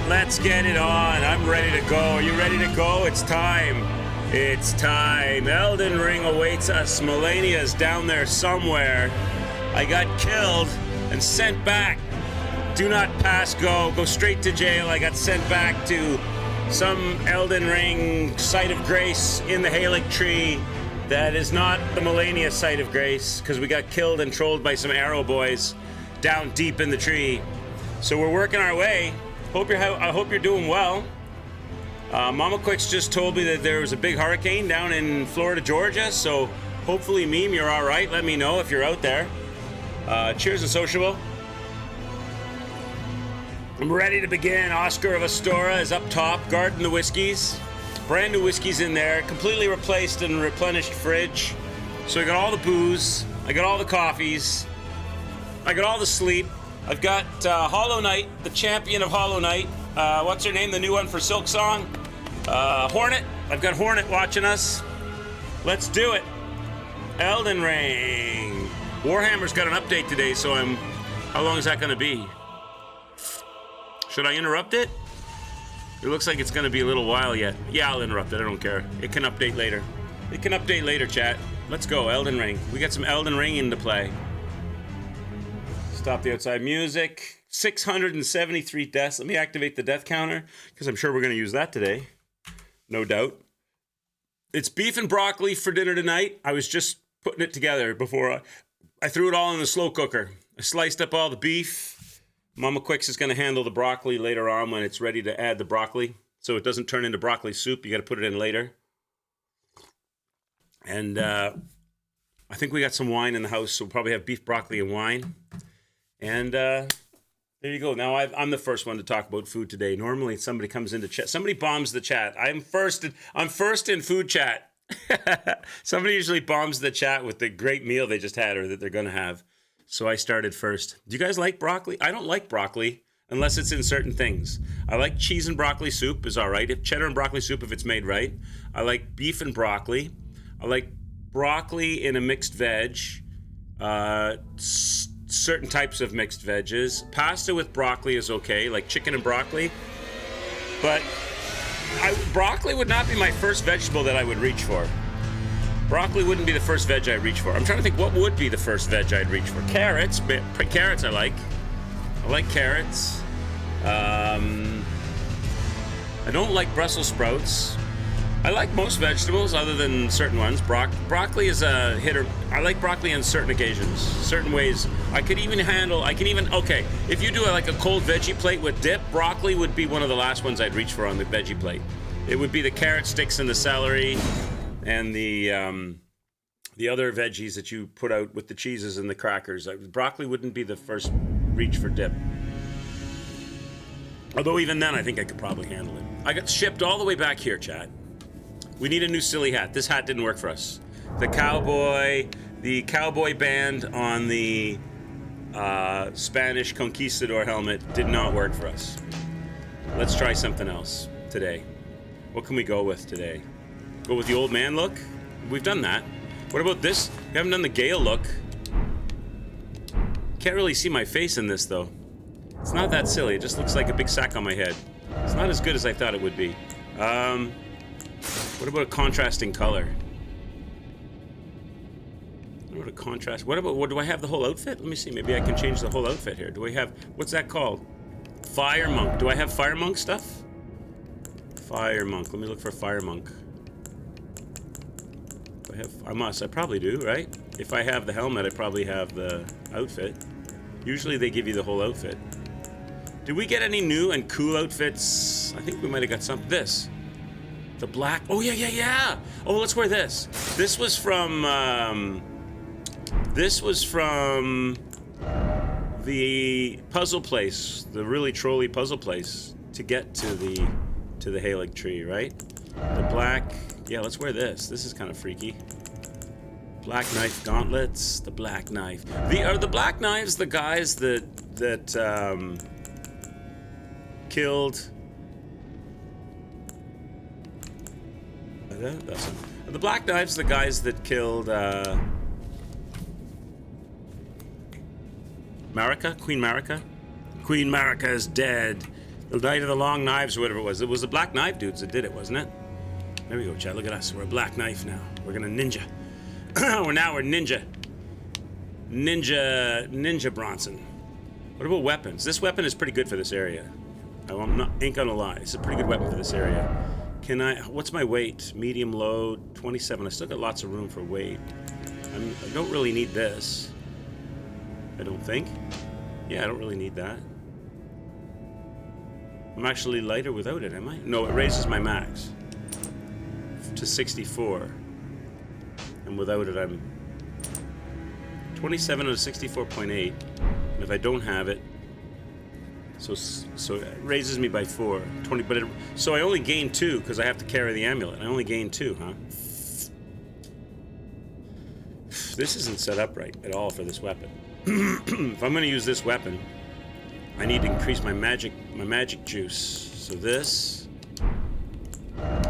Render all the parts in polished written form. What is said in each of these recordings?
Let's get it on. I'm ready to go. Are you ready to go? It's time. It's time. Elden Ring awaits us. Melania's down there somewhere. I got killed and sent back. Do not pass go. Go straight to jail. I got sent back to some Elden Ring site of grace in the Halig tree. That is not the Melania site of grace, because we got killed and trolled by some arrow boys down deep in the tree. So we're working our way. I hope you're doing well. Mama Quicks just told me that there was a big hurricane down in Florida, Georgia. So hopefully, Meme, you're all right. Let me know if you're out there. Cheers and sociable. I'm ready to begin. Oscar of Astora is up top, guarding the whiskeys. Brand new whiskeys in there, completely replaced and replenished fridge. So I got all the booze, I got all the coffees, I got all the sleep. I've got Hollow Knight, the champion of Hollow Knight. What's her name? The new one for Silk Song? Hornet. I've got Hornet watching us. Let's do it. Elden Ring. Warhammer's got an update today, so how long is that going to be? Should I interrupt it? It looks like it's going to be a little while yet. Yeah, I'll interrupt it. I don't care. It can update later. It can update later, chat. Let's go, Elden Ring. We got some Elden Ring into play. Stop the outside music. 673 deaths. Let me activate the death counter, because I'm sure we're going to use that today. No doubt. It's beef and broccoli for dinner tonight. I was just putting it together before I threw it all in the slow cooker. I sliced up all the beef. Mama Quicks is going to handle the broccoli later on when it's ready to add the broccoli, so it doesn't turn into broccoli soup. You got to put it in later. And I think we got some wine in the house, so we'll probably have beef, broccoli, and wine. And there you go. Now I'm the first one to talk about food today. Normally somebody comes into chat. Somebody bombs the chat. I'm first in food chat. Somebody usually bombs the chat with the great meal they just had or that they're going to have. So I started first. Do you guys like broccoli? I don't like broccoli unless it's in certain things. I like cheese and broccoli soup is all right. If cheddar and broccoli soup, if it's made right. I like beef and broccoli. I like broccoli in a mixed veg. Certain types of mixed veggies. Pasta with broccoli is okay, like chicken and broccoli. But broccoli would not be my first vegetable that I would reach for. Broccoli wouldn't be the first veg I'd reach for. I'm trying to think what would be the first veg I'd reach for. Carrots. Carrots I like. I like carrots. I don't like Brussels sprouts. I like most vegetables other than certain ones. Broccoli is a hitter. I like broccoli on certain occasions, certain ways. Okay, if you do like a cold veggie plate with dip, broccoli would be one of the last ones I'd reach for on the veggie plate. It would be the carrot sticks and the celery and the other veggies that you put out with the cheeses and the crackers. Broccoli wouldn't be the first reach for dip. Although even then, I think I could probably handle it. I got shipped all the way back here, chat. We need a new silly hat. This hat didn't work for us. The cowboy band on the Spanish conquistador helmet did not work for us. Let's try something else today. What can we go with today? Go with the old man look? We've done that. What about this? We haven't done the Gale look. Can't really see my face in this, though. It's not that silly. It just looks like a big sack on my head. It's not as good as I thought it would be. What about a contrasting color? What about a contrast? What do I have the whole outfit? Let me see. Maybe I can change the whole outfit here. Do I have... What's that called? Fire Monk. Do I have Fire Monk stuff? Fire Monk. Let me look for Fire Monk. I probably do, right? If I have the helmet, I probably have the outfit. Usually they give you the whole outfit. Did we get any new and cool outfits? I think we might have got some. This. The black. Oh, yeah. Oh, let's wear this. This was from the puzzle place, the really trolly puzzle place to get to the Halig tree, right? The black. Yeah, let's wear this. This is kind of freaky. Black knife gauntlets. The black knife. Are the black knives the guys that killed? Are the black knives the guys that killed Marika? Queen Marika? Queen Marika is dead. The Night of the Long Knives or whatever it was. It was the Black Knife dudes that did it, wasn't it? There we go, Chad. Look at us. We're a Black Knife now. We're gonna ninja. we're ninja. Ninja Bronson. What about weapons? This weapon is pretty good for this area. Ain't gonna lie. It's a pretty good weapon for this area. What's my weight? Medium load, 27. I still got lots of room for weight. I don't really need this. I don't think. Yeah, I don't really need that. I'm actually lighter without it, am I? No, it raises my max to 64. And without it, I'm 27 out of 64.8. And if I don't have it, so it raises me by 4. 20, but so I only gain 2 because I have to carry the amulet. I only gain 2, huh? This isn't set up right at all for this weapon. If I'm going to use this weapon, I need to increase my magic juice. So this,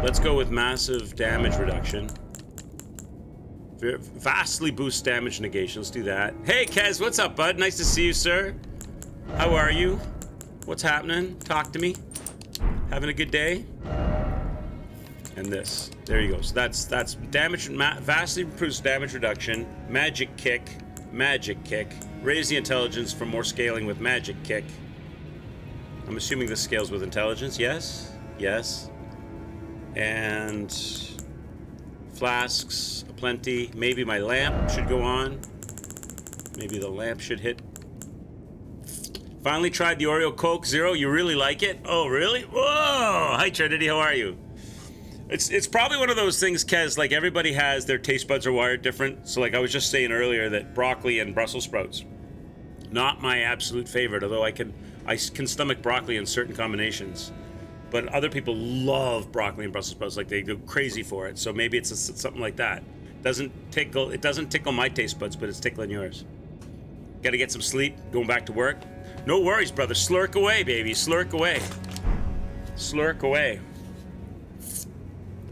let's go with massive damage reduction. Vastly boost damage negation. Let's do that. Hey, Kez, what's up, bud? Nice to see you, sir. How are you? What's happening? Talk to me. Having a good day? And this. There you go. So that's damage. Vastly boost damage reduction. Magic kick. Magic kick. Raise the intelligence for more scaling with magic kick. I'm assuming this scales with intelligence. Yes. Yes. And flasks aplenty. Maybe my lamp should go on. Maybe the lamp should hit. Finally tried the Oreo Coke Zero. You really like it? Oh, really? Whoa! Hi, Trinity. How are you? It's probably one of those things, Kez, like everybody has their taste buds are wired different. So like I was just saying earlier that broccoli and Brussels sprouts, not my absolute favorite, although I can stomach broccoli in certain combinations. But other people love broccoli and Brussels sprouts, like they go crazy for it. So maybe it's something like that. It doesn't tickle my taste buds, but it's tickling yours. Gotta get some sleep, going back to work. No worries, brother. Slurk away, baby. Slurk away. Slurk away.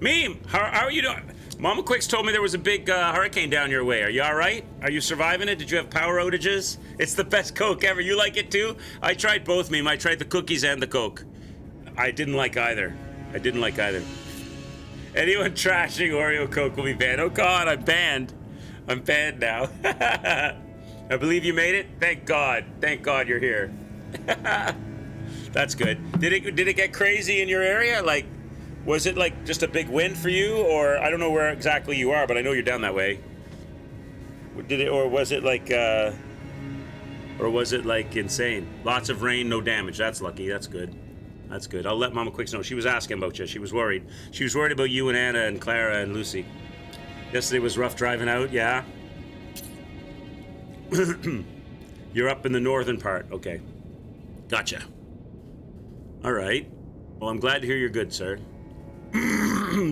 Meme, how are you doing? Mama Quicks told me there was a big hurricane down your way. Are you all right? Are you surviving it? Did you have power outages? It's the best Coke ever. You like it too? I tried both, Meme. I tried the cookies and the Coke. I didn't like either. Anyone trashing Oreo Coke will be banned. Oh God, I'm banned. I'm banned now. I believe you made it. Thank God. Thank God you're here. That's good. Did it get crazy in your area? Like, was it like just a big win for you, or I don't know where exactly you are, but I know you're down that way. Was it like insane? Lots of rain, no damage. That's lucky. That's good. That's good. I'll let Mama Quicks know. She was asking about you. She was worried. She was worried about you and Anna and Clara and Lucy. Yesterday was rough driving out. Yeah. You're up in the northern part. Okay. Gotcha. All right. Well, I'm glad to hear you're good, sir.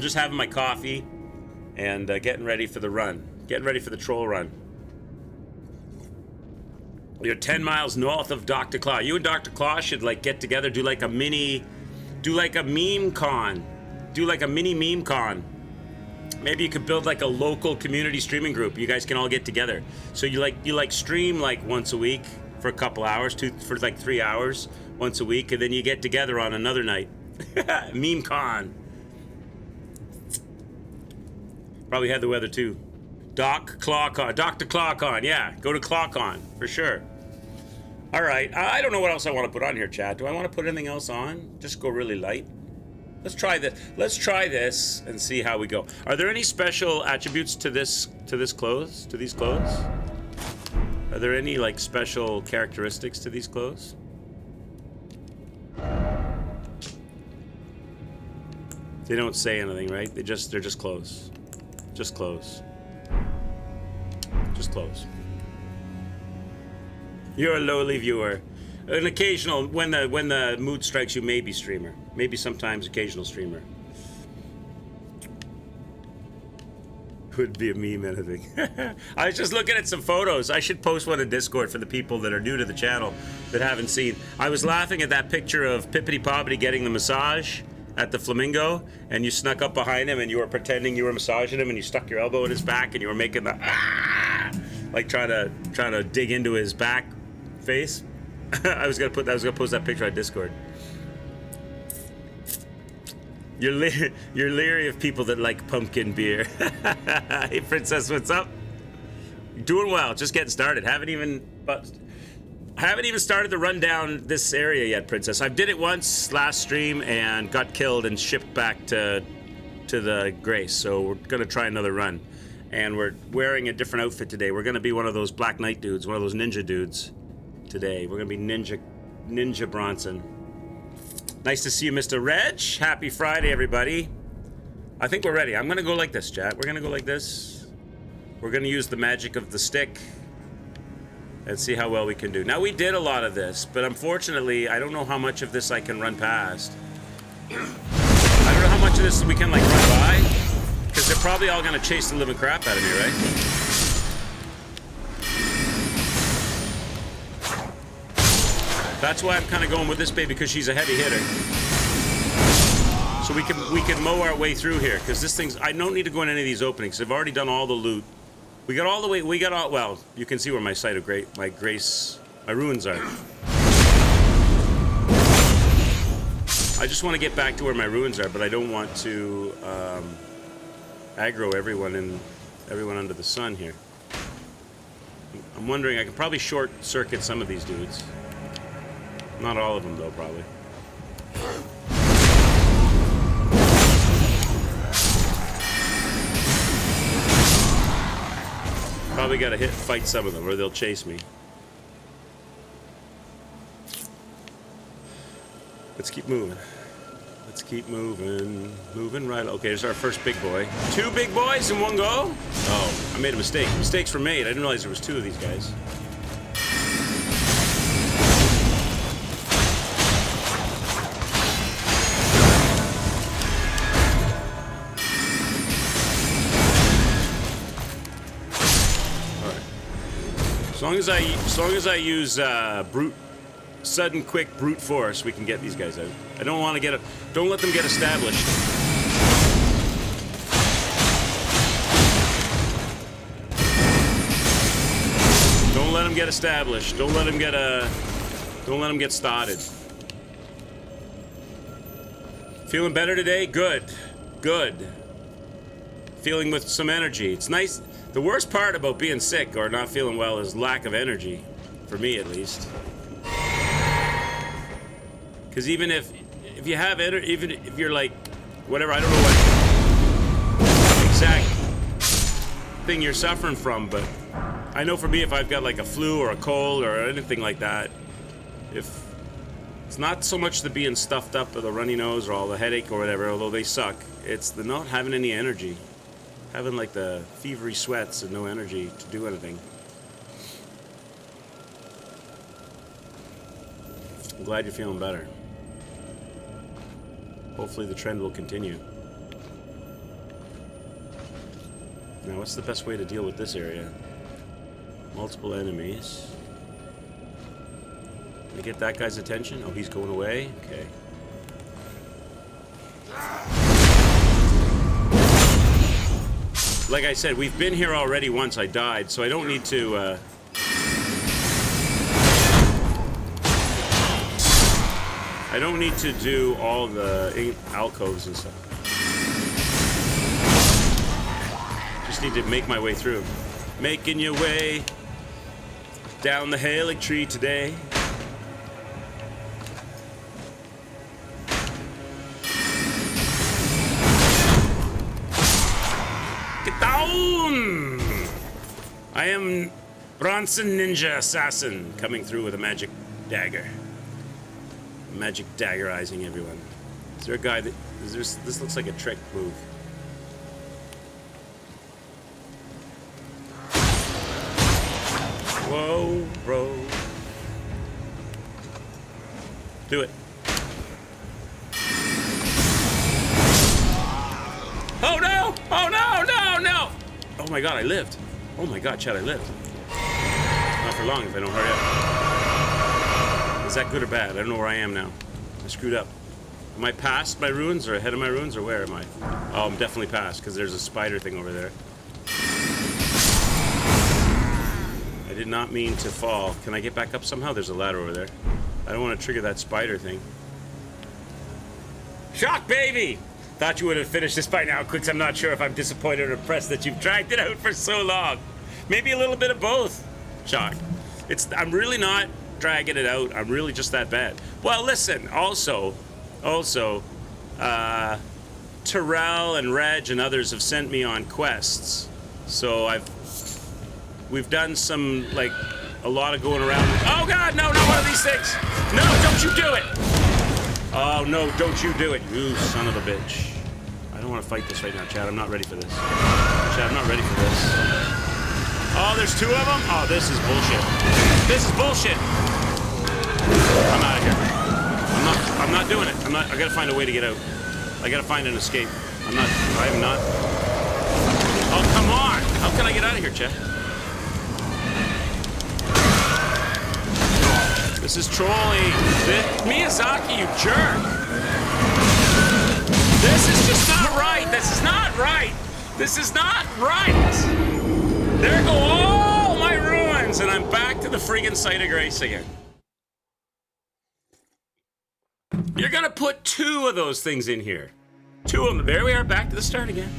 Just having my coffee and getting ready for the run. Getting ready for the troll run. You're 10 miles north of Dr. Claw. You and Dr. Claw should like get together, do like a mini meme con. Maybe you could build like a local community streaming group. You guys can all get together. So you stream like once a week for a couple hours, for like 3 hours once a week, and then you get together on another night. Meme con. Probably had the weather too. Dr. ClawCon, yeah. Go to ClawCon for sure. All right, I don't know what else I want to put on here, chat. Do I want to put anything else on? Just go really light. Let's try this. Let's try this and see how we go. Are there any special attributes to these clothes? Are there any like special characteristics to these clothes? They don't say anything, right? They're just clothes. Just clothes. Just clothes. You're a lowly viewer. An occasional, when the mood strikes you, maybe streamer. Maybe sometimes occasional streamer. Could be a meme, anything. I was just looking at some photos. I should post one in Discord for the people that are new to the channel that haven't seen. I was laughing at that picture of Pippity Poppity getting the massage at the Flamingo, and you snuck up behind him and you were pretending you were massaging him, and you stuck your elbow in his back and you were making the like trying to dig into his back face. I was gonna post that picture on Discord. You're leery of people that like pumpkin beer. Hey, Princess, what's up? Doing well. Just getting started. Haven't even started to run down this area yet, Princess. I did it once last stream and got killed and shipped back to the Grace. So we're gonna try another run, and we're wearing a different outfit today. We're gonna be one of those Black Knight dudes, one of those ninja dudes. Today we're gonna be Ninja Bronson. Nice to see you, Mr. Reg. Happy Friday, everybody. I think we're ready. I'm gonna go like this, chat. We're gonna go like this. We're gonna use the magic of the stick and see how well we can do. Now, we did a lot of this, but unfortunately, I don't know how much of this I can run past. I don't know how much of this we can, like, run by, because they're probably all gonna chase the living crap out of me, right? That's why I'm kind of going with this baby, because she's a heavy hitter. So we can mow our way through here, because this thing's... I don't need to go in any of these openings. I've already done all the loot. We got all the way... Well, you can see where my site of my ruins are. I just want to get back to where my ruins are, but I don't want to aggro everyone under the sun here. I'm wondering, I can probably short circuit some of these dudes. Not all of them, though, probably. Probably gotta fight some of them, or they'll chase me. Let's keep moving. Let's keep moving. Moving right. Okay, there's our first big boy. 2 big boys in one go? Oh, I made a mistake. Mistakes were made. I didn't realize there was 2 of these guys. As long as I use sudden, quick brute force, we can get these guys out. I don't want to don't let them get established. Don't let them get established. Don't let them get started. Feeling better today? Good. Feeling with some energy. It's nice. The worst part about being sick or not feeling well is lack of energy, for me at least. Because even if you have it, even if you're like, whatever, I don't know what exact thing you're suffering from, but I know for me, if I've got like a flu or a cold or anything like that, if it's not so much the being stuffed up or the runny nose or all the headache or whatever, although they suck, it's the not having any energy. Having like the fevery sweats and no energy to do anything. I'm glad you're feeling better. Hopefully the trend will continue. Now, what's the best way to deal with this area? Multiple enemies. Can I get that guy's attention? Oh, he's going away? Okay. Like I said, we've been here already once. I died, so I don't need to, I don't need to do all the alcoves and stuff. Just need to make my way through. Making your way down the Halleck tree today. I am Bronson Ninja Assassin, coming through with a magic dagger. Magic daggerizing everyone. Is there a guy that... this looks like a trick move. Whoa, bro. Do it. Oh no! Oh no! No! No! Oh my god, I lived. Oh my god, Chad, I lived. Not for long if I don't hurry up. Is that good or bad? I don't know where I am now. I screwed up. Am I past my ruins or ahead of my ruins or where am I? Oh, I'm definitely past because there's a spider thing over there. I did not mean to fall. Can I get back up somehow? There's a ladder over there. I don't want to trigger that spider thing. Shock, baby! Thought you would have finished this by now, Quicks. I'm not sure if I'm disappointed or impressed that you've dragged it out for so long. Maybe a little bit of both, Shock. I'm really not dragging it out. I'm really just that bad. Well, listen, also, Terrell and Reg and others have sent me on quests. So we've done some, like, a lot of going around. Oh God, no, not one of these things. No, don't you do it. Oh no, don't you do it, you son of a bitch. I don't want to fight this right now, Chad. I'm not ready for this. Chad, I'm not ready for this. Oh, there's two of them? Oh, this is bullshit. This is bullshit. I'm out of here. I'm not doing it. I gotta find a way to get out. I gotta find an escape. I am not. Oh, come on. How can I get out of here, Chad? This is trolling. Miyazaki, you jerk. This is just not right. This is not right. This is not right. There go all my ruins, and I'm back to the friggin' site of grace again. You're gonna put two of those things in here. Two of them. There we are, back to the start again.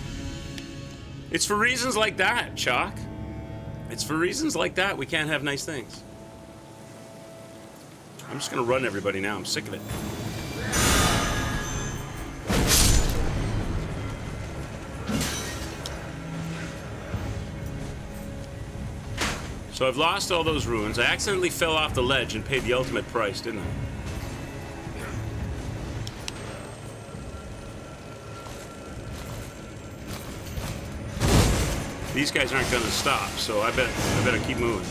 It's for reasons like that, Chalk. It's for reasons like that we can't have nice things. I'm just gonna run everybody now. I'm sick of it. So I've lost all those ruins. I accidentally fell off the ledge and paid the ultimate price, didn't I? These guys aren't gonna stop, so I better keep moving.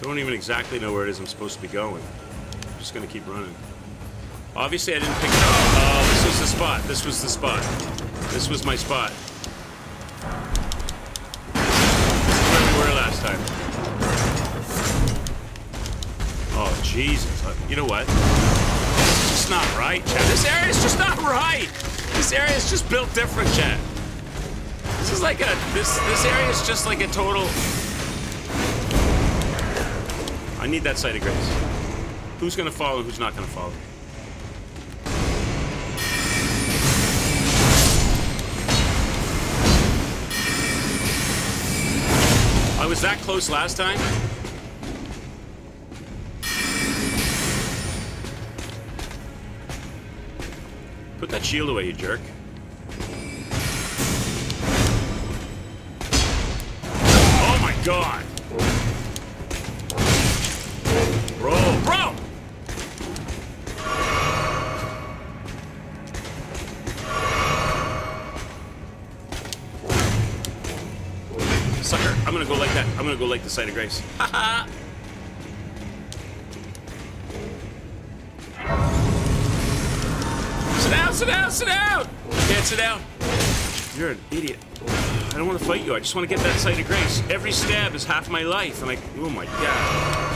Don't even exactly know where it is I'm supposed to be going. I'm just gonna keep running. Obviously I didn't pick it up. Oh, this was the spot. This was the spot. This was my spot. This is where we were last time. Oh, Jesus. You know what? It's just not right, Chad. This area is just not right. This area is just built different, Chad. This is like this area is just like a total... I need that site of grace. Who's gonna follow and who's not gonna follow? I was that close last time. Put that shield away, you jerk. Oh my God. Bro! Sucker, I'm gonna go like that. I'm gonna go like the site of grace. Haha! Sit down, sit down, sit down! Can't sit down. You're an idiot. I don't want to fight you. I just want to get that site of grace. Every stab is half my life. And oh my God.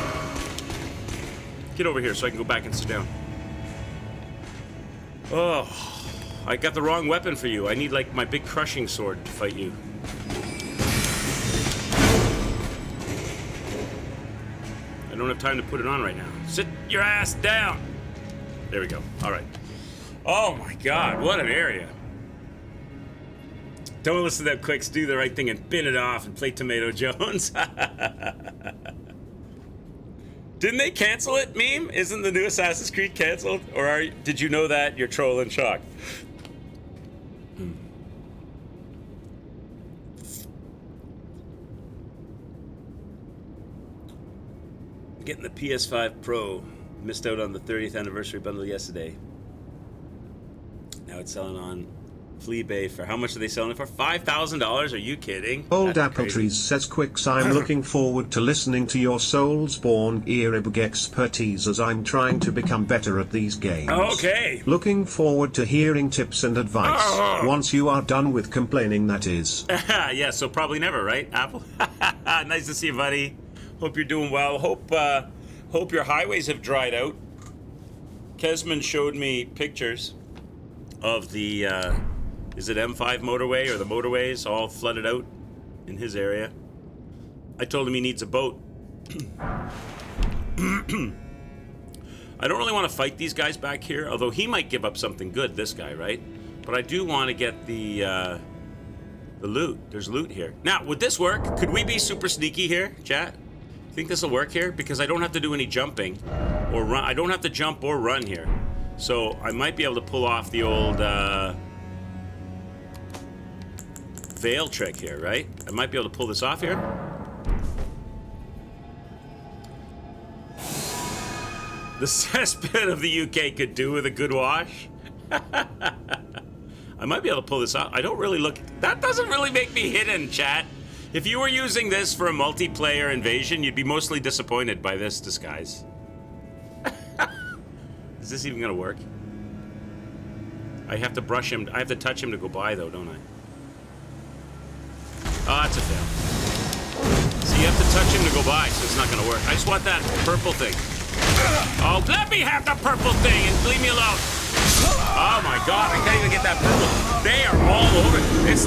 Get over here so I can go back and sit down. Oh, I got the wrong weapon for you. I need like my big crushing sword to fight you. I don't have time to put it on right now. Sit your ass down. There we go. All right. Oh my God, what an area. Don't listen to them quicks. Do the right thing and bin it off and play Tomato Jones. Didn't they cancel it, meme? Isn't the new Assassin's Creed canceled? Or did you know that? You're trolling Shock. Getting the PS5 Pro. Missed out on the 30th anniversary bundle yesterday. Now it's selling on Fleabay for how much are they selling it for? $5,000? Are you kidding? Old Apple Trees says Quicks, I'm looking forward to listening to your Soulsborne era expertise as I'm trying to become better at these games. Okay. Looking forward to hearing tips and advice. Once you are done with complaining, that is. Yeah, so probably never, right, Apple? Nice to see you, buddy. Hope you're doing well. Hope your highways have dried out. Kesman showed me pictures of the, is it M5 motorway or the motorways all flooded out in his area. I told him he needs a boat. I don't really want to fight these guys back here, although he might give up something good, this guy, right? But I do want to get the loot. There's loot here. Now, would this work? Could we be super sneaky here, chat? Think this will work here? Because I don't have to do any jumping or run. I don't have to jump or run here. So I might be able to pull off the old veil trick here, right? I might be able to pull this off here. The cesspit of the UK could do with a good wash. I might be able to pull this off. I don't really look... That doesn't really make me hidden, chat. If you were using this for a multiplayer invasion, you'd be mostly disappointed by this disguise. Is this even gonna work? I have to brush him. I have to touch him to go by, though, don't I? Oh, that's a fail. So you have to touch him to go by, so it's not gonna work. I just want that purple thing. Oh, let me have the purple thing and leave me alone. Oh my god, I can't even get that purple. They are all over. It's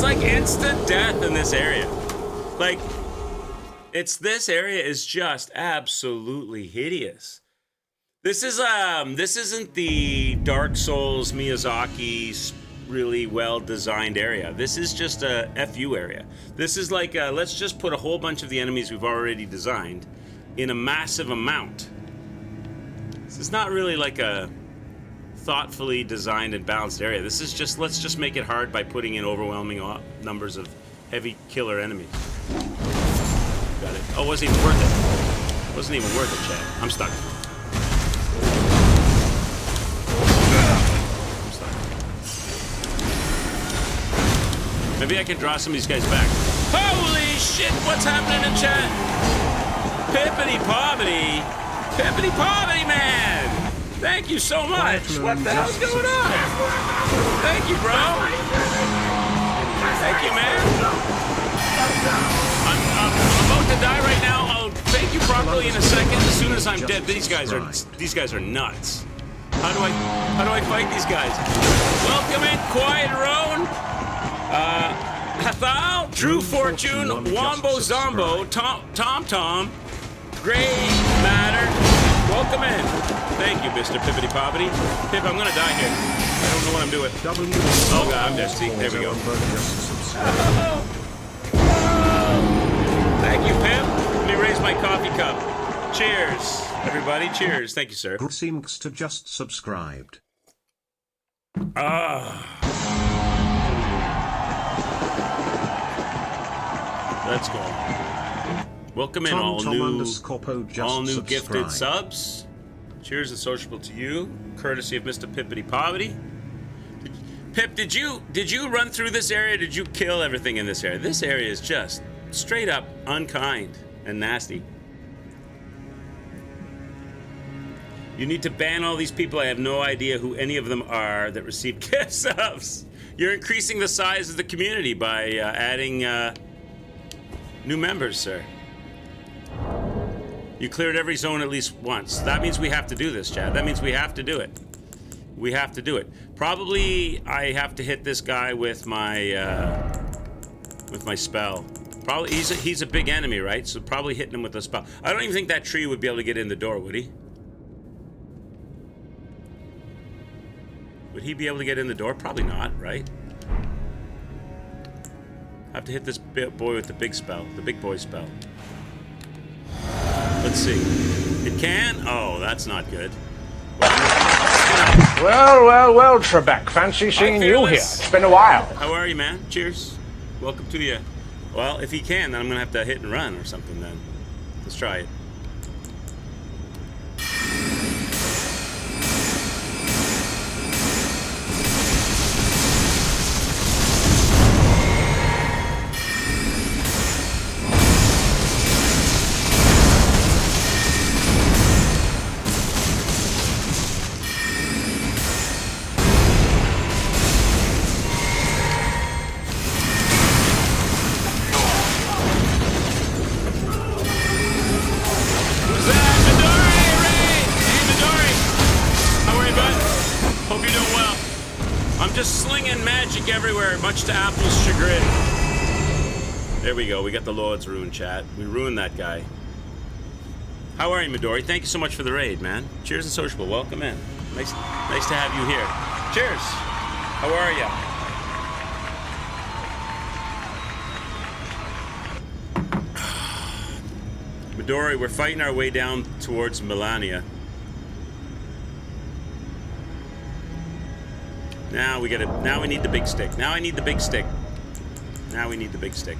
like instant death in this area. Like, this area is just absolutely hideous. This isn't the Dark Souls Miyazaki's really well designed area. This is just a FU area. This is like let's just put a whole bunch of the enemies we've already designed in a massive amount. This is not really like a thoughtfully designed and balanced area. This is just, let's just make it hard by putting in overwhelming numbers of heavy killer enemies. Got it. Oh, wasn't even worth it. Wasn't even worth it, Chad. I'm stuck. Maybe I can draw some of these guys back. Holy shit, what's happening in chat? Pippity poppity. Pippity poppity, man. Thank you so much. What the hell's going on? Thank you, bro. Thank you, man. I'm about to die right now. I'll thank you properly in a second. As soon as I'm dead, these guys are nuts. How do I fight these guys? Welcome in, Quiet Roan. Hathal, True Fortune, Wombo Zombo, Tom, Gray Matter. Welcome in. Thank you, Mr. Pippity Poppity. Pip, I'm gonna die here. I don't know what I'm doing. Oh god, I'm dead. See, there we go. Thank you, Pip. Let me raise my coffee cup. Cheers, everybody. Cheers. Thank you, sir. Seems to just subscribed. Let's go. Welcome in, all new gifted subs. Cheers and sociable to you, courtesy of Mr. Pippity Poppity. Pip, did you run through this area? Did you kill everything in this area? This area is just straight up unkind and nasty. You need to ban all these people. I have no idea who any of them are that receive gift subs. You're increasing the size of the community by adding new members, sir. You cleared every zone at least once. That means we have to do this, Chad. That means we have to do it. We have to do it. Probably I have to hit this guy with my spell. Probably he's a big enemy, right? So probably hitting him with a spell. I don't even think that tree would be able to get in the door, would he? Would he be able to get in the door? Probably not, right? I have to hit this boy with the big spell, the big boy spell. Let's see. It can? Oh, that's not good. Well, Trebek. Fancy seeing you here. It's been a while. How are you, man? Cheers. Welcome to you. Well, if he can, then I'm going to have to hit and run or something then. Let's try it. Everywhere, much to Apple's chagrin. There we go. We got the Lord's Rune, chat. We ruined that guy. How are you, Midori? Thank you so much for the raid, man. Cheers and sociable. Welcome in. Nice to have you here. Cheers. How are you? Midori, we're fighting our way down towards Melania. Now we need the big stick. Now I need the big stick. Now we need the big stick.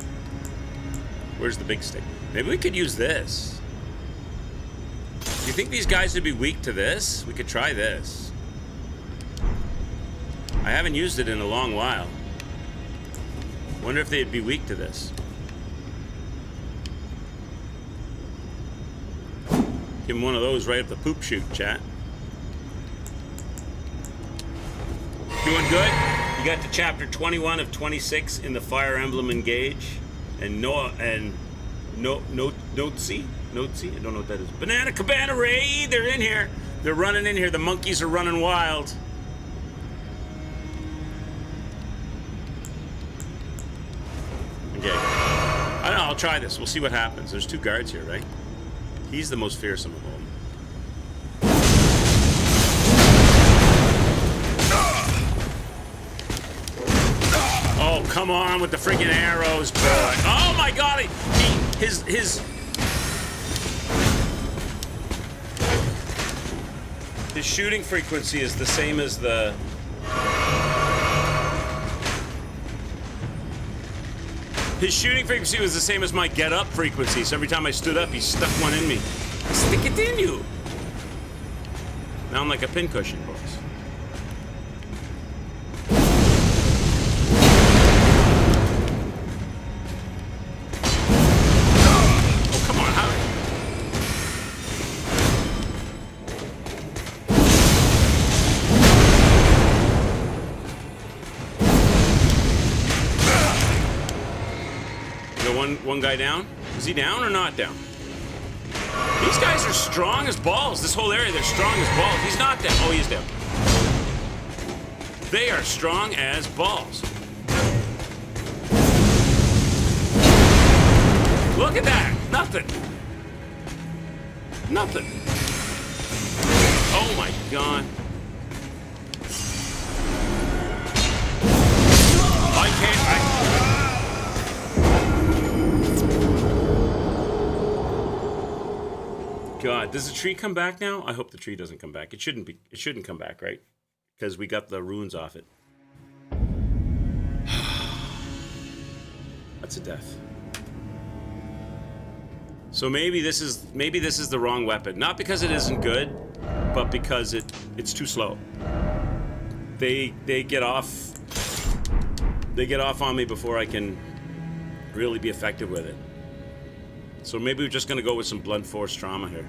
Where's the big stick? Maybe we could use this. Do you think these guys would be weak to this? We could try this. I haven't used it in a long while. Wonder if they'd be weak to this. Give him one of those right up the poop chute, chat. Doing good? You got to chapter 21 of 26 in the Fire Emblem Engage. And Notzi? I don't know what that is. Banana Cabana Raid! They're in here. They're running in here. The monkeys are running wild. Okay. I don't know, I'll try this. We'll see what happens. There's 2 guards here, right? He's the most fearsome of all. Oh, come on with the freaking arrows, boy. Oh my god, his shooting frequency is the same as the... His shooting frequency was the same as my get up frequency, so every time I stood up, he stuck one in me. Stick it in you! Now I'm like a pincushion, boys. Oh, come on, how... One guy down? Is he down or not down? These guys are strong as balls. This whole area, they're strong as balls. He's not down. Oh, he's down. They are strong as balls. Look at that. Nothing. Nothing. Oh my god. I can't... God, does the tree come back now? I hope the tree doesn't come back. It shouldn't come back, right? Because we got the runes off it. That's a death. So maybe this is the wrong weapon. Not because it isn't good, but because it's too slow. They get off on me before I can really be effective with it. So maybe we're just gonna go with some blunt force trauma here.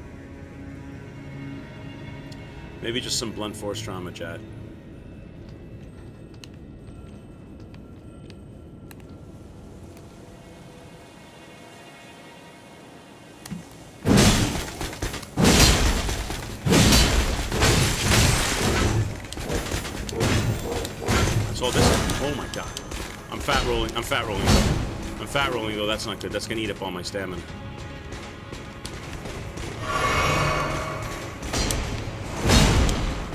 Maybe just some blunt force trauma, chat. So this, oh my god. I'm fat rolling though, that's not good. That's gonna eat up all my stamina.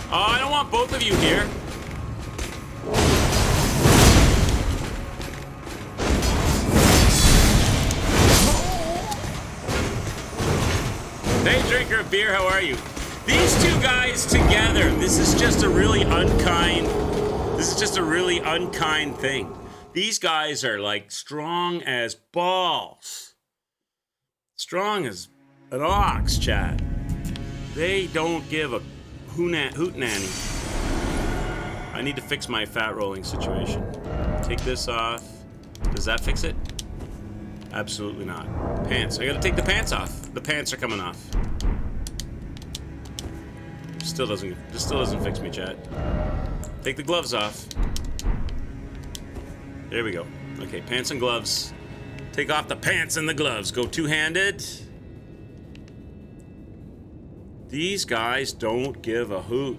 Oh, I don't want both of you here. Hey, drinker of beer, how are you? These 2 guys together, this is just a really unkind thing. These guys are like strong as balls. Strong as an ox, chat. They don't give a hootenanny. I need to fix my fat rolling situation. Take this off. Does that fix it? Absolutely not. Pants. I gotta take the pants off. The pants are coming off. This still doesn't fix me, chat. Take the gloves off. There we go. Okay, pants and gloves. Take off the pants and the gloves. Go 2-handed. These guys don't give a hoot.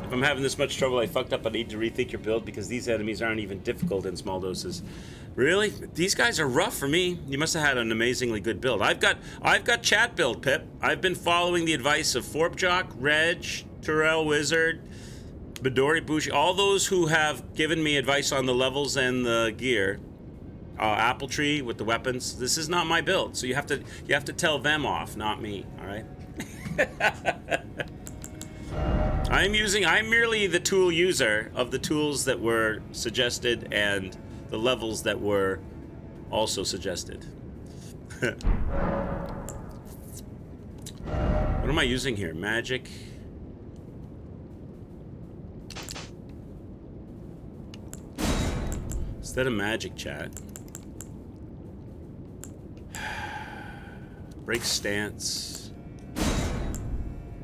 If I'm having this much trouble, I fucked up. I need to rethink your build because these enemies aren't even difficult in small doses. Really? These guys are rough for me. You must have had an amazingly good build. I've got chat build, Pip. I've been following the advice of Forbjock, Reg, Terrell Wizard, Midori Bushi, all those who have given me advice on the levels and the gear. Apple Tree with the weapons. This is not my build, so you have to tell them off, not me. All right. I'm merely the tool user of the tools that were suggested and the levels that were also suggested. What am I using here? Magic. Instead of magic, chat. Break stance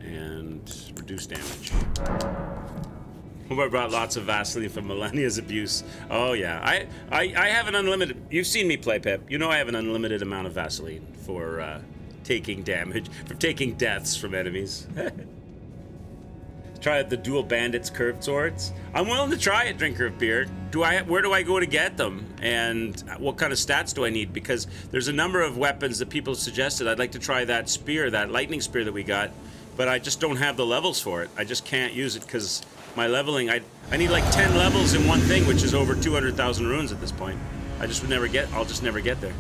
and reduce damage. I brought lots of Vaseline from Millennia's abuse. Oh yeah, I have an unlimited. You've seen me play, Pip. You know I have an unlimited amount of Vaseline for taking damage, for taking deaths from enemies. Try out the dual bandits curved swords. I'm willing to try it, drinker of beer. Where do I go to get them? And what kind of stats do I need? Because there's a number of weapons that people suggested. I'd like to try that spear, that lightning spear that we got, but I just don't have the levels for it. I just can't use it because my leveling, I need like 10 levels in one thing, which is over 200,000 runes at this point. I'll just never get there.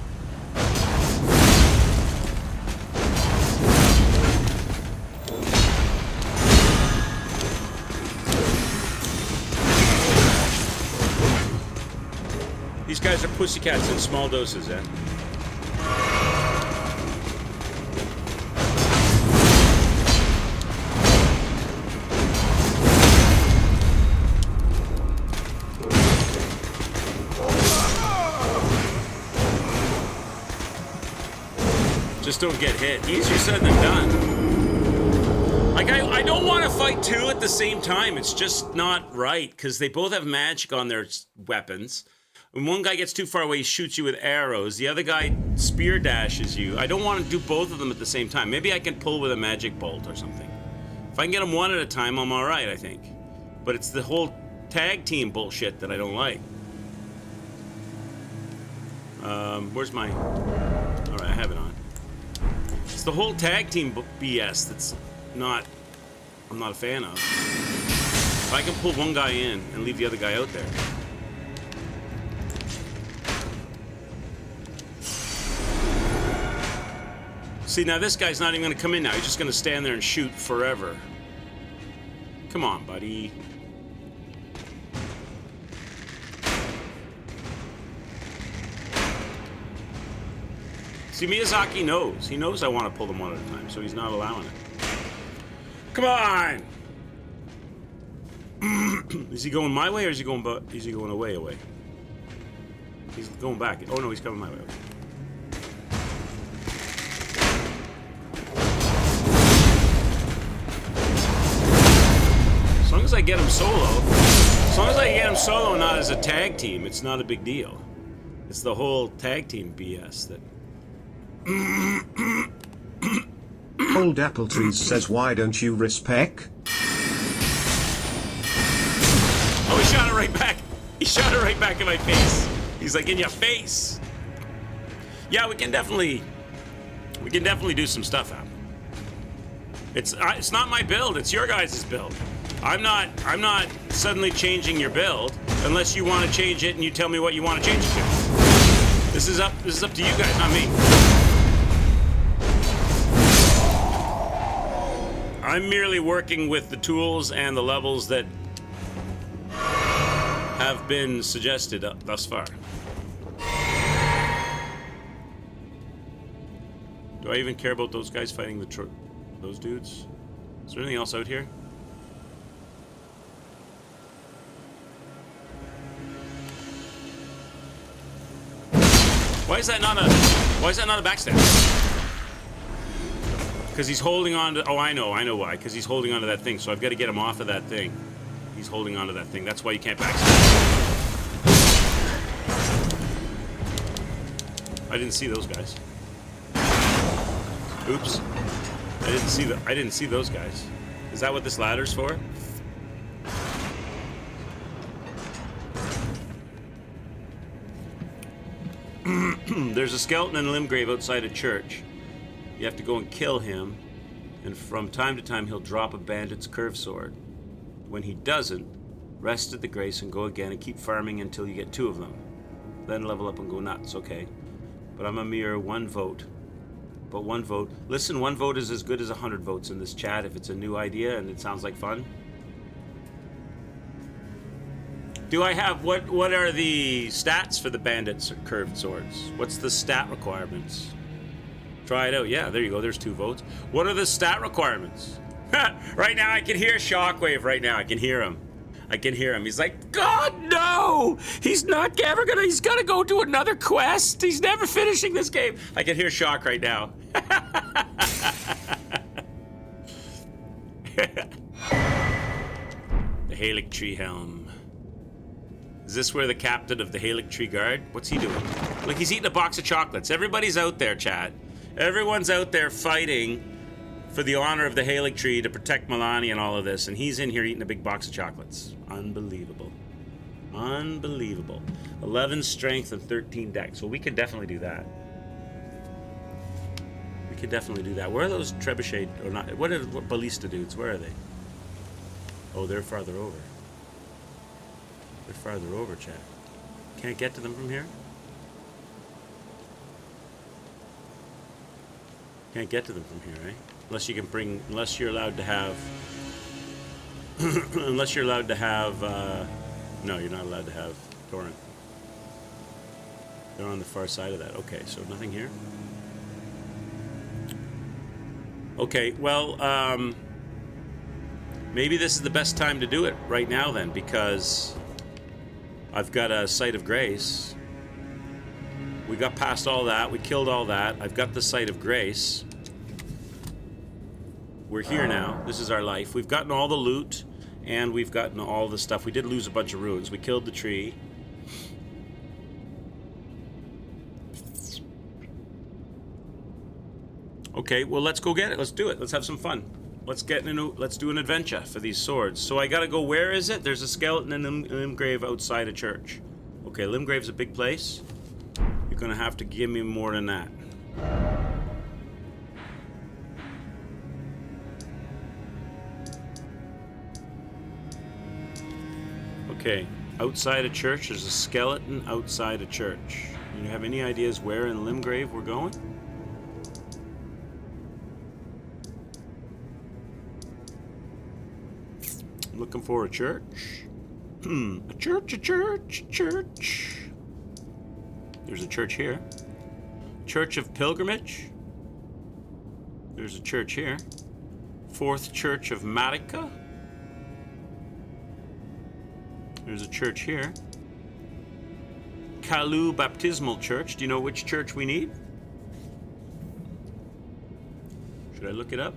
These guys are pussycats in small doses, eh? Just don't get hit. Easier said than done. Like, I don't want to fight two at the same time. It's just not right, because they both have magic on their weapons. When one guy gets too far away, he shoots you with arrows. The other guy spear dashes you. I don't want to do both of them at the same time. Maybe I can pull with a magic bolt or something. If I can get them one at a time, I'm all right, I think. But it's the whole tag team bullshit that I don't like. Where's my... All right, I have it on. It's the whole tag team BS that's not... I'm not a fan of. If I can pull one guy in and leave the other guy out there. See, now this guy's not even going to come in now. He's just going to stand there and shoot forever. Come on, buddy. See, Miyazaki knows. He knows I want to pull them one at a time, so he's not allowing it. Come on! Is he going my way, or is he going away? He's going back. Oh, no, he's coming my way. As long as I get him solo, not as a tag team, it's not a big deal. It's the whole tag team BS that... Old Apple Trees says, why don't you respect? Oh, he shot it right back. He shot it right back in my face. He's like, in your face. Yeah, we can definitely do some stuff out. It's not my build, it's your guys' build. I'm not suddenly changing your build unless you want to change it and you tell me what you want to change it to. This is up to you guys, not me. I'm merely working with the tools and the levels that have been suggested thus far. Do I even care about those guys fighting those dudes? Is there anything else out here? Why is that not a backstab? Because he's holding on to... Oh, I know why. Because he's holding on to that thing, so I've got to get him off of that thing. He's holding on to that thing. That's why you can't backstab. I didn't see those guys. Oops. I didn't see those guys. Is that what this ladder's for? There's a skeleton in Limgrave outside a church. You have to go and kill him, and from time to time he'll drop a bandit's curved sword. When he doesn't, rest at the grace and go again and keep farming until you get 2 of them. Then level up and go nuts, okay? But I'm a mere 1 vote. But 1 vote. Listen, 1 vote is as good as 100 votes in this chat if it's a new idea and it sounds like fun. Do I have, what are the stats for the bandits curved swords? What's the stat requirements? Try it out. Yeah, there you go. There's 2 votes. What are the stat requirements? Right now I can hear Shockwave right now. I can hear him. I can hear him. He's like, God, no! He's not ever gonna, he's gonna go to another quest. He's never finishing this game. I can hear Shock right now. The Halig Tree Helm. Is this where the captain of the Halig Tree Guard? What's he doing? Look, he's eating a box of chocolates. Everybody's out there, chat. Everyone's out there fighting for the honor of the Halig Tree to protect Milani and all of this, and he's in here eating a big box of chocolates. Unbelievable. Unbelievable. 11 strength and 13 dex. Well, we can definitely do that. We can definitely do that. Where are those trebuchet, or not, what ballista dudes? Where are they? Oh, they're farther over. They're farther over, chat. Can't get to them from here? Can't get to them from here, right? Unless you can bring, unless you're allowed to have, unless you're allowed to have, no, you're not allowed to have torrent. They're on the far side of that. Okay, so nothing here. Okay, well, maybe this is the best time to do it right now then, because I've got a Site of Grace. We got past all that. We killed all that. I've got the Site of Grace. We're here now. This is our life. We've gotten all the loot, and we've gotten all the stuff. We did lose a bunch of runes. We killed the tree. Okay, well, let's go get it. Let's do it. Let's have some fun. Let's get into. Let's do an adventure for these swords. So I gotta go. Where is it? There's a skeleton in Limgrave outside a church. Okay, Limgrave's a big place. You're gonna have to give me more than that. Okay, outside a church. There's a skeleton outside a church. You have any ideas where in Limgrave we're going? I'm looking for a church. A church, a church, a church. There's a church here. Church of Pilgrimage. There's a church here. Fourth Church of Matica. There's a church here. Kalu Baptismal Church. Do you know which church we need? Should I look it up?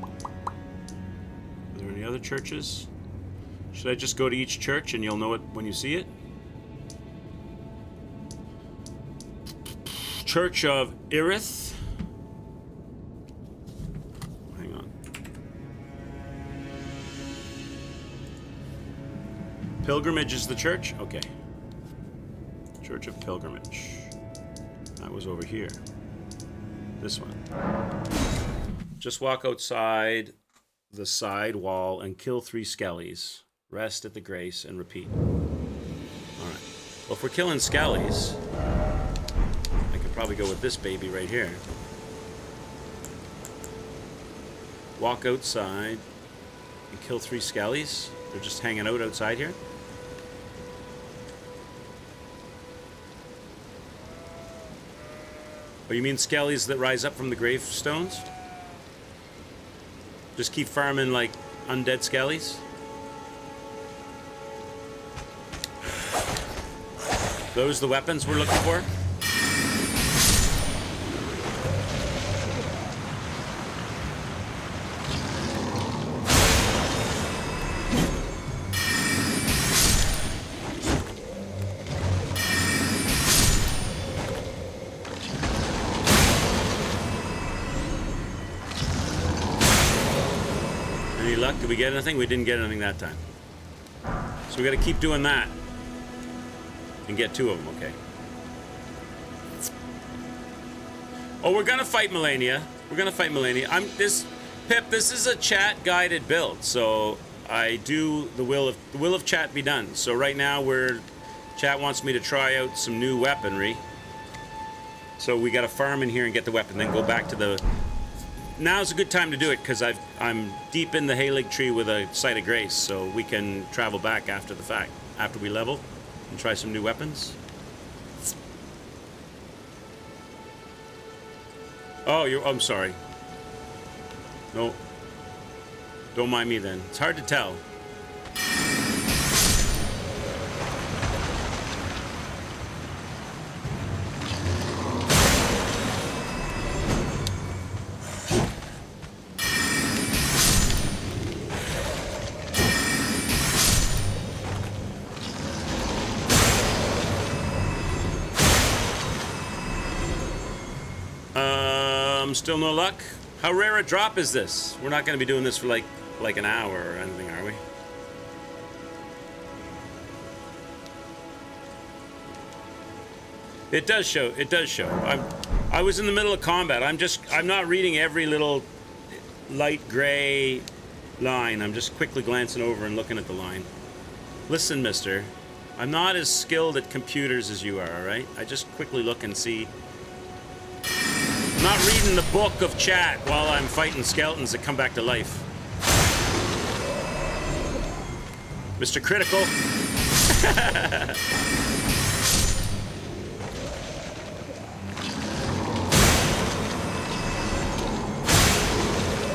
Are there any other churches? Should I just go to each church and you'll know it when you see it? Church of Irith. Hang on. Pilgrimage is the church? Okay. Church of Pilgrimage. That was over here. This one. Just walk outside the side wall and kill 3 skellies. Rest at the grace and repeat. Alright. Well, if we're killing skellies, probably go with this baby right here. Walk outside and kill 3 skellies. They're just hanging out outside here. Oh, you mean skellies that rise up from the gravestones? Just keep farming like undead skellies? Those the weapons we're looking for? Any luck? Did we get anything? We didn't get anything that time. So we got to keep doing that. And get 2 of them, okay. Oh, we're gonna fight Melania. We're gonna fight Melania. Pip, this is a chat guided build, so I do the will of chat be done. So right now chat wants me to try out some new weaponry. So we got to farm in here and get the weapon, then go back to the. Now's a good time to do it because I'm deep in the Halig tree with a Sight of Grace, so we can travel back after the fact, after we level, and try some new weapons. Oh, I'm sorry. No. Don't mind me then. It's hard to tell. Still no luck? How rare a drop is this? We're not going to be doing this for like an hour or anything, are we? It does show. It does show. I was in the middle of combat. I'm not reading every little light gray line. I'm just quickly glancing over and looking at the line. Listen, mister. I'm not as skilled at computers as you are, all right? I just quickly look and see. I'm not reading the book of chat while I'm fighting skeletons that come back to life. Mr. Critical.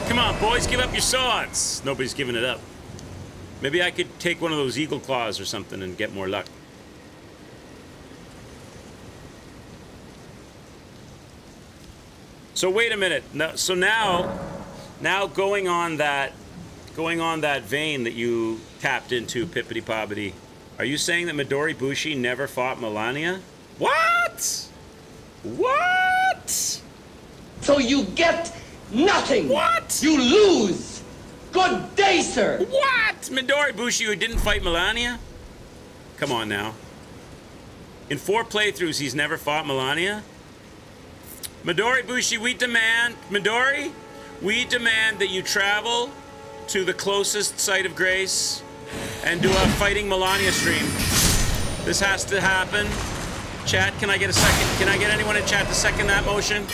Come on, boys, give up your swords. Nobody's giving it up. Maybe I could take one of those eagle claws or something and get more luck. So wait a minute. Now going on that vein that you tapped into, Pippity Poppity, are you saying that Midori Bushi never fought Melania? What? What? So you get nothing. What? You lose. Good day, sir. What? Midori Bushi who didn't fight Melania? Come on now. In 4 playthroughs, he's never fought Melania? Midori Bushi, we demand that you travel to the closest Sight of Grace and do a Fighting Melania stream. This has to happen. Chat, can I get a second? Can I get anyone in chat to second that motion?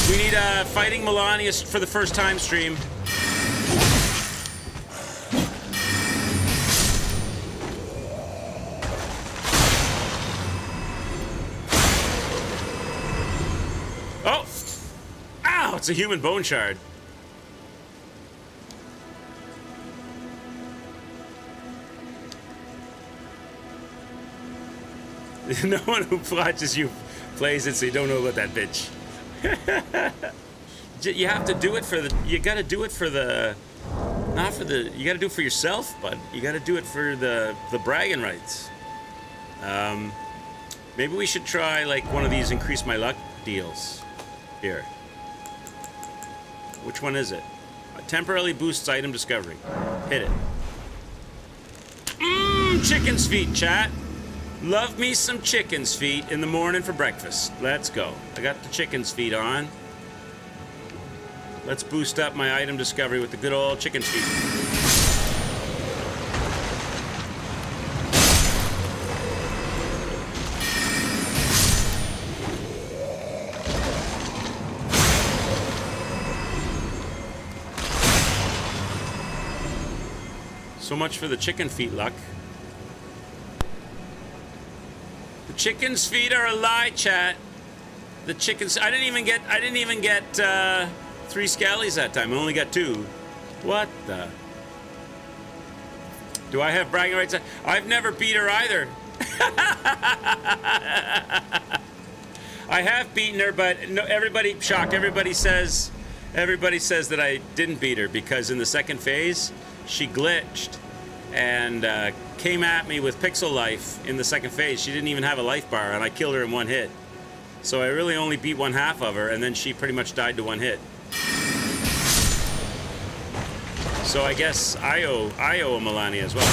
We need a Fighting Melania for the first time stream. Oh! Ow! It's a human bone shard. No one who watches you plays it, so you don't know about that bitch. You have to do it for the. You gotta do it for the. Not for the. You gotta do it for yourself, bud. You gotta do it for the bragging rights. Maybe we should try like one of these increase my luck deals. Here. Which one is it? Temporarily boosts item discovery. Hit it. Chicken's feet, chat. Love me some chicken's feet in the morning for breakfast. Let's go. I got the chicken's feet on. Let's boost up my item discovery with the good old chicken's feet. So much for the chicken feet luck. The chicken's feet are a lie, chat. The chickens. I didn't even get 3 scallies that time. I only got 2. What the? Do I have bragging rights? I've never beat her either. I have beaten her, but no. Everybody shocked. Everybody says that I didn't beat her because in the second phase she glitched and came at me with pixel life in the second phase. She didn't even have a life bar, and I killed her in 1 hit. So I really only beat 1/2 of her, and then she pretty much died to 1 hit. So I guess I owe Melania as well.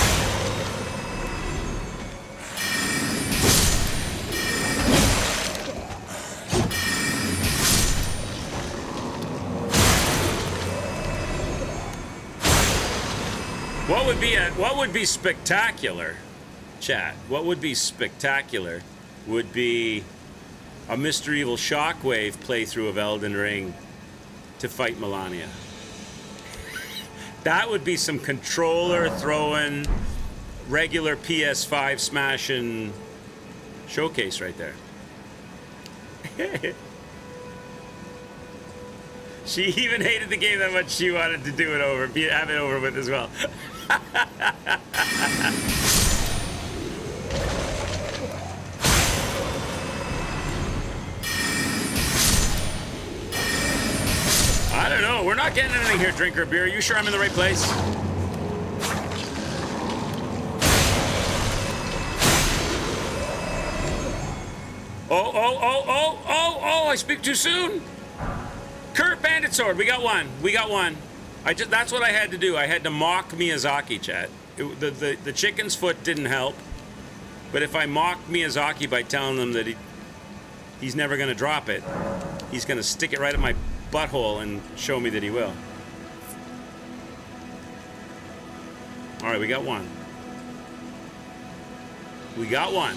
What would be spectacular, chat? What would be spectacular would be a Mr. Evil Shockwave playthrough of Elden Ring to fight Melania. That would be some controller throwing, regular PS5 smashing showcase right there. She even hated the game that much she wanted to do it over, have it over with as well. I don't know. We're not getting anything here, drinker beer. You sure I'm in the right place? Oh, I speak too soon. Kurt Bandit Sword, we got one. We got one. That's what I had to do. I had to mock Miyazaki, chat. The chicken's foot didn't help. But if I mock Miyazaki by telling him that he's never going to drop it, he's going to stick it right in my butthole and show me that he will. All right, we got one. We got one.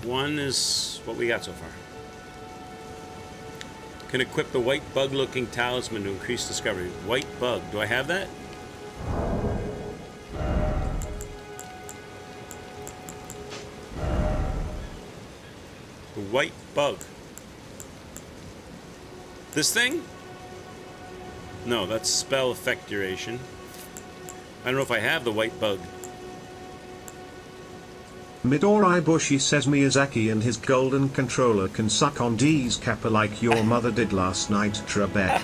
One is what we got so far. Can equip the white bug-looking talisman to increase discovery. White bug. Do I have that? The white bug. This thing? No, that's spell effect duration. I don't know if I have the white bug. Midori Bushi says Miyazaki and his golden controller can suck on D's kappa like your mother did last night, Trebek.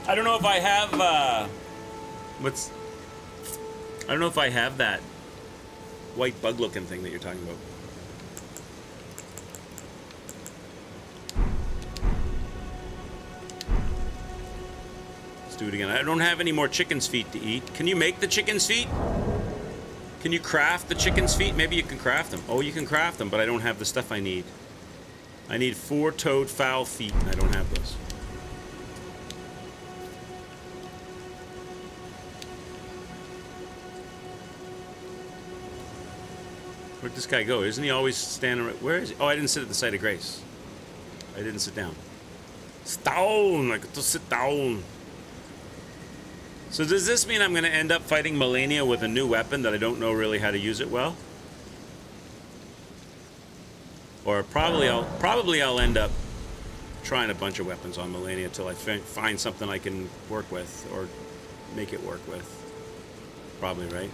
I don't know if I have, I don't know if I have that white bug-looking thing that you're talking about. Do it again. I don't have any more chicken's feet to eat. Can you make the chicken's feet? Can you craft the chicken's feet? Maybe you can craft them. Oh, you can craft them, but I don't have the stuff I need. I need 4-toed fowl feet, and I don't have those. Where'd this guy go? Isn't he always standing right? Where is he? Oh, I didn't sit at the site of grace. I didn't sit down. Sit down! I got to sit down. So does this mean I'm going to end up fighting Melania with a new weapon that I don't know really how to use it well? Or probably I'll end up trying a bunch of weapons on Melania until I find something I can work with or make it work with. Probably, right?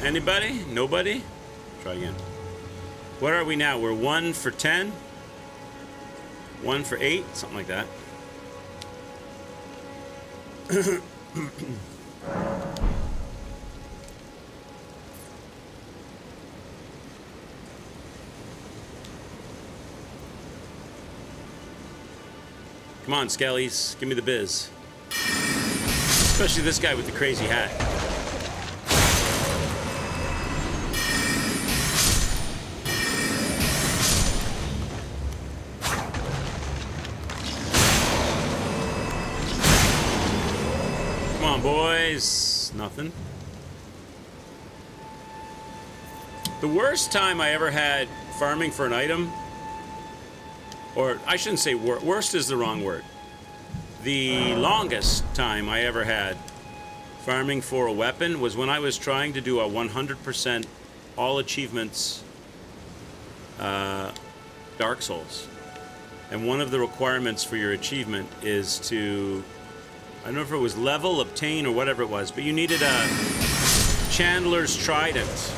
Anybody? Nobody? Try again. What are we now? We're 1 for 10? 1 for 8? Something like that. Come on, Skellies. Give me the biz. Especially this guy with the crazy hat. Boys, nothing. The worst time I ever had farming for an item or I shouldn't say worst is the wrong word. The longest time I ever had farming for a weapon was when I was trying to do a 100% all achievements Dark Souls. And one of the requirements for your achievement is to, I don't know if it was level, obtain, or whatever it was, but you needed a Chandler's Trident.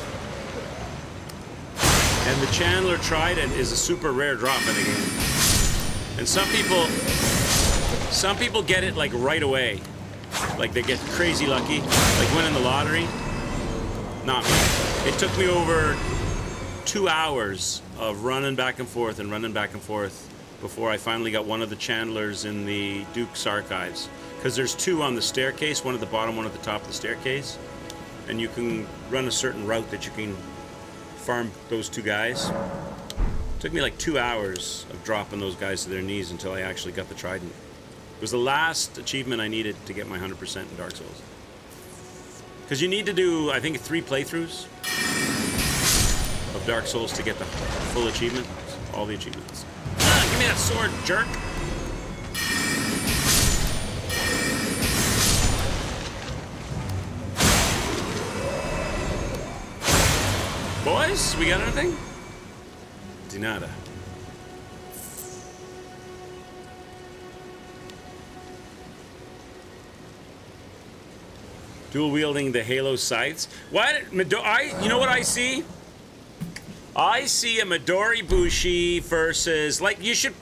And the Chandler Trident is a super rare drop in the game. And some people get it like right away. Like they get crazy lucky, like winning the lottery. Not me. It took me over 2 hours of running back and forth before I finally got one of the Chandlers in the Duke's archives. Because there's two on the staircase, one at the bottom, one at the top of the staircase. And you can run a certain route that you can farm those two guys. It took me like 2 hours of dropping those guys to their knees until I actually got the Trident. It was the last achievement I needed to get my 100% in Dark Souls. Because you need to do, I think, 3 playthroughs of Dark Souls to get the full achievement. All the achievements. Give me that sword, jerk! Boys, we got anything? De nada. Dual wielding the Halo scythes. What? You know what I see? I see a Midori Bushi versus, like, you should,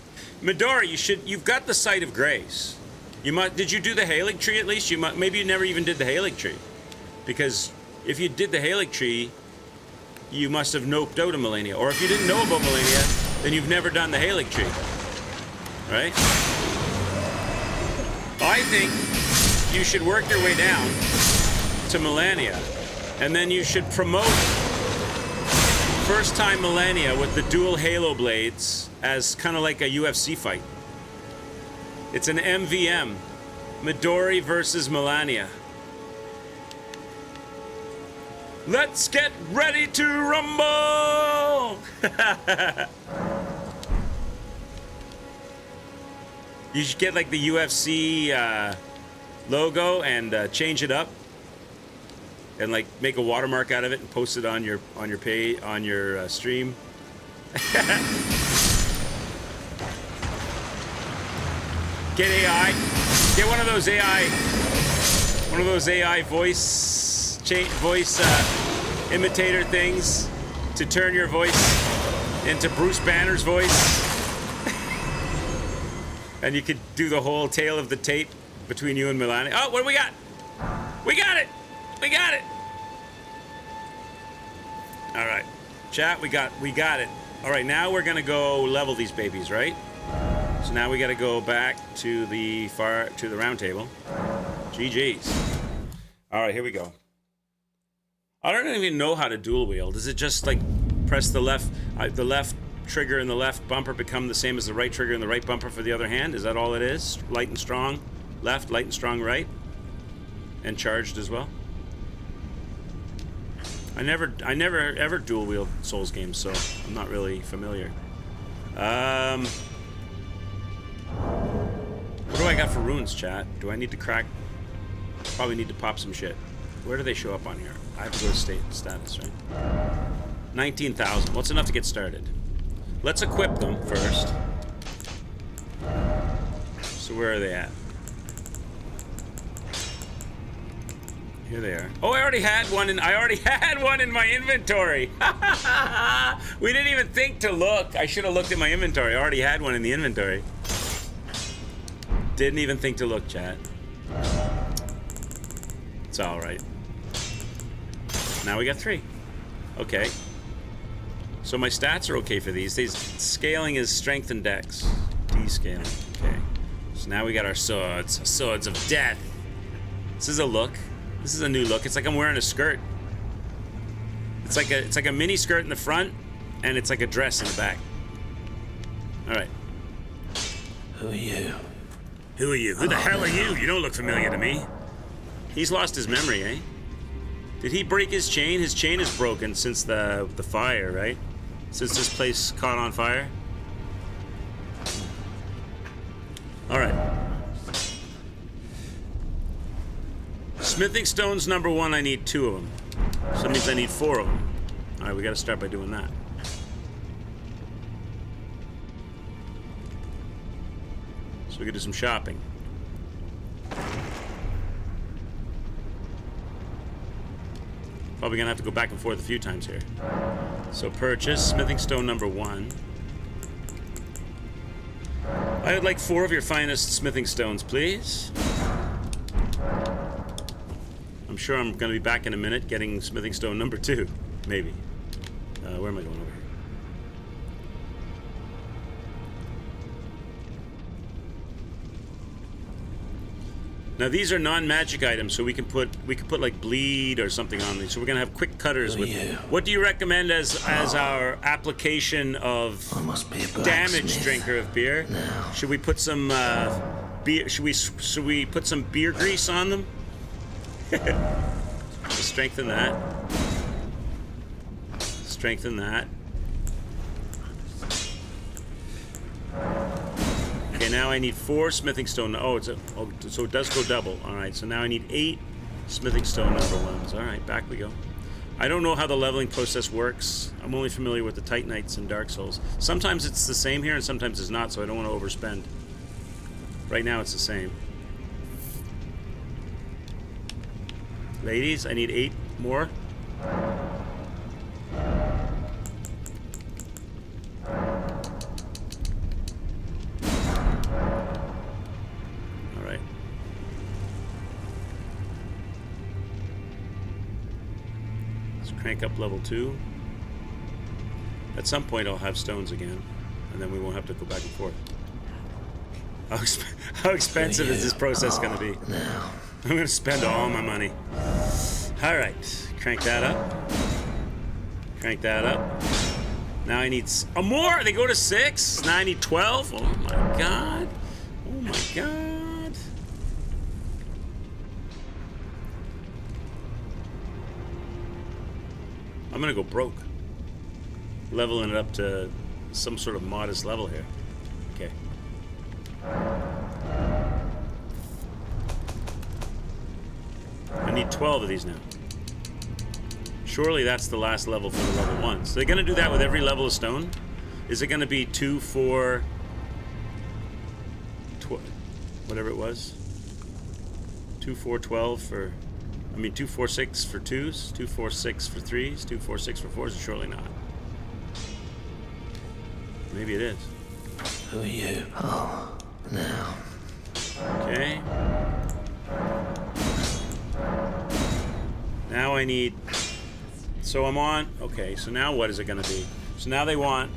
Midori, you've got the Sight of Grace. Did you do the Halig Tree at least? Maybe you never even did the Halig Tree. Because if you did the Halig Tree, you must have noped out of Millennia. Or if you didn't know about Millennia, then you've never done the Halig Tree. Right? I think you should work your way down to Millennia, and then you should promote first time Millennia with the dual Halo blades as kind of like a UFC fight. It's an MVM, Midori versus Millennia. Let's get ready to rumble! You should get like the UFC logo and change it up, and like make a watermark out of it and post it on your page on your stream. Get AI. Get one of those AI voice imitator things to turn your voice into Bruce Banner's voice. And you could do the whole tale of the tape between you and Milani. Oh, what do we got? We got it! We got it! Alright. Chat, we got it. Alright, now we're gonna go level these babies, right? So now we gotta go back to the round table. GG's. Alright, here we go. I don't even know how to dual wield. Is it just like press the left trigger and the left bumper become the same as the right trigger and the right bumper for the other hand? Is that all it is? Light and strong left, light and strong right, and charged as well. I never ever dual wield Souls games, so I'm not really familiar. What do I got for runes, chat? Do I need to crack? Probably need to pop some shit. Where do they show up on here? I have to go to status, right? 19,000. What's enough to get started? Let's equip them first. So where are they at? Here they are. Oh, I already had one in my inventory. We didn't even think to look. I should have looked at my inventory. I already had one in the inventory. Didn't even think to look, chat. It's all right. Now we got 3. Okay. So my stats are okay for these. Scaling is strength and dex. Descaling. Okay. So now we got our swords. Swords of death. This is a look. This is a new look. It's like I'm wearing a skirt. It's like a mini skirt in the front, and it's like a dress in the back. All right. Who are you? Who are you? Who the hell are you? You don't look familiar to me. He's lost his memory, eh? Did he break his chain? His chain is broken since the fire, right? Since this place caught on fire. All right. Smithing stones number 1, I need 2 of them. So that means I need 4 of them. All right, we got to start by doing that. So we can do some shopping. Probably gonna have to go back and forth a few times here. So purchase smithing stone number 1. I would like 4 of your finest smithing stones, please. I'm sure I'm gonna be back in a minute getting smithing stone number 2, maybe. Where am I going over here? Now these are non-magic items, so we can put like bleed or something on these. So we're gonna have quick cutters with. What do you recommend as our application of damage drinker of beer? No. Should we put some beer? Should we put some beer grease on them? Strengthen that. Strengthen that. Okay, now I need 4 smithing stone. Oh, so it does go double. All right, so now I need 8 smithing stone number 1s. All right, back we go. I don't know how the leveling process works. I'm only familiar with the Titanites and Dark Souls. Sometimes it's the same here, and sometimes it's not, so I don't want to overspend. Right now it's the same. Ladies, I need 8 more. Crank up level 2. At some point I'll have stones again, and then we won't have to go back and forth. How expensive is this process going to be? No. I'm going to spend all my money. All right, crank that up. Crank that up. Now I need more. They go to 6. Now I need 12. Oh my god. Oh my god. I'm gonna go broke. Leveling it up to some sort of modest level here. Okay. I need 12 of these now. Surely that's the last level for the level 1. So they're gonna do that with every level of stone? Is it gonna be 2, 4, whatever it was? 2, 4, 12 for... 2, 4, 6 for 2s, 2, 4, 6 for 3s, 2, 4, 6 for 4s, surely not. Maybe it is. Who are you? Oh, no. Okay. Now I need... So I'm on... Okay, so now what is it going to be? So now they want...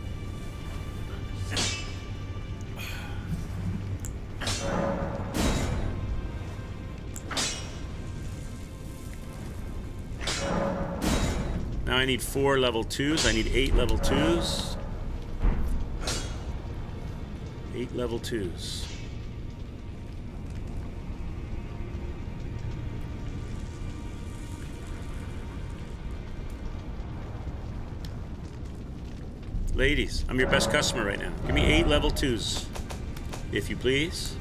Now I need 4 level 2s. I need 8 level 2s. 8 level 2s. Ladies, I'm your best customer right now. Give me 8 level 2s, if you please.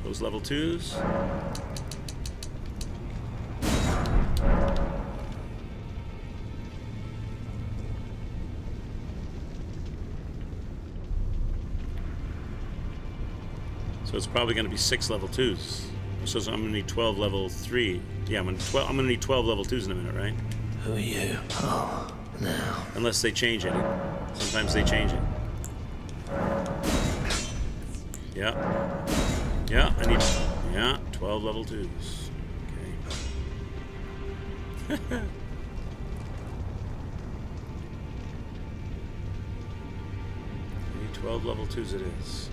Those level 2s. So it's probably going to be 6 level 2s. So I'm going to need 12 level 3. Yeah, I'm going to need 12 level 2s in a minute, right? Who are you? Oh, no. Unless they change it. Sometimes they change it. Yeah. Yeah, I need... Yeah, 12 level 2s. Okay. I need 12 level 2s it is.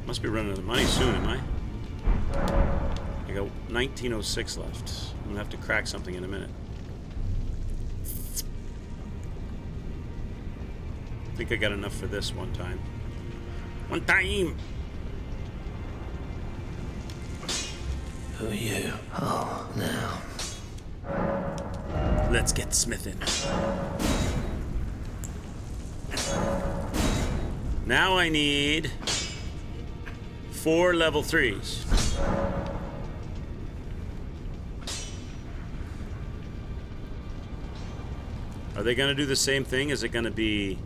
Must be running out of money soon, am I? I got 1906 left. I'm gonna have to crack something in a minute. I think I got enough for this one time. One time! Who are you? Oh, no. Let's get smithing. Now I need 4 level 3s. Are they going to do the same thing? Is it going to be...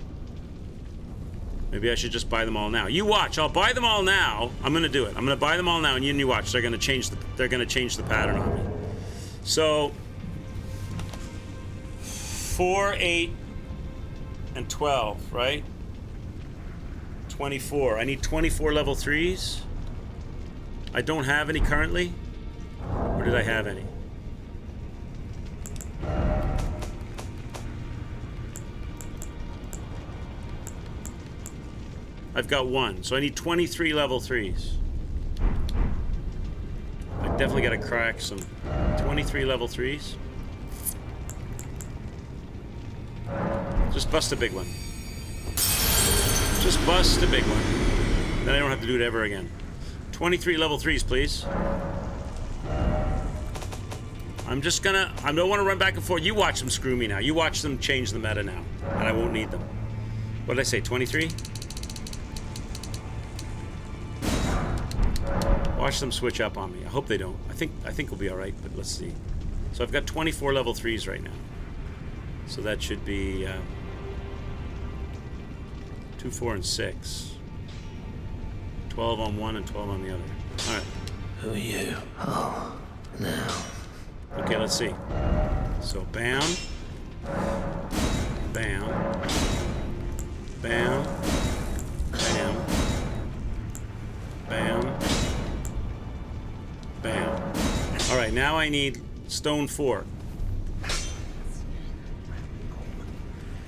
Maybe I should just buy them all now. You watch. I'll buy them all now. I'm going to do it. I'm going to buy them all now, and you watch. They're going to change the pattern on me. So 4, 8, and 12, right? 24. I need 24 level 3s. I don't have any currently. Or did I have any? I've got 1, so I need 23 level 3s. I definitely gotta crack some 23 level 3s. Just bust a big one. Just bust a big one. Then I don't have to do it ever again. 23 level 3s, please. I'm just gonna... I don't want to run back and forth. You watch them screw me now. You watch them change the meta now. And I won't need them. What did I say, 23? Watch them switch up on me. I hope they don't. I think we'll be alright, but let's see. So I've got 24 level 3s right now. So that should be 2, 4, and 6. 12 on one and 12 on the other. Alright. Who are you? Oh, now. Okay, let's see. So bam. Bam. Bam. Bam. Bam. Bam. Alright, now I need stone 4.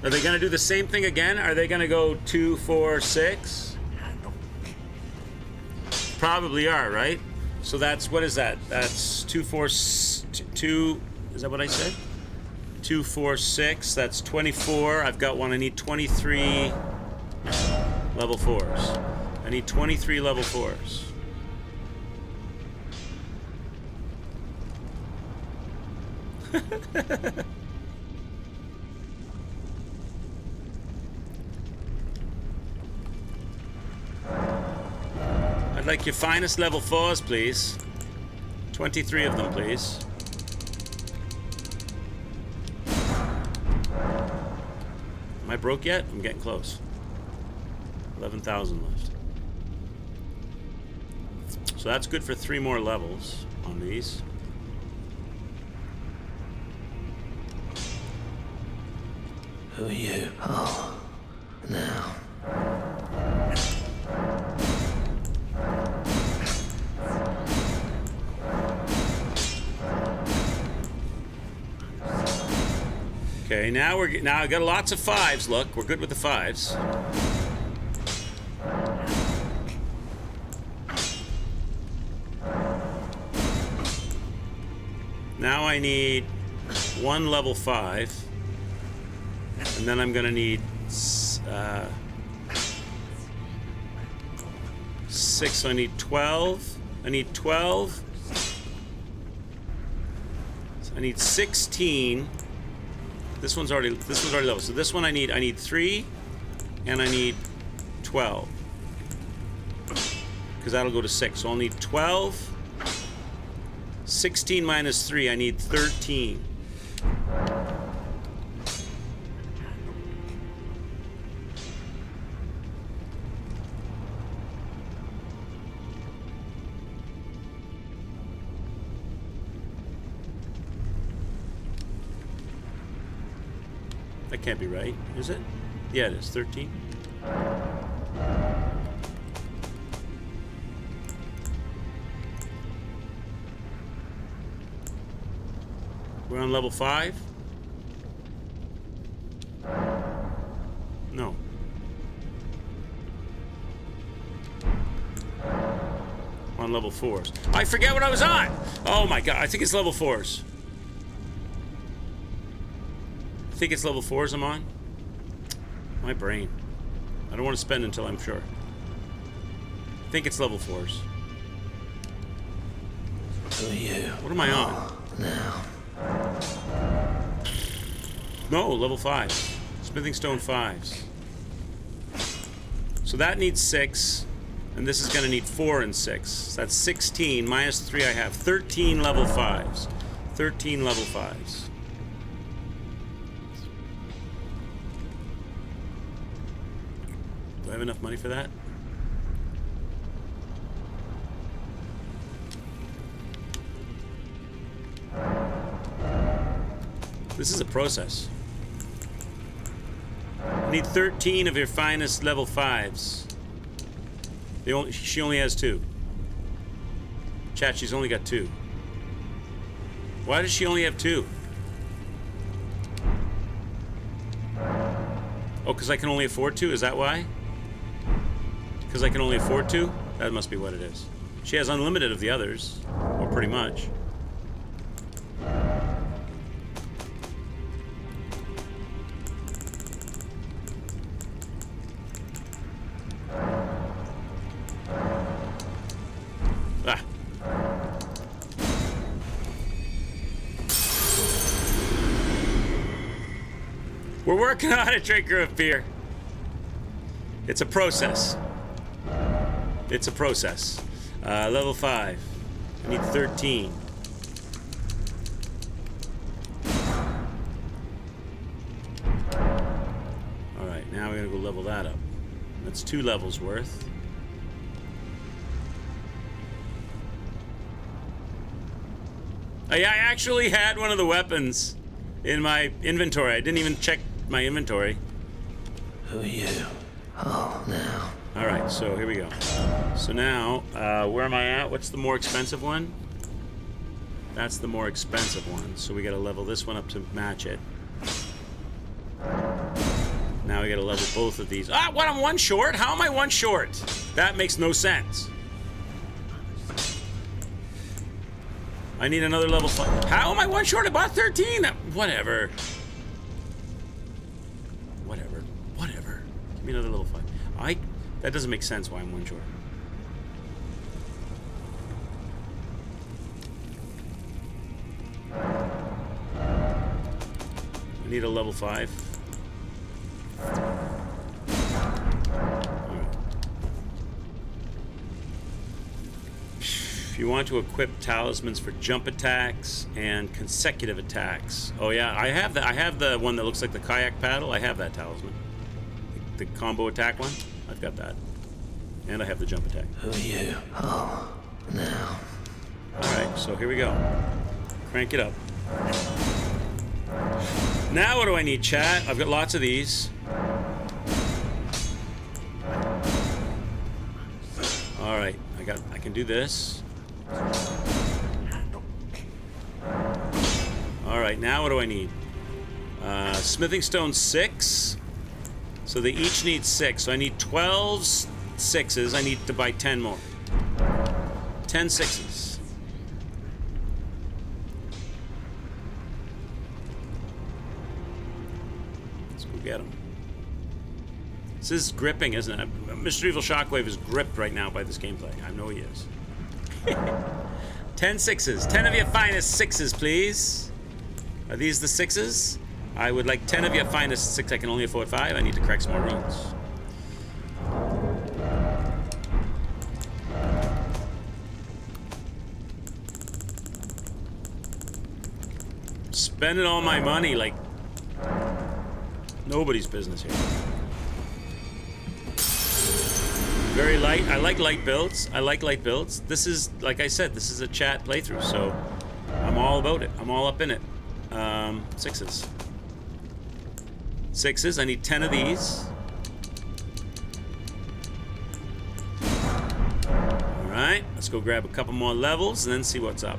Are they going to do the same thing again? Are they going to go 2, 4, 6? Probably are, right? So that's, what is that? That's 2, 4, 2, is that what I said? 2, 4, 6, that's 24. I've got one, I need 23 level 4s. I need 23 level 4s. I'd like your finest level 4s, please. 23 of them, please. Am I broke yet? I'm getting close. 11,000 left. So that's good for 3 more levels on these. Who are you? Oh, now. Okay, now I got lots of 5s. Look, we're good with the 5s. Now I need 1 level 5. And then I'm gonna need 6, so I need 12. I need 12. So I need 16. This one's already level. So this one I need 3, and I need 12. Because that'll go to 6. So I'll need 12. 16 minus 3, I need 13. That can't be right, is it? Yeah, it is. 13. We're on level 5? No. We're on level 4s. I forget what I was on! Oh my god, I think it's level 4s. I think it's level 4s I'm on. My brain. I don't want to spend until I'm sure. I think it's level 4s. Who are you? What am I on? Now. No, level 5. Smithing stone 5s. So that needs 6. And this is going to need 4 and 6. So that's 16 minus 3 I have. 13 level 5s. 13 level 5s. Do I have enough money for that? This is a process. I need 13 of your finest level 5s. She only has 2. Chat, she's only got 2. Why does she only have 2? Oh, because I can only afford 2? Is that why? Because I can only afford 2? That must be what it is. She has unlimited of the others. Or pretty much. We're working on a Drinker of Beer. It's a process. It's a process. Level 5. I need 13. Alright, now we're gonna go level that up. That's 2 levels worth. I actually had one of the weapons in my inventory. I didn't even check my inventory. Who are you? Oh, now. Alright, so here we go. So now, where am I at? What's the more expensive one? That's the more expensive one. So we gotta level this one up to match it. Now we gotta level both of these. Ah, what? I'm 1 short? How am I 1 short? That makes no sense. I need another level 5. How am I 1 short? I bought 13. Whatever. Whatever. Give me another level 5. That doesn't make sense why I'm 1 short. I need a level 5. You want to equip talismans for jump attacks and consecutive attacks. Oh yeah, I have the one that looks like the kayak paddle. I have that talisman. The combo attack one. I've got that. And I have the jump attack. Who are you? Oh, now. Alright, so here we go. Crank it up. Now what do I need, chat? I've got lots of these. Alright, I can do this. Alright, now what do I need? Smithing stone 6. So they each need 6. So I need 12 6s. I need to buy 10 more. 10 6s. Let's go get them. This is gripping, isn't it? Mr. Evil Shockwave is gripped right now by this gameplay. I know he is. 10 6s. 10 of your finest 6s, please. Are these the 6s? I would like 10 of your finest 6. I can only afford 5. I need to correct some more runes. Spending all my money like nobody's business here. Very light. I like light builds. This is, like I said, this is a chat playthrough, so I'm all about it. I'm all up in it. 6s. 6s. I need 10 of these. Alright, let's go grab a couple more levels and then see what's up.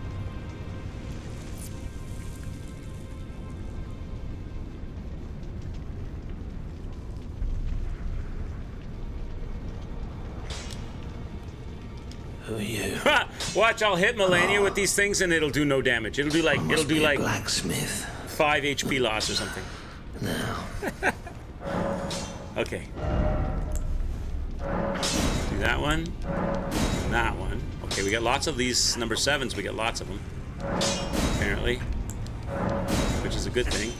Who are you? Watch, I'll hit Melania with these things and it'll do no damage. It'll do like blacksmith. 5 HP loss or something. Now. Okay. Do that one. And that one. Okay, we got lots of these number 7s. We got lots of them. Apparently. Which is a good thing.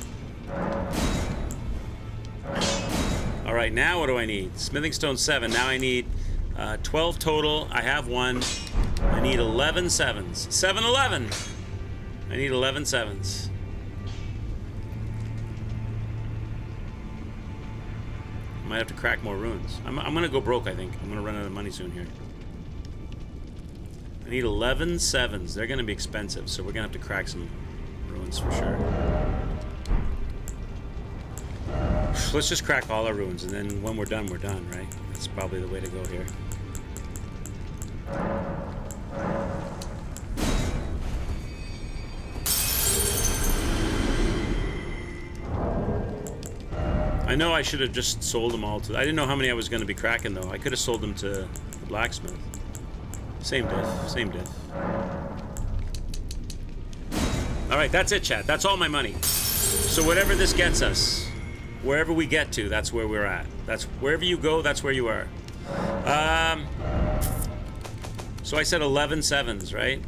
All right, now what do I need? Smithing stone 7. Now I need 12 total. I have one. I need 11 sevens. 7-11. I need 11 sevens. I might have to crack more runes. I'm gonna go broke, I think. I'm gonna run out of money soon here. I need 11 sevens. They're gonna be expensive, so we're gonna have to crack some runes for sure. Let's just crack all our runes, and then when we're done, right? That's probably the way to go here. I know I should have just sold them all to... I didn't know how many I was going to be cracking, though. I could have sold them to the blacksmith. Same diff. Same diff. Alright, that's it, chat. That's all my money. So whatever this gets us, wherever we get to, that's where we're at. That's wherever you go, that's where you are. So I said 11 sevens, right?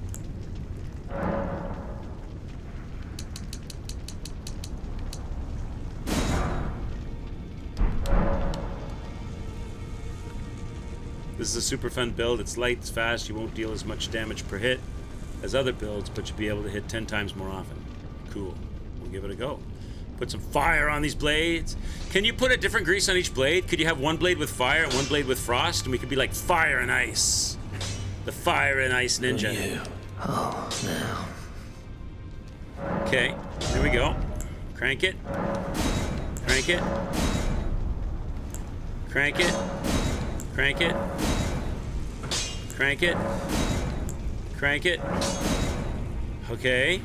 This is a super fun build. It's light, it's fast, you won't deal as much damage per hit as other builds, but you'll be able to hit 10 times more often. Cool. We'll give it a go. Put some fire on these blades. Can you put a different grease on each blade? Could you have one blade with fire and one blade with frost? And we could be like fire and ice. The fire and ice ninja. You. Oh, now. Okay, here we go. Crank it. Crank it. Crank it. Crank it. Crank it. Crank it. Okay.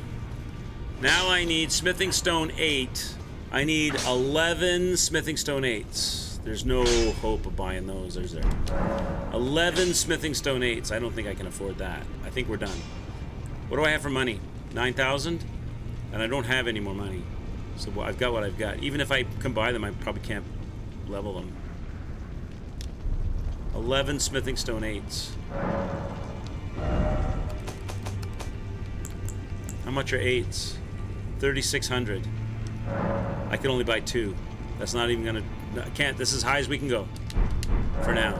Now I need smithing stone 8. I need 11 smithing stone 8s. There's no hope of buying those, is there? 11 smithing stone 8s. I don't think I can afford that. I think we're done. What do I have for money? 9,000? And I don't have any more money. So I've got what I've got. Even if I can buy them, I probably can't level them. 11 smithing stone 8s. How much are 8s? 3,600. I can only buy 2. That's not even gonna... I can't. This is as high as we can go. For now.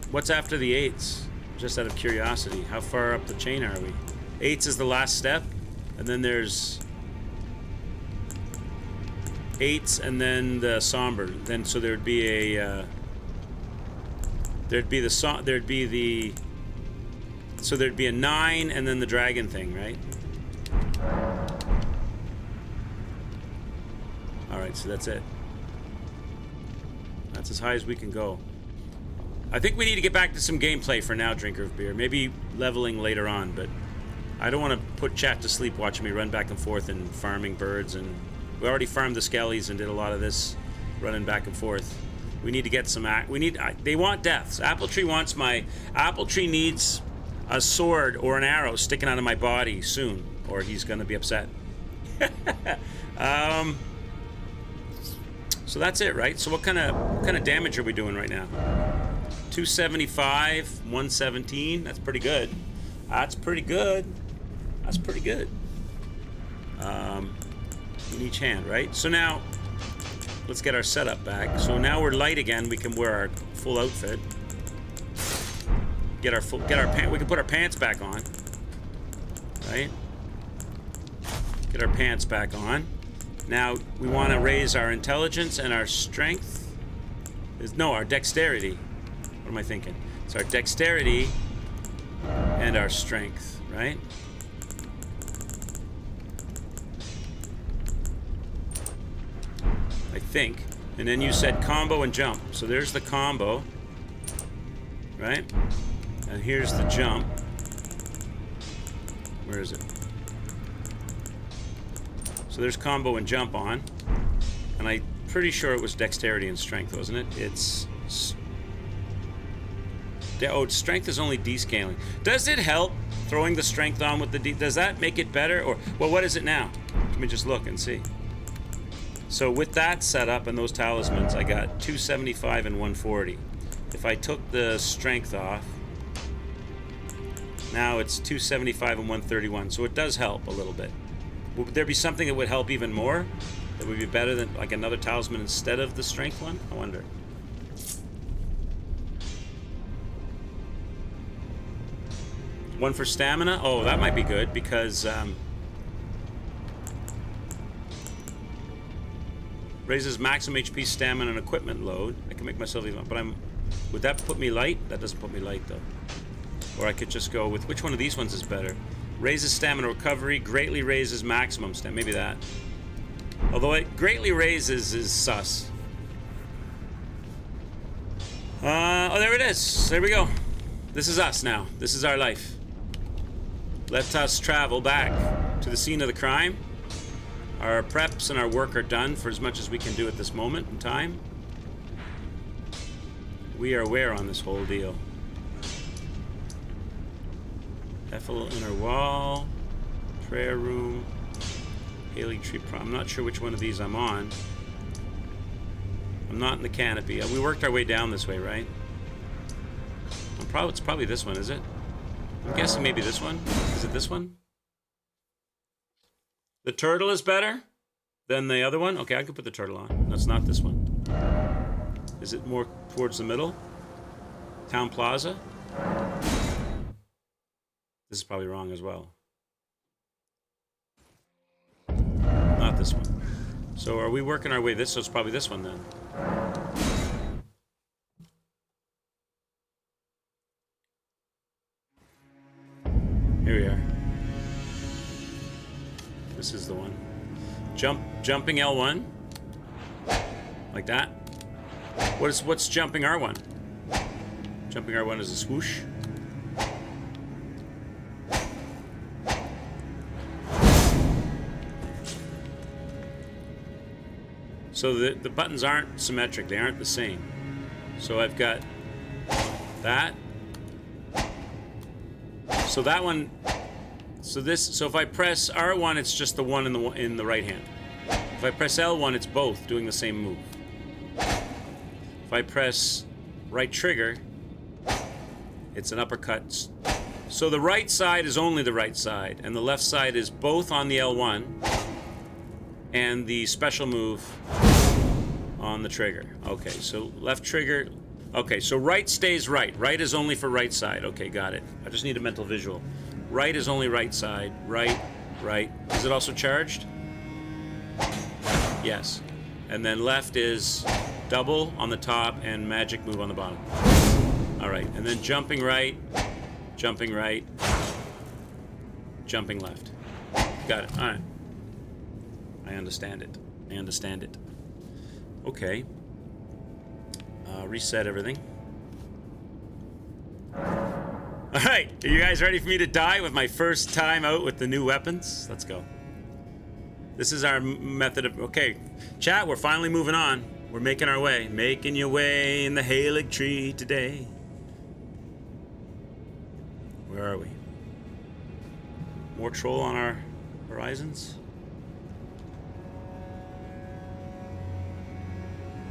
What's after the 8s? Just out of curiosity. How far up the chain are we? 8s is the last step. And then there's... 8s and then the somber. Then so there'd be a... there'd be the... So there'd be a 9 and then the dragon thing, right? Alright, so that's it. That's as high as we can go. I think we need to get back to some gameplay for now, drinker of beer. Maybe leveling later on, but I don't want to put chat to sleep watching me run back and forth and farming birds. And we already farmed the skellies and did a lot of this running back and forth. We need to get some... they want deaths. Apple Tree wants my... Apple Tree needs... a sword or an arrow sticking out of my body soon, or he's gonna be upset. So that's it, right? So what kind of damage are we doing right now? 275, 117. That's pretty good. That's pretty good. That's pretty good. In each hand, right? So now let's get our setup back. So now we're light again. We can wear our full outfit. We can put our pants back on, right? Get our pants back on. Now we want to raise our intelligence and our strength. Our dexterity. What am I thinking? It's our dexterity and our strength, right? I think. And then you said combo and jump. So there's the combo, right? And here's the jump. Where is it? So there's combo and jump on. And I'm pretty sure it was dexterity and strength, wasn't it? It's... strength is only descaling. Does it help throwing the strength on with the D? Does that make it better? Or, well, what is it now? Let me just look and see. So with that setup and those talismans, I got 275 and 140. If I took the strength off, Now it's 275 and 131, so it does help a little bit. Would there be something that would help even more? That would be better than like another talisman instead of the strength one? I wonder. One for stamina? Oh, that might be good because raises maximum HP, stamina, and equipment load. I can make myself even, but would that put me light? That doesn't put me light though. Or I could just go with, which one of these ones is better? Raises stamina recovery, greatly raises maximum stamina. Maybe that. Although it greatly raises is sus. Oh, there it is. There we go. This is us now. This is our life. Let us travel back to the scene of the crime. Our preps and our work are done for as much as we can do at this moment in time. We are where on this whole deal? Ethel inner wall, prayer room, Haley tree. I'm not sure which one of these I'm on. I'm not in the canopy. We worked our way down this way, right? It's probably this one, is it? I'm guessing maybe this one. Is it this one? The turtle is better than the other one? Okay, I could put the turtle on. That's not this one. Is it more towards the middle? Town Plaza? This is probably wrong as well. Not this one. So are we working our way this? So it's probably this one then. Here we are. This is the one. Jumping L1. Like that. What's jumping R1? Jumping R1 is a swoosh. So the buttons aren't symmetric, they aren't the same. So I've got that. So that one, so if I press R1, it's just the one in the right hand. If I press L1, it's both doing the same move. If I press right trigger, it's an uppercut. So the right side is only the right side, and the left side is both on the L1 and the special move on the trigger. Okay, so left trigger. Okay, so right stays right. Right is only for right side. Okay, got it. I just need a mental visual. Right is only right side. Right, right. Is it also charged? Yes. And then left is double on the top and magic move on the bottom. All right, and then jumping right, jumping left. Got it. All right. I understand it. I understand it. Okay. Reset everything. All right, are you guys ready for me to die with my first time out with the new weapons? Let's go. This is our method of... Okay, chat, we're finally moving on. We're making our way. Making your way in the Halig tree today. Where are we? More troll on our horizons?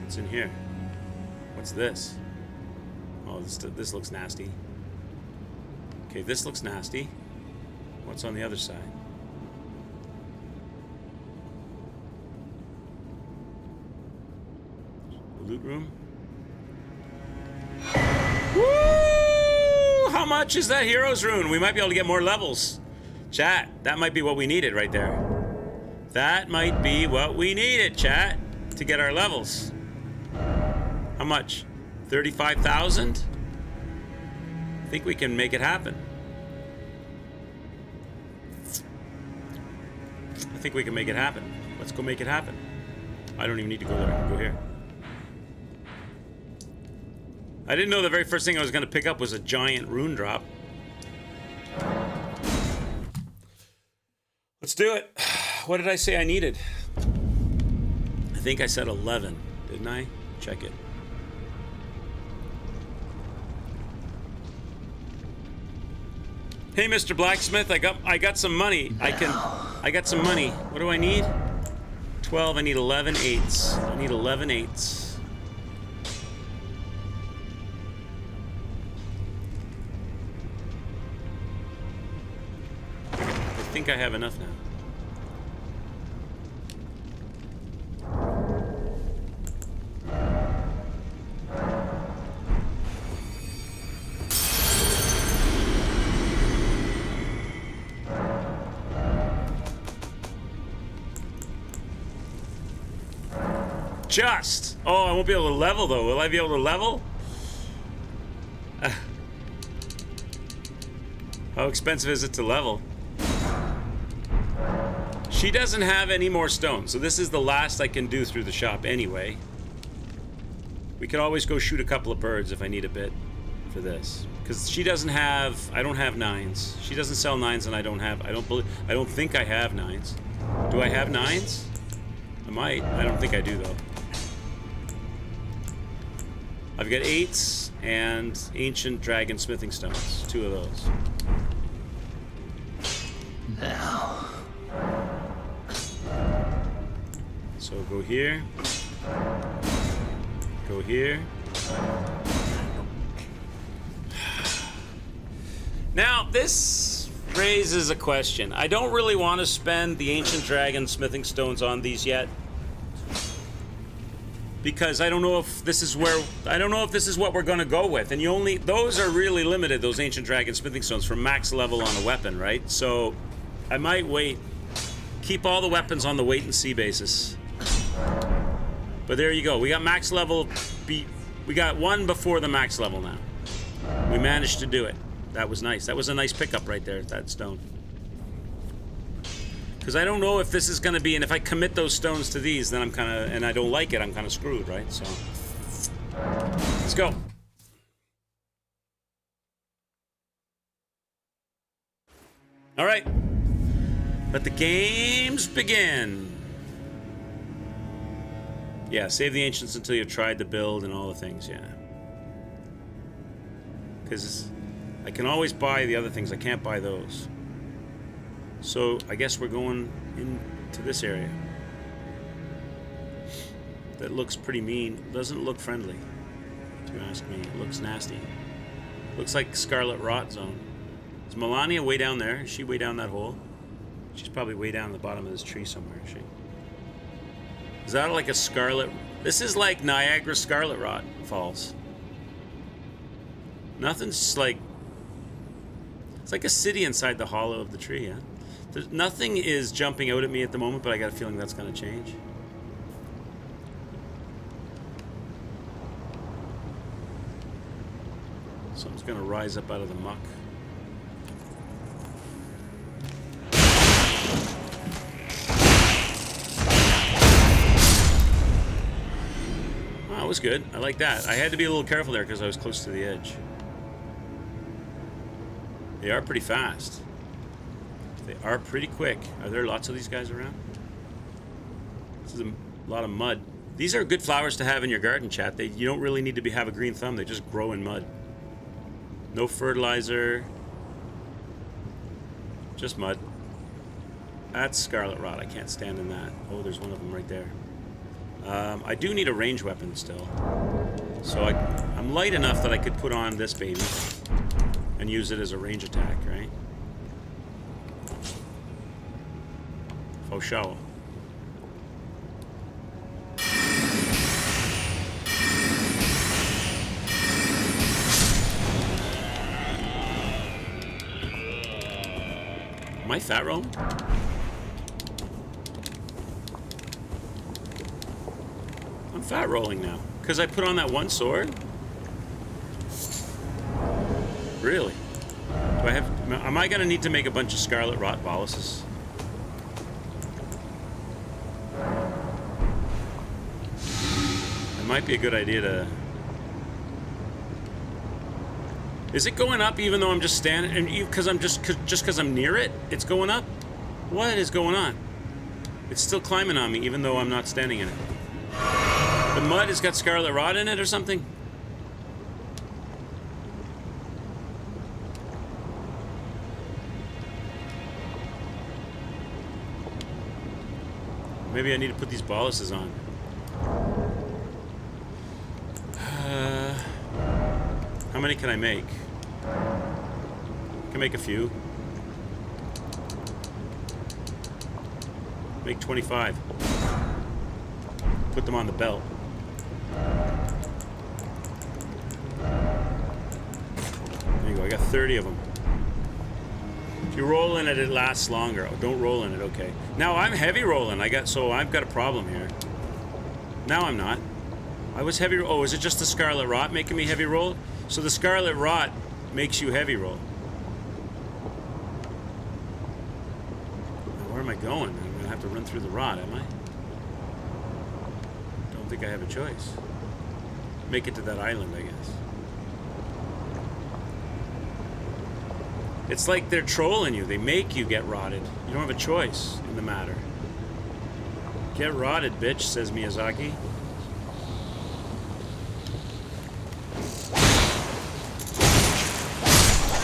What's in here? What's this? Oh, this looks nasty. Okay, this looks nasty. What's on the other side? The loot room? Woo! How much is that hero's rune? We might be able to get more levels. Chat, that might be what we needed right there. That might be what we needed, chat, to get our levels. How much? 35,000? I think we can make it happen. I think we can make it happen. Let's go make it happen. I don't even need to go there. I can go here. I didn't know the very first thing I was going to pick up was a giant rune drop. Let's do it. What did I say I needed? I think I said 11, didn't I? Check it. Hey, Mr. Blacksmith, I got some money. I got some money. What do I need? 12. I need 11 eights. I need 11 eights. think I have enough now. Just! Oh, I won't be able to level, though. Will I be able to level? How expensive is it to level? She doesn't have any more stones, so this is the last I can do through the shop anyway. We could always go shoot a couple of birds if I need a bit for this. Because she doesn't have... I don't have 9s. She doesn't sell 9s, and I don't have... I don't think I have 9s. Do I have 9s? I might. I don't think I do, though. I've got 8s and ancient dragon smithing stones. 2 of those. Now. So go here. Go here. Now, this raises a question. I don't really want to spend the ancient dragon smithing stones on these yet. Because I don't know if this is where... I don't know if this is what we're going to go with. And you only... Those are really limited, those ancient dragon smithing stones, from max level on a weapon, right? So, I might wait. Keep all the weapons on the wait and see basis. But there you go. We got max level... We got 1 before the max level now. We managed to do it. That was nice. That was a nice pickup right there, that stone. Because I don't know if this is going to be, and if I commit those stones to these, then I'm kind of, and I don't like it, I'm kind of screwed, right? So, let's go. All right. Let the games begin. Yeah, save the ancients until you've tried the build and all the things, yeah. Because I can always buy the other things, I can't buy those. So, I guess we're going into this area. That looks pretty mean. Doesn't look friendly, if you ask me. It looks nasty. Looks like Scarlet Rot Zone. Is Melania way down there? Is she way down that hole? She's probably way down the bottom of this tree somewhere, is she? Is that like a scarlet... This is like Niagara Scarlet Rot Falls. Nothing's like... It's like a city inside the hollow of the tree, yeah? Nothing is jumping out at me at the moment, but I got a feeling that's going to change. Something's going to rise up out of the muck. Oh, that was good. I like that. I had to be a little careful there because I was close to the edge. They are pretty fast. They are pretty quick. Are there lots of these guys around? This is a lot of mud. These are good flowers to have in your garden, chat. You don't really need to have a green thumb. They just grow in mud. No fertilizer. Just mud. That's Scarlet Rot. I can't stand in that. Oh, there's one of them right there. I do need a range weapon still. So I'm light enough that I could put on this baby and use it as a range attack, right? Oh, show. Am I fat rolling? I'm fat rolling now. Because I put on that one sword? Really? Do I have... Am I going to need to make a bunch of Scarlet Rot boluses? It might be a good idea to... Is it going up even though I'm just standing? And because I'm just because I'm near it, it's going up? What is going on? It's still climbing on me even though I'm not standing in it. The mud has got Scarlet Rot in it or something? Maybe I need to put these boluses on. How many can I make? I can make a few. Make 25. Put them on the belt. There you go, I got 30 of them. If you roll in it, it lasts longer. Oh, don't roll in it, okay. Now I'm heavy rolling. I've got a problem here. Now I'm not. I was heavy. Oh, is it just the Scarlet Rot making me heavy roll? So the Scarlet Rot makes you heavy roll. Now, where am I going? I'm gonna have to run through the rot, am I? Don't think I have a choice. Make it to that island, I guess. It's like they're trolling you. They make you get rotted. You don't have a choice in the matter. Get rotted, bitch, says Miyazaki.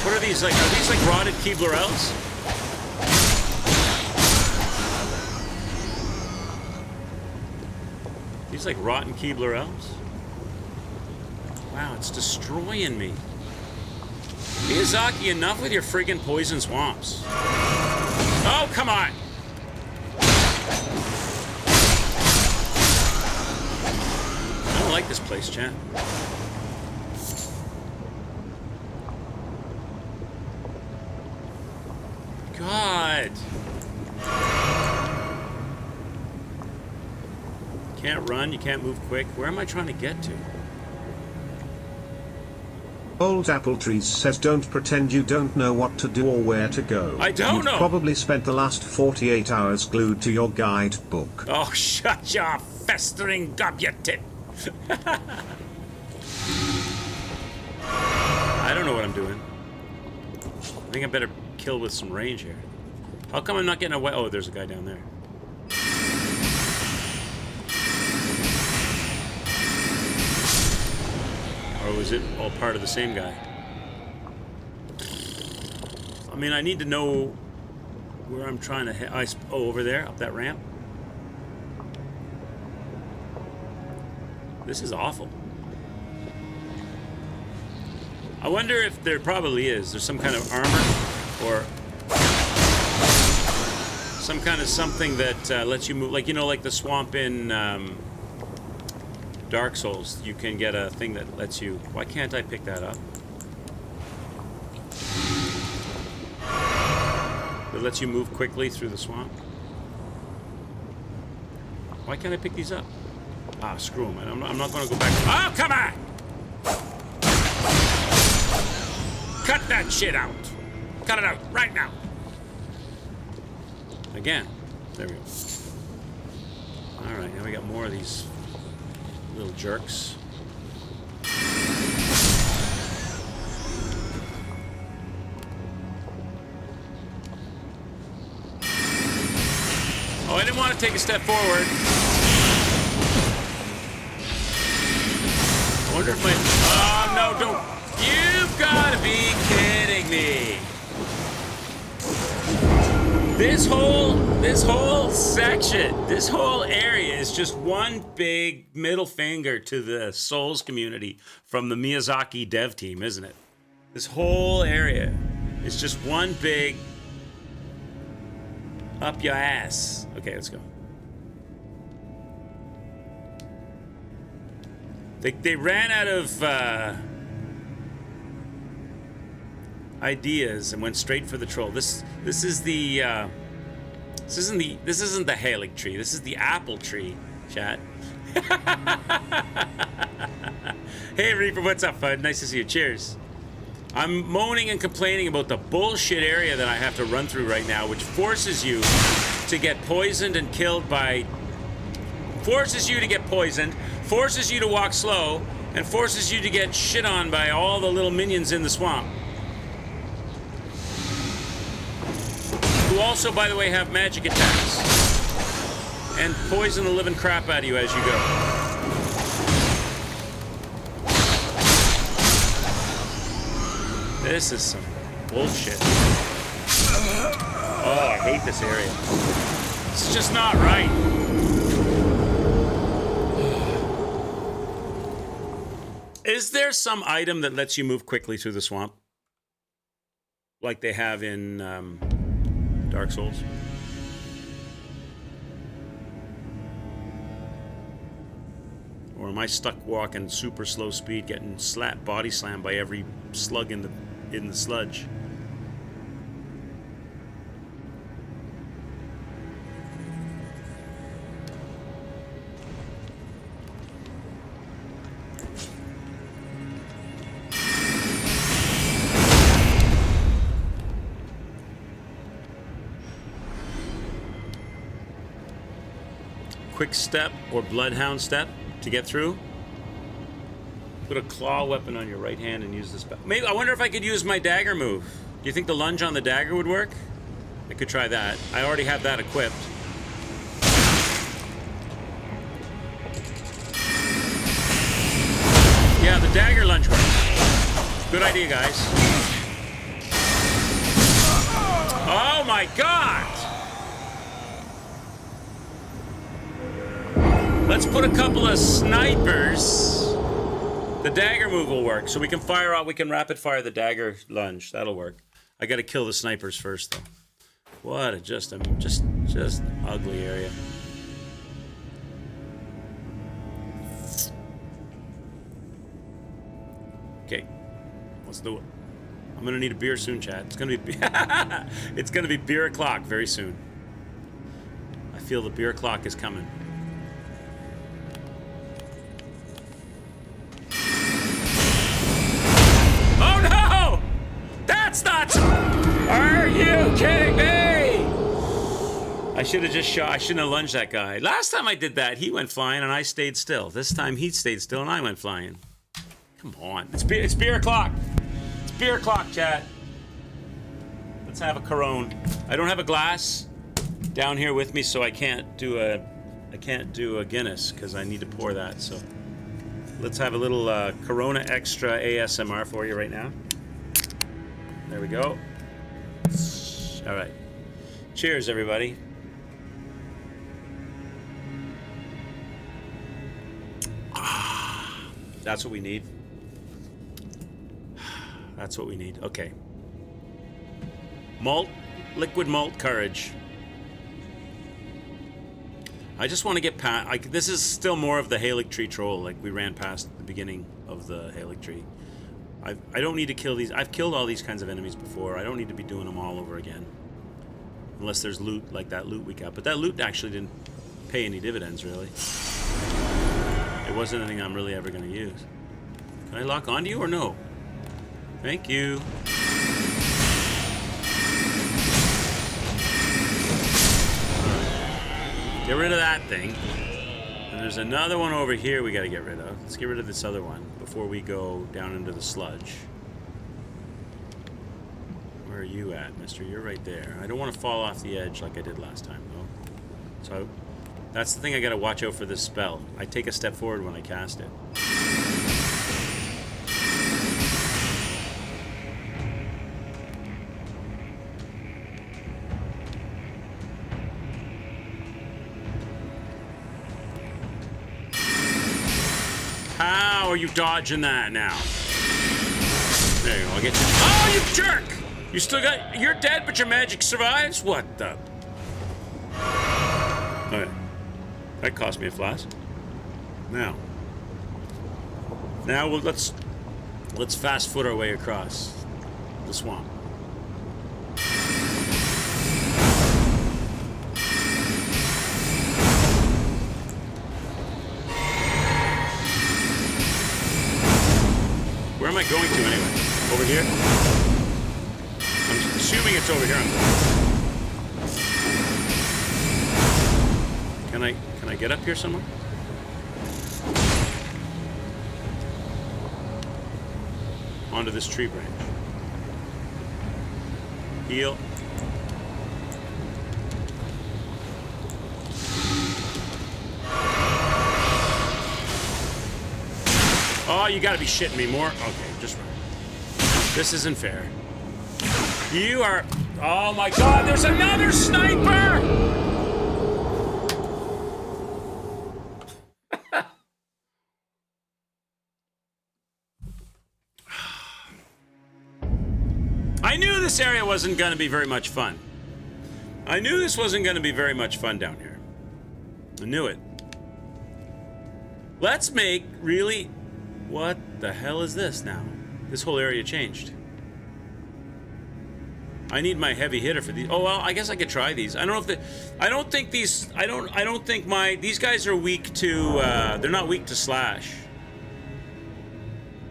What are these like? Are these like rotted Keebler elves? These like rotten Keebler elves? Wow, it's destroying me. Miyazaki, enough with your friggin' poison swamps. Oh, come on! I don't like this place, chat. God! Can't run, you can't move quick. Where am I trying to get to? Old Apple Trees says don't pretend you don't know what to do or where to go. I don't know. You've probably spent the last 48 hours glued to your guidebook. Oh, shut your festering gob, you tit. I don't know what I'm doing. I think I better kill with some range here. How come I'm not getting away? Oh, there's a guy down there. Or was it all part of the same guy? I mean, I need to know where I'm trying to head. Oh, over there, up that ramp. This is awful. I wonder if there probably is. There's some kind of armor or some kind of something that lets you move. Like, you know, like the swamp in Dark Souls. You can get a thing that lets you... Why can't I pick that up? That lets you move quickly through the swamp. Why can't I pick these up? Ah, screw them. I'm not going to go back. Oh, come on! Cut that shit out. Cut it out right now. Again. There we go. All right, now we got more of these little jerks. Oh, I didn't want to take a step forward. I wonder if my... Oh, no, don't... You've got to be kidding me. This whole section, this whole area is just one big middle finger to the Souls community from the Miyazaki dev team, isn't it? This whole area is just one big up your ass. Okay, let's go. They ran out of ideas and went straight for the troll. This isn't the Halig tree. This is the apple tree, chat. Hey Reaper, what's up, bud? Nice to see you. Cheers. I'm moaning and complaining about the bullshit area that I have to run through right now, which forces you to get poisoned and killed by... Forces you to get poisoned, forces you to walk slow, and forces you to get shit on by all the little minions in the swamp. Who also, by the way, have magic attacks. And poison the living crap out of you as you go. This is some bullshit. Oh, I hate this area. It's just not right. Is there some item that lets you move quickly through the swamp? Like they have in Dark Souls? Or am I stuck walking super slow speed, getting body slammed by every slug in the sludge? Quick step or bloodhound step to get through. Put a claw weapon on your right hand and use this. Maybe I wonder if I could use my dagger move. Do you think the lunge on the dagger would work? I could try that. I already have that equipped. Yeah, the dagger lunge works. Good idea, guys. Oh my god! Let's put a couple of snipers. The dagger move will work, so we can fire out. We can rapid fire the dagger lunge. That'll work. I got to kill the snipers first, though. What a just ugly area. Okay, let's do it. I'm gonna need a beer soon, chat. It's gonna be it's gonna be beer o'clock very soon. I feel the beer clock is coming. Oh no! That's not. Are you kidding me? I should have just shot. I shouldn't have lunged that guy. Last time I did that, he went flying and I stayed still. This time he stayed still and I went flying. Come on. It's beer o'clock. It's beer o'clock, chat. Let's have a Corona. I don't have a glass down here with me, so I can't do a Guinness because I need to pour that. So let's have a little Corona Extra ASMR for you right now. There we go. All right. Cheers, everybody. That's what we need. That's what we need. Okay. Malt, liquid malt courage. I just want to get past. This is still more of the Halig Tree troll. Like we ran past the beginning of the Halig Tree. I don't need to kill these. I've killed all these kinds of enemies before. I don't need to be doing them all over again. Unless there's loot like that loot we got. But that loot actually didn't pay any dividends, really. It wasn't anything I'm really ever going to use. Can I lock onto you or no? Thank you. Get rid of that thing. And there's another one over here we got to get rid of. Let's get rid of this other one before we go down into the sludge. Where are you at, mister? You're right there. I don't want to fall off the edge like I did last time, though. So that's the thing I got to watch out for this spell. I take a step forward when I cast it. How are you dodging that now? There you go, I'll get you. Oh, you jerk! You still got... You're dead, but your magic survives? What the... Okay. That cost me a flask. Now let's fast foot our way across the swamp. Where am I going to anyway? Over here? I'm assuming it's over here I'm going. Can I get up here somewhere? Onto this tree branch. Heal. Oh, you gotta be shitting me more. Okay, just run. This isn't fair. You are... Oh my god, there's another sniper! I knew this area wasn't gonna be very much fun. I knew this wasn't gonna be very much fun down here. I knew it. Let's make really... What the hell is this now? This whole area changed. I need my heavy hitter for these. Oh well, I guess I could try these. I don't know if the. I don't think these. I don't think my. These guys are weak to. They're not weak to slash.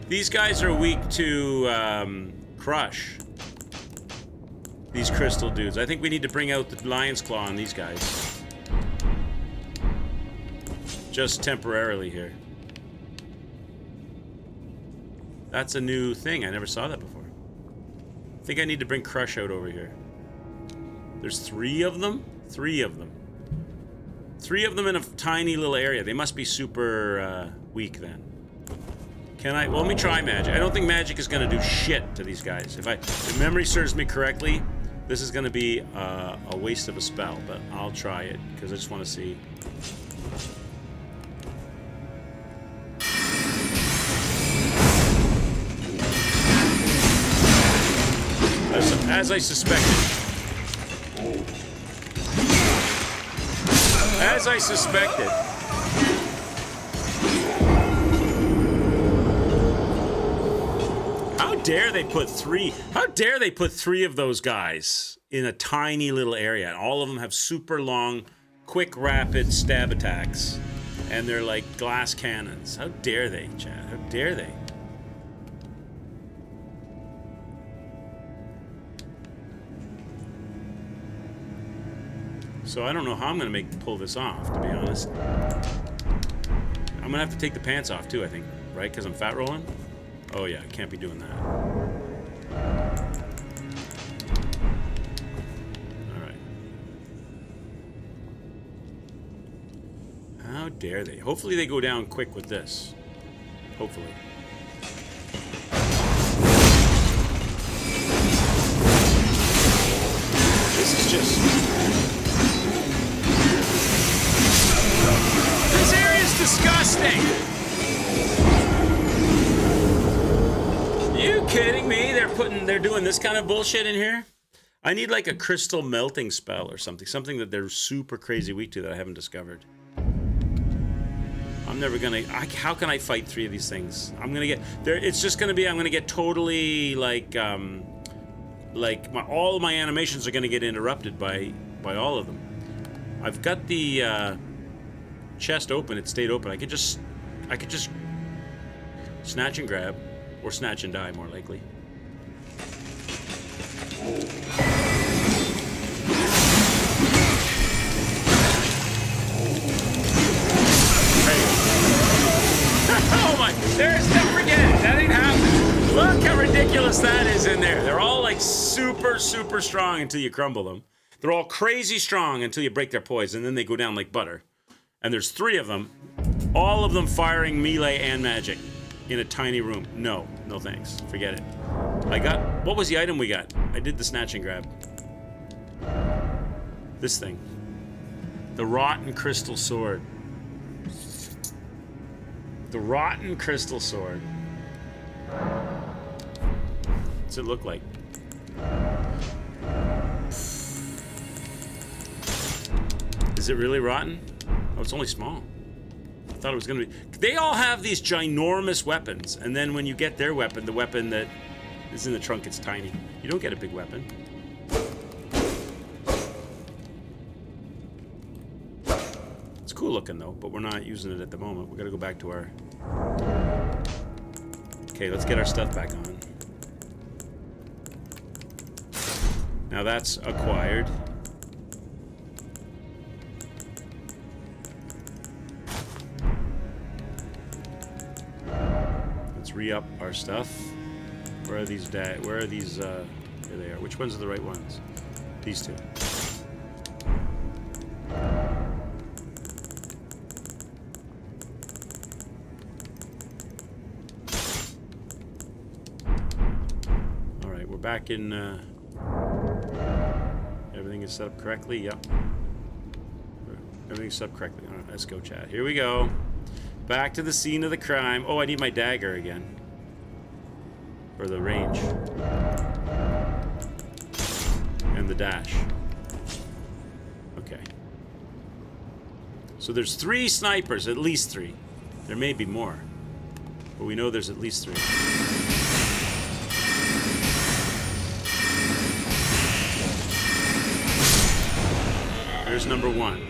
These guys are weak to crush. These crystal dudes. I think we need to bring out the lion's claw on these guys. Just temporarily here. That's a new thing. I never saw that before. I think I need to bring Crush out over here. There's 3 of them? 3 of them. 3 of them in a tiny little area. They must be super weak then. Can I? Well, let me try magic. I don't think magic is going to do shit to these guys. If memory serves me correctly, this is going to be a waste of a spell, but I'll try it because I just want to see. As I suspected. As I suspected. How dare they put 3? How dare they put 3 of those guys in a tiny little area? And all of them have super long, quick, rapid stab attacks. And they're like glass cannons. How dare they, Chad? How dare they? So I don't know how I'm gonna pull this off, to be honest. I'm gonna have to take the pants off too, I think, right? Because I'm fat rolling? Oh yeah, I can't be doing that. Alright. How dare they? Hopefully they go down quick with this. Hopefully. This is just... This area's disgusting! Are you kidding me? They're doing this kind of bullshit in here? I need like a crystal melting spell or something. Something that they're super crazy weak to that I haven't discovered. I'm never gonna... how can I fight 3 of these things? I'm gonna get... It's just gonna be... I'm gonna get totally like... all of my animations are gonna get interrupted by all of them. I've got the... chest open. It stayed open. I could just snatch and grab, or snatch and die, more likely. Oh my! Don't forget it. That ain't happening. Look how ridiculous that is in there. They're all like super strong until you crumble them. They're all crazy strong until you break their poise, and then they go down like butter. And there's 3 of them, all of them firing melee and magic in a tiny room. No thanks. Forget it. What was the item we got? I did the snatch and grab. This thing. The rotten crystal sword. The rotten crystal sword. What's it look like? Is it really rotten? Oh, it's only small. I thought it was gonna be... They all have these ginormous weapons, and then when you get their weapon, the weapon that is in the trunk, it's tiny. You don't get a big weapon. It's cool looking though, but we're not using it at the moment. We gotta go back to our... Okay, let's get our stuff back on. Now that's acquired. Re-up our stuff. Where are these? Here they are. Which ones are the right ones? These 2. All right, we're back in. Everything is set up correctly. Yep. Everything's set up correctly. All right, let's go, chat. Here we go. Back to the scene of the crime. Oh, I need my dagger again. For the range. And the dash. Okay. So there's 3 snipers, at least 3. There may be more, but we know there's at least 3. There's number 1.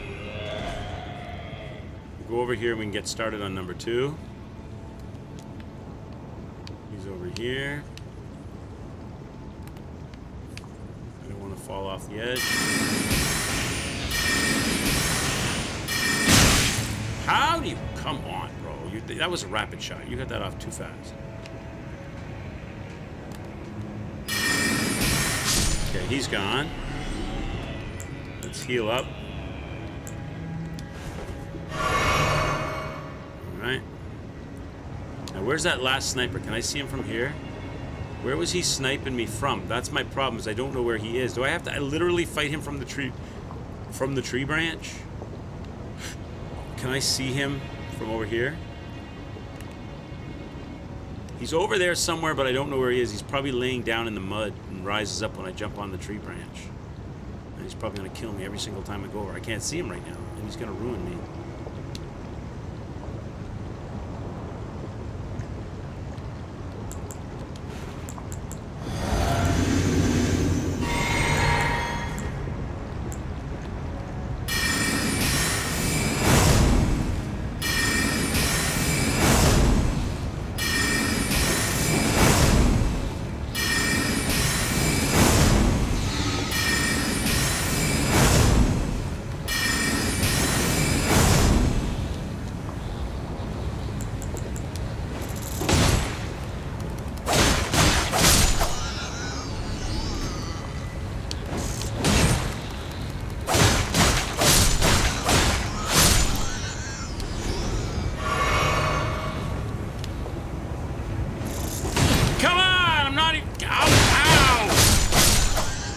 We'll go over here and we can get started on number 2. He's over here. I don't want to fall off the edge. How do you... Come on, bro. That was a rapid shot. You got that off too fast. Okay, he's gone. Let's heal up. Alright. Now, where's that last sniper? Can I see him from here? Where was he sniping me from? That's my problem, is I don't know where he is. Do I have to literally fight him from the tree... from the tree branch? Can I see him from over here? He's over there somewhere, but I don't know where he is. He's probably laying down in the mud and rises up when I jump on the tree branch. And he's probably going to kill me every single time I go over. I can't see him right now, and he's going to ruin me.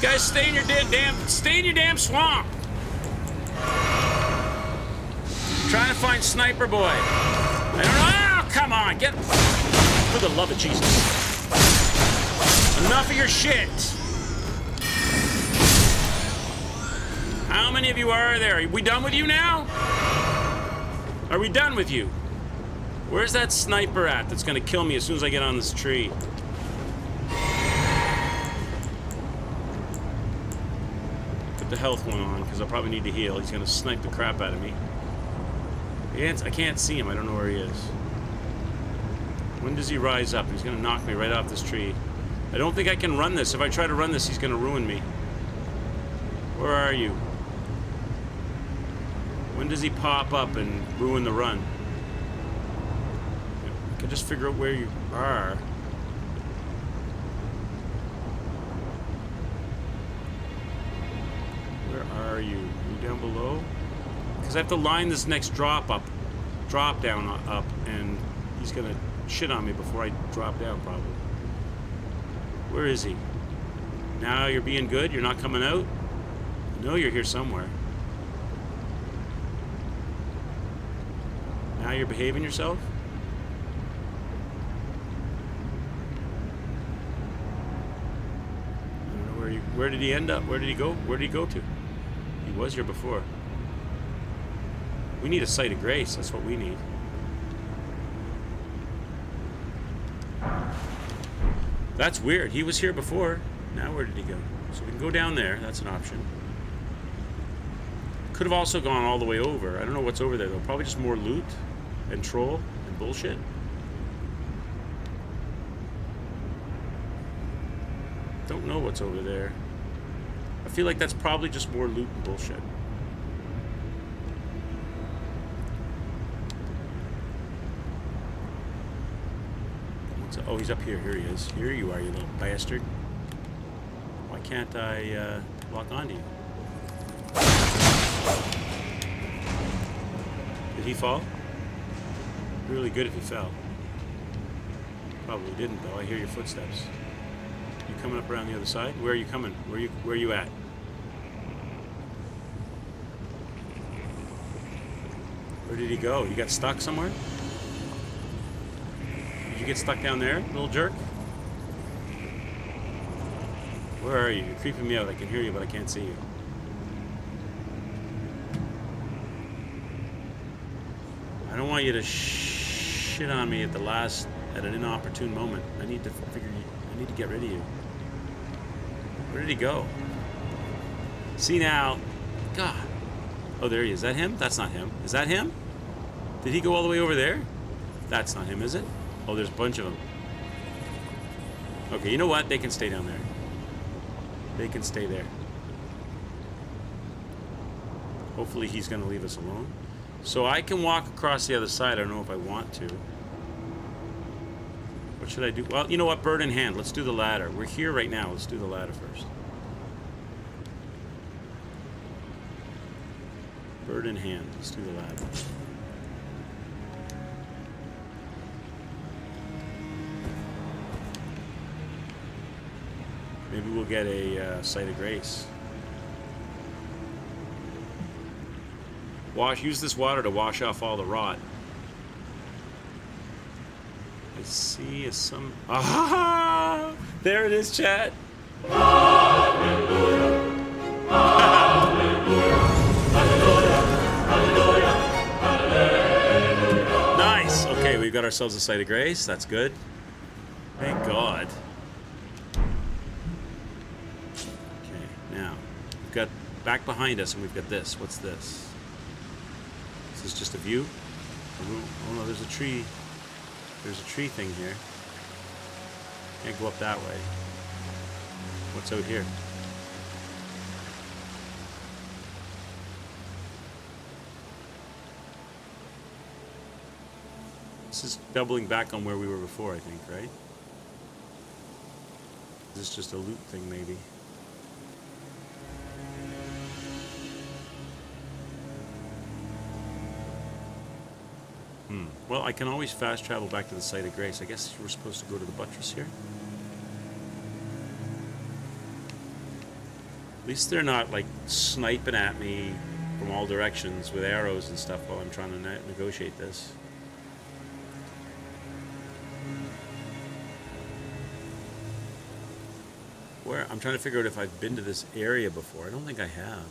Guys, stay in your damn swamp. Trying to find Sniper Boy. I don't know. Oh, come on, get... For the love of Jesus. Enough of your shit. How many of you are there? Are we done with you now? Are we done with you? Where's that sniper at that's gonna kill me as soon as I get on this tree? The health one on because I'll probably need to heal. He's gonna snipe the crap out of me. I can't see him. I don't know where he is. When does he rise up? He's gonna knock me right off this tree. I don't think I can run this. If I try to run this, he's gonna ruin me. Where are you? When does he pop up and ruin the run? I can just figure out where you are. Are you down below? Because I have to line this next drop down up, and he's gonna shit on me before I drop down probably. Where is he? Now you're being good? You're not coming out? I know you're here somewhere. Now you're behaving yourself? I don't know where did he end up? Where did he go? Where did he go to? He was here before. We need a sight of grace. That's what we need. That's weird. He was here before. Now where did he go? So we can go down there. That's an option. Could have also gone all the way over. I don't know what's over there though. Probably just more loot and troll and bullshit. Don't know what's over there. I feel like that's probably just more loot and bullshit. Oh, he's up here. Here he is. Here you are, you little bastard. Why can't I lock onto you? Did he fall? Really good if he fell. Probably didn't though. I hear your footsteps. You coming up around the other side? Where are you coming? Where are you at? Where did he go? You got stuck somewhere? Did you get stuck down there, little jerk? Where are you? You're creeping me out. I can hear you, but I can't see you. I don't want you to shit on me at at an inopportune moment. I need to get rid of you. Where did he go? See now, God. Oh, there he is. Is that him? That's not him. Is that him? Did he go all the way over there? That's not him, is it? Oh, there's a bunch of them. Okay, you know what? They can stay down there. They can stay there. Hopefully he's going to leave us alone. So I can walk across the other side. I don't know if I want to. What should I do? Well, you know what? Bird in hand. Let's do the ladder. We're here right now. Let's do the ladder first. Bird in hand. Let's do the ladder. Maybe we'll get a sight of grace. Use this water to wash off all the rot. I see some. Ah! There it is, chat. Nice. Okay, we've got ourselves a sight of grace. That's good. Thank God. Okay, now we've got back behind us, and we've got this. What's this? Is this just a view? Oh no, there's a tree. There's a tree thing here. Can't go up that way. What's out here? This is doubling back on where we were before, I think, right? Is this just a loot thing, maybe? Well, I can always fast travel back to the site of grace. I guess we're supposed to go to the buttress here. At least they're not, like, sniping at me from all directions with arrows and stuff while I'm trying to negotiate this. Where? I'm trying to figure out if I've been to this area before. I don't think I have.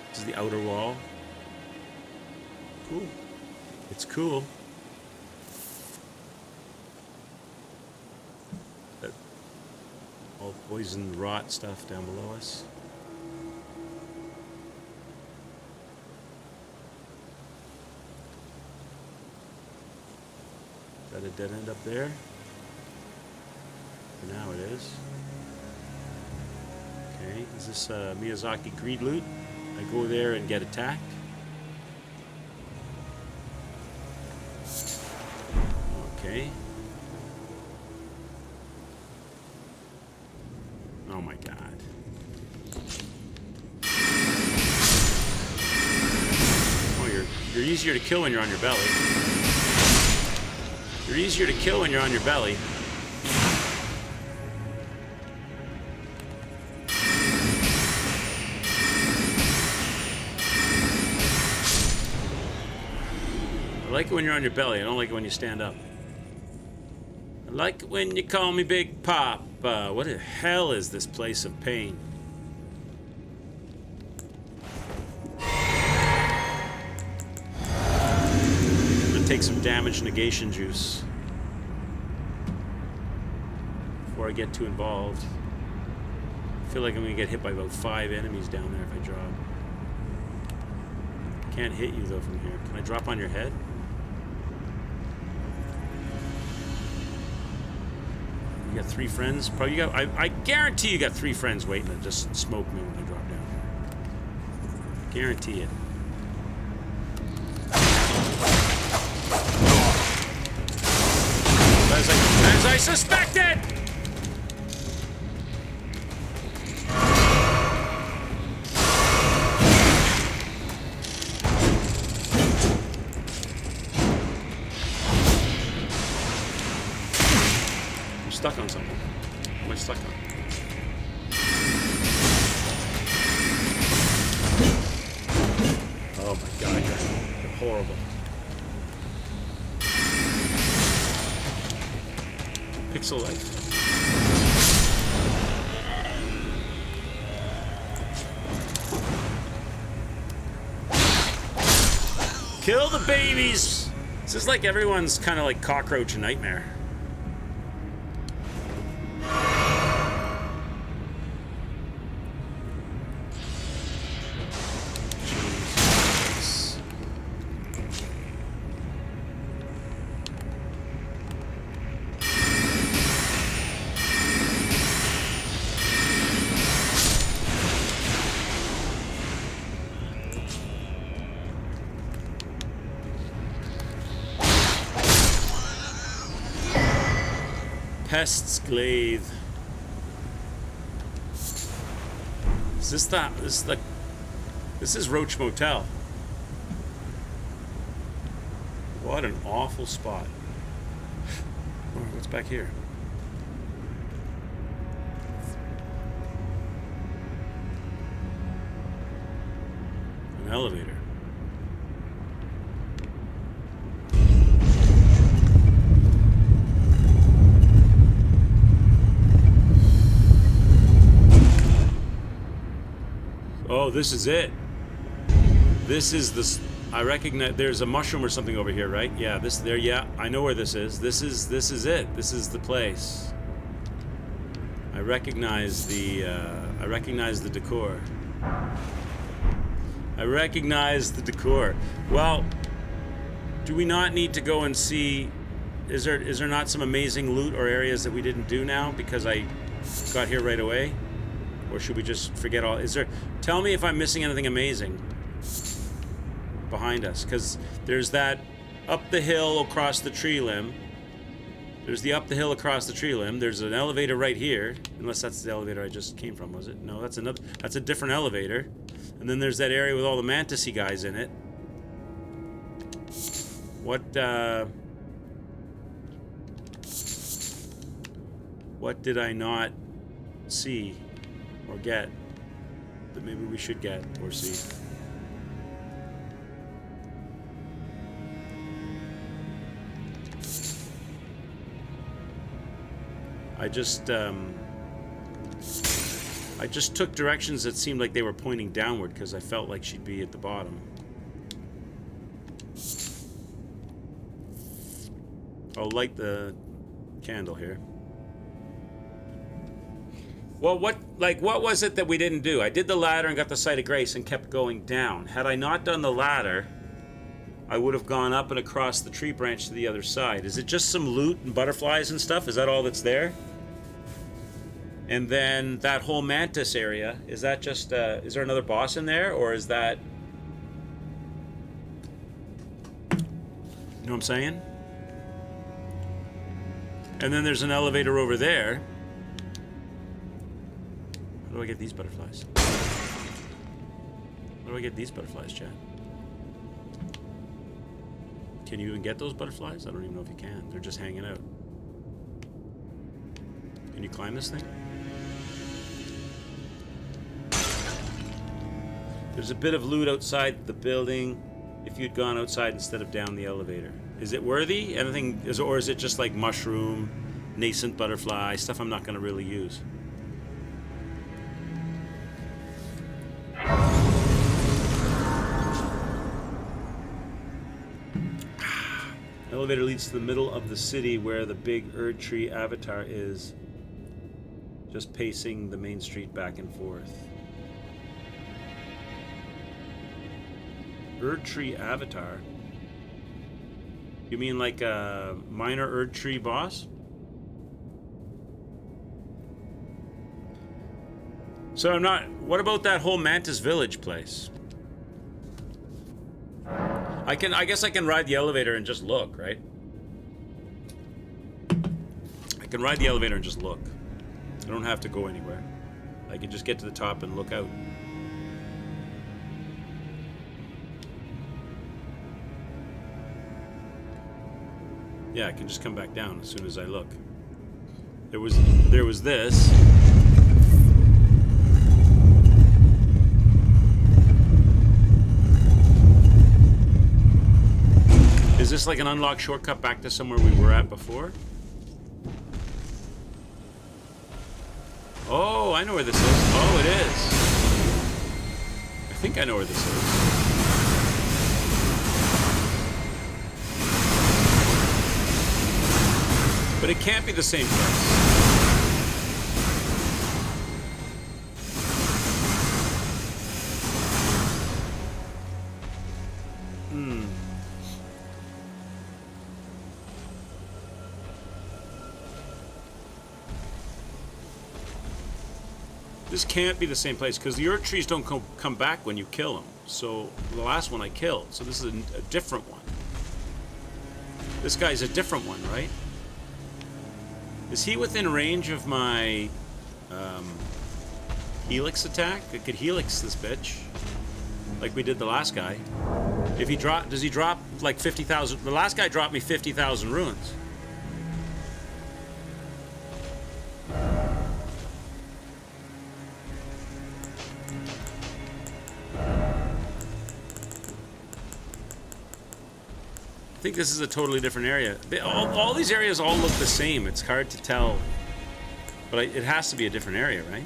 This is the outer wall. Cool. It's cool. That all poison rot stuff down below us. Is that a dead end up there? For now it is. Okay, is this Miyazaki greed loot? I go there and get attacked. Okay. Oh my God. Oh, you're easier to kill when you're on your belly. You're easier to kill when you're on your belly. I like it when you're on your belly. I don't like it when you stand up. I like it when you call me Big Papa. What the hell is this place of pain? I'm gonna take some damage negation juice before I get too involved. I feel like I'm gonna get hit by about 5 enemies down there if I drop. Can't hit you though from here. Can I drop on your head? You got 3 friends? Probably you got. I guarantee you got 3 friends waiting to just smoke me when I drop down. Guarantee it. As I suspected! Stuck on something. What am I stuck on? Oh my God, you're horrible. Pixel life. Kill the babies! This is like everyone's kind of like cockroach nightmare. Jesus. Pest's Glaive. Is this the... This is Roach Motel. What an awful spot. Oh, what's back here? An elevator. Oh, this is it. This is the... I recognize... There's a mushroom or something over here, right? Yeah, this there. Yeah, I know where this is. This is it. This is the place. I recognize the decor. I recognize the decor. Well, do we not need to go and see... Is there not some amazing loot or areas that we didn't do now because I got here right away? Or should we just forget all? Is there... Tell me if I'm missing anything amazing behind us. Because there's that up the hill across the tree limb. There's the up the hill across the tree limb. There's an elevator right here. Unless that's the elevator I just came from, was it? No, that's another... That's a different elevator. And then there's that area with all the mantis-y guys in it. What did I not see or get that maybe we should get or see? I just took directions that seemed like they were pointing downward because I felt like she'd be at the bottom. I'll light the candle here. Well, what was it that we didn't do? I did the ladder and got the Sight of Grace and kept going down. Had I not done the ladder, I would have gone up and across the tree branch to the other side. Is it just some loot and butterflies and stuff? Is that all that's there? And then that whole mantis area, is that just, is there another boss in there? Or is that... You know what I'm saying? And then there's an elevator over there. How do I get these butterflies? How do I get these butterflies, Chad? Can you even get those butterflies? I don't even know if you can. They're just hanging out. Can you climb this thing? There's a bit of loot outside the building if you'd gone outside instead of down the elevator. Is it worthy? Anything? Or is it just like mushroom, nascent butterfly, stuff I'm not going to really use? Elevator leads to the middle of the city where the big Erd Tree avatar is, just pacing the main street back and forth. Erd Tree avatar? You mean like a minor Erd Tree boss? So I'm not... What about that whole Mantis Village place? I guess I can ride the elevator and just look, right? I can ride the elevator and just look. I don't have to go anywhere. I can just get to the top and look out. Yeah, I can just come back down as soon as I look. There was this. Is this like an unlocked shortcut back to somewhere we were at before? Oh, I know where this is. Oh, it is. I think I know where this is. But it can't be the same place. This can't be the same place because the Urt trees don't come back when you kill them. So the last one I killed. So this is a different one. This guy's a different one, right? Is he within range of my helix attack? I could helix this bitch, like we did the last guy. If he does he drop like 50,000? The last guy dropped me 50,000 runes. I think this is a totally different area. All these areas all look the same. It's hard to tell. But it has to be a different area, right?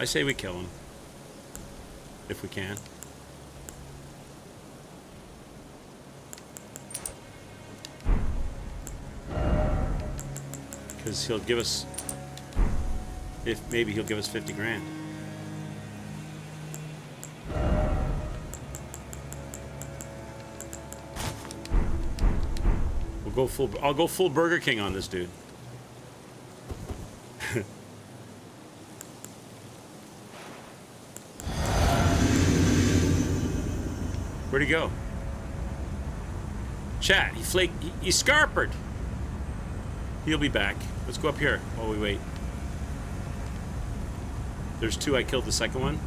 I say we kill him. If we can. Because he'll give us, maybe he'll give us 50 grand. I'll go full Burger King on this dude. Where'd he go? Chat, he scarpered. He'll be back. Let's go up here while we wait. There's two. I killed the second one.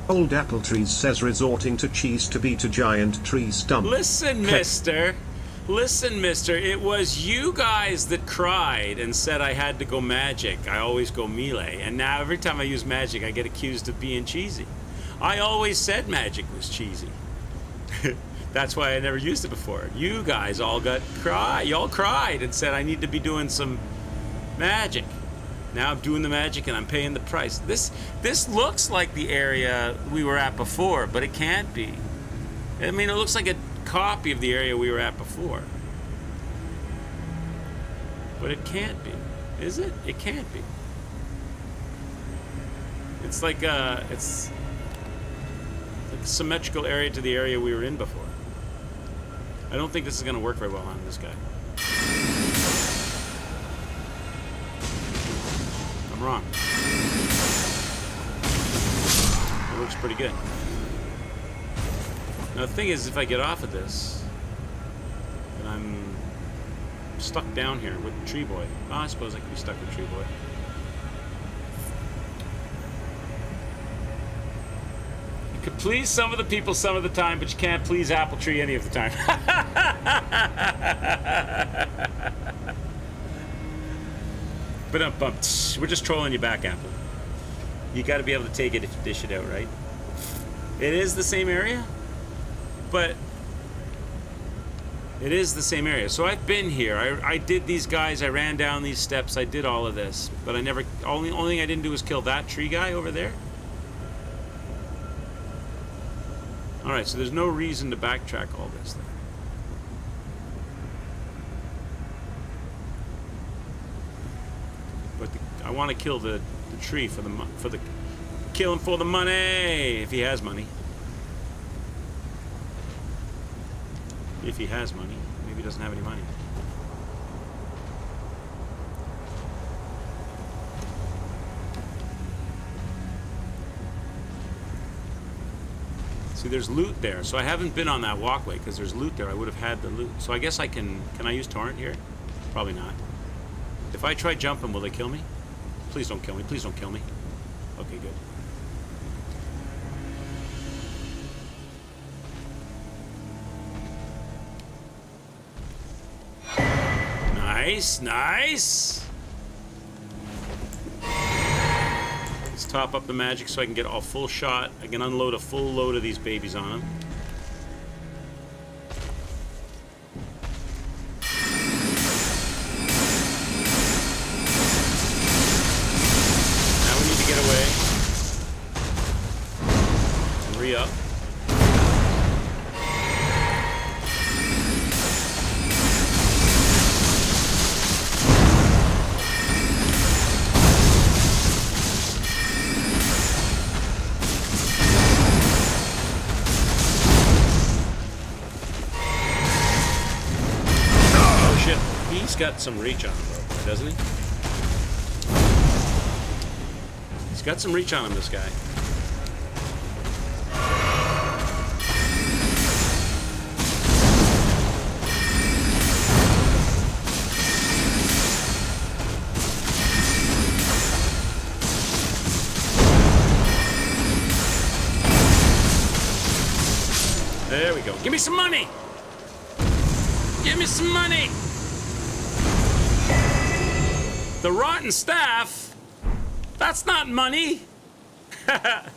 Old apple trees says resorting to cheese to beat a giant tree stump. Listen, mister. Listen, mister. It was you guys that cried and said I had to go magic. I always go melee. And now every time I use magic, I get accused of being cheesy. I always said magic was cheesy. That's why I never used it before. You guys all y'all cried and said I need to be doing some magic. Now I'm doing the magic and I'm paying the price. This looks like the area we were at before, but it can't be. I mean, it looks like a copy of the area we were at before. But it can't be. Is it? It can't be. It's like a symmetrical area to the area we were in before. I don't think this is going to work very well on this guy. I'm wrong. It works pretty good. Now the thing is, if I get off of this, then I'm stuck down here with Tree Boy. Oh, I suppose I could be stuck with Tree Boy. You could please some of the people some of the time, but you can't please Apple Tree any of the time. But we're just trolling you back, Apple. You got to be able to take it if you dish it out, right? It is the same area, but it is the same area. So I've been here. I did these guys. I ran down these steps. I did all of this, but I never. Only thing I didn't do was kill that tree guy over there. All right. So there's no reason to backtrack all this then. But I want to kill the tree kill him for the money if he has money. If he has money, maybe he doesn't have any money. See, there's loot there, so I haven't been on that walkway because there's loot there. I would have had the loot, so I guess I can I use torrent here? Probably not. If I try jumping, will they kill me? Please don't kill me. Please don't kill me. Okay, good. Nice, nice. It's top up the magic so I can get a full shot. I can unload a full load of these babies on him. Now we need to get away. And re-up. He's got some reach on him, though, doesn't he? He's got some reach on him, this guy. There we go. Give me some money! Give me some money! The rotten staff? That's not money. Yeah,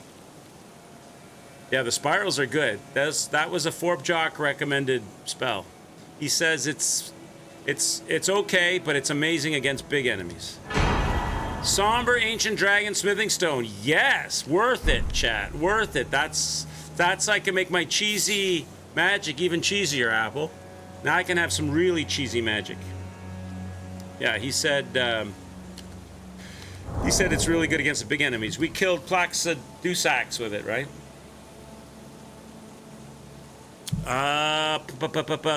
the spirals are good. That was a Forbjock recommended spell. He says it's okay, but it's amazing against big enemies. Somber Ancient Dragon Smithing Stone. Yes, worth it, chat. Worth it. That's I can make my cheesy magic even cheesier, Apple. Now I can have some really cheesy magic. Yeah, he said it's really good against the big enemies. We killed Plaxadusax with it, right?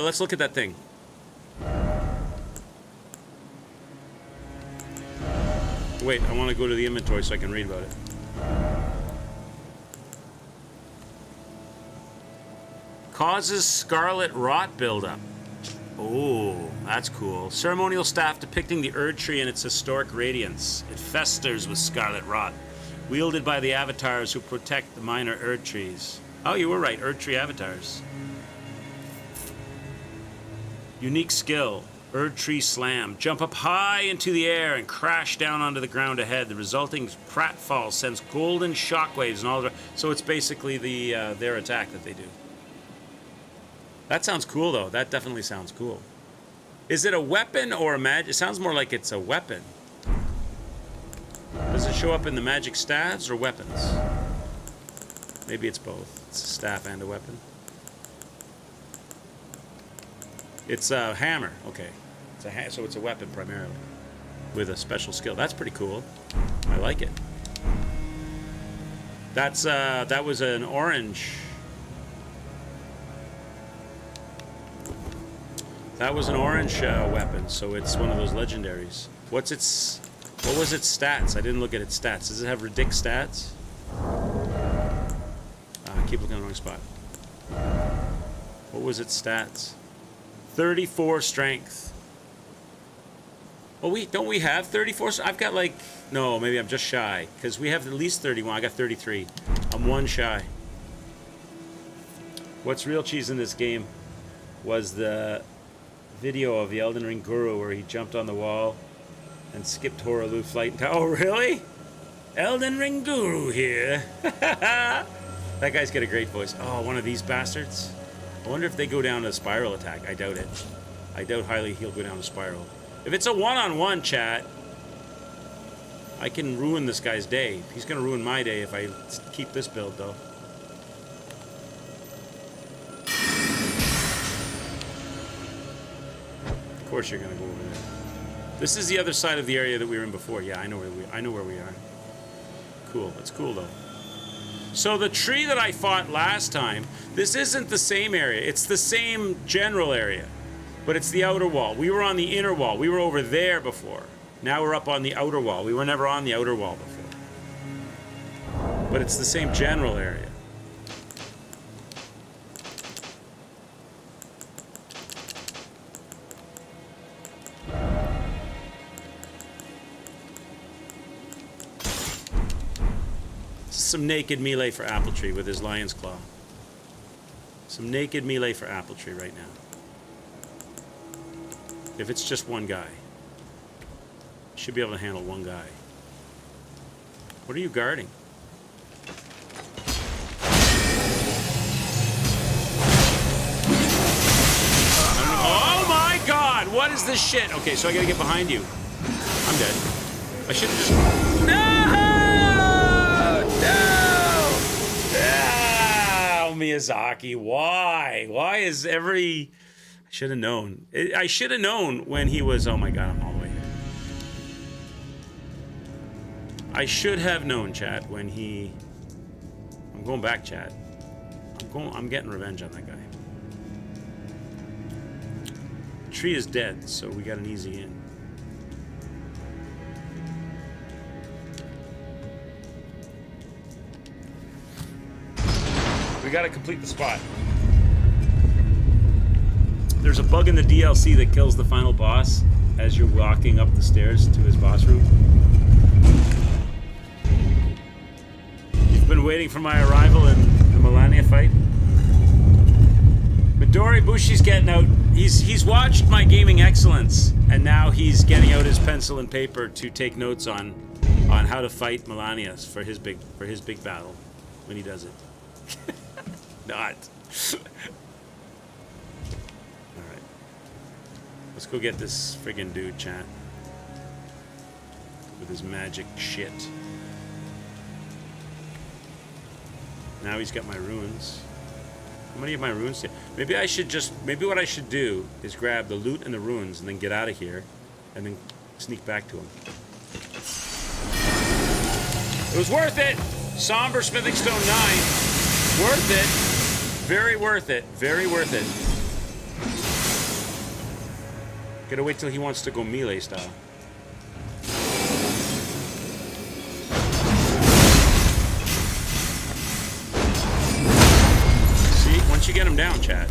Let's look at that thing. Wait, I want to go to the inventory so I can read about it. Causes scarlet rot buildup. Oh, that's cool. Ceremonial staff depicting the Erd Tree and its historic radiance. It festers with scarlet rot, wielded by the avatars who protect the minor Erd Trees. Oh, you were right, Erd Tree avatars. Unique skill, Erd Tree Slam. Jump up high into the air and crash down onto the ground ahead. The resulting pratfall sends golden shockwaves and all the... So it's basically their attack that they do. That sounds cool, though. That definitely sounds cool. Is it a weapon or a magic? It sounds more like it's a weapon. Does it show up in the magic staves or weapons? Maybe it's both. It's a staff and a weapon. It's a hammer. Okay. So it's a weapon primarily with a special skill. That's pretty cool. I like it. That was an orange... That was an orange weapon, so it's one of those legendaries. What was its stats? I didn't look at its stats. Does it have ridiculous stats? I keep looking at the wrong spot. What was its stats? 34 strength. Oh, don't we have 34? I've got like... No, maybe I'm just shy. Because we have at least 31. I got 33. I'm one shy. What's real cheese in this game was the... video of the Elden Ring Guru where he jumped on the wall and skipped Horalu flight. Oh, really? Elden Ring Guru here. That guy's got a great voice. Oh, one of these bastards. I wonder if they go down to a spiral attack. I doubt it. I doubt highly he'll go down to spiral. If it's a one-on-one, chat, I can ruin this guy's day. He's going to ruin my day if I keep this build, though. Of course you're gonna go over there. This is the other side of the area that we were in before. Yeah, I know where we are. Cool. That's cool though. So the tree that I fought last time, this isn't the same area. It's the same general area, but it's the outer wall. We were on the inner wall. We were over there before. Now we're up on the outer wall. We were never on the outer wall before. But it's the same general area. Some naked melee for Appletree with his Lion's Claw. Some naked melee for Appletree right now. If it's just one guy. Should be able to handle one guy. What are you guarding? Oh my god! What is this shit? Okay, so I gotta get behind you. I'm dead. I should have just... No! No! No! Miyazaki, why? Why is every... I should have known. I should have known when he was... Oh my god, I'm all the way here. I should have known, chat, when he... I'm going back, chat. I'm getting revenge on that guy. The tree is dead, so we got an easy in. We gotta complete the spot. There's a bug in the DLC that kills the final boss as you're walking up the stairs to his boss room. You've been waiting for my arrival in the Melania fight. Midori Bushi's getting out. He's watched my gaming excellence, and now he's getting out his pencil and paper to take notes on how to fight Melania for his big battle when he does it. Not. Alright. Let's go get this friggin' dude, chat. With his magic shit. Now he's got my runes. How many of my runes? Maybe I should just... Maybe what I should do is grab the loot and the runes and then get out of here. And then sneak back to him. It was worth it! Somber Smithing Stone 9. Worth it. Very worth it. Very worth it. Gotta wait till he wants to go melee style. See? Once you get him down, chat.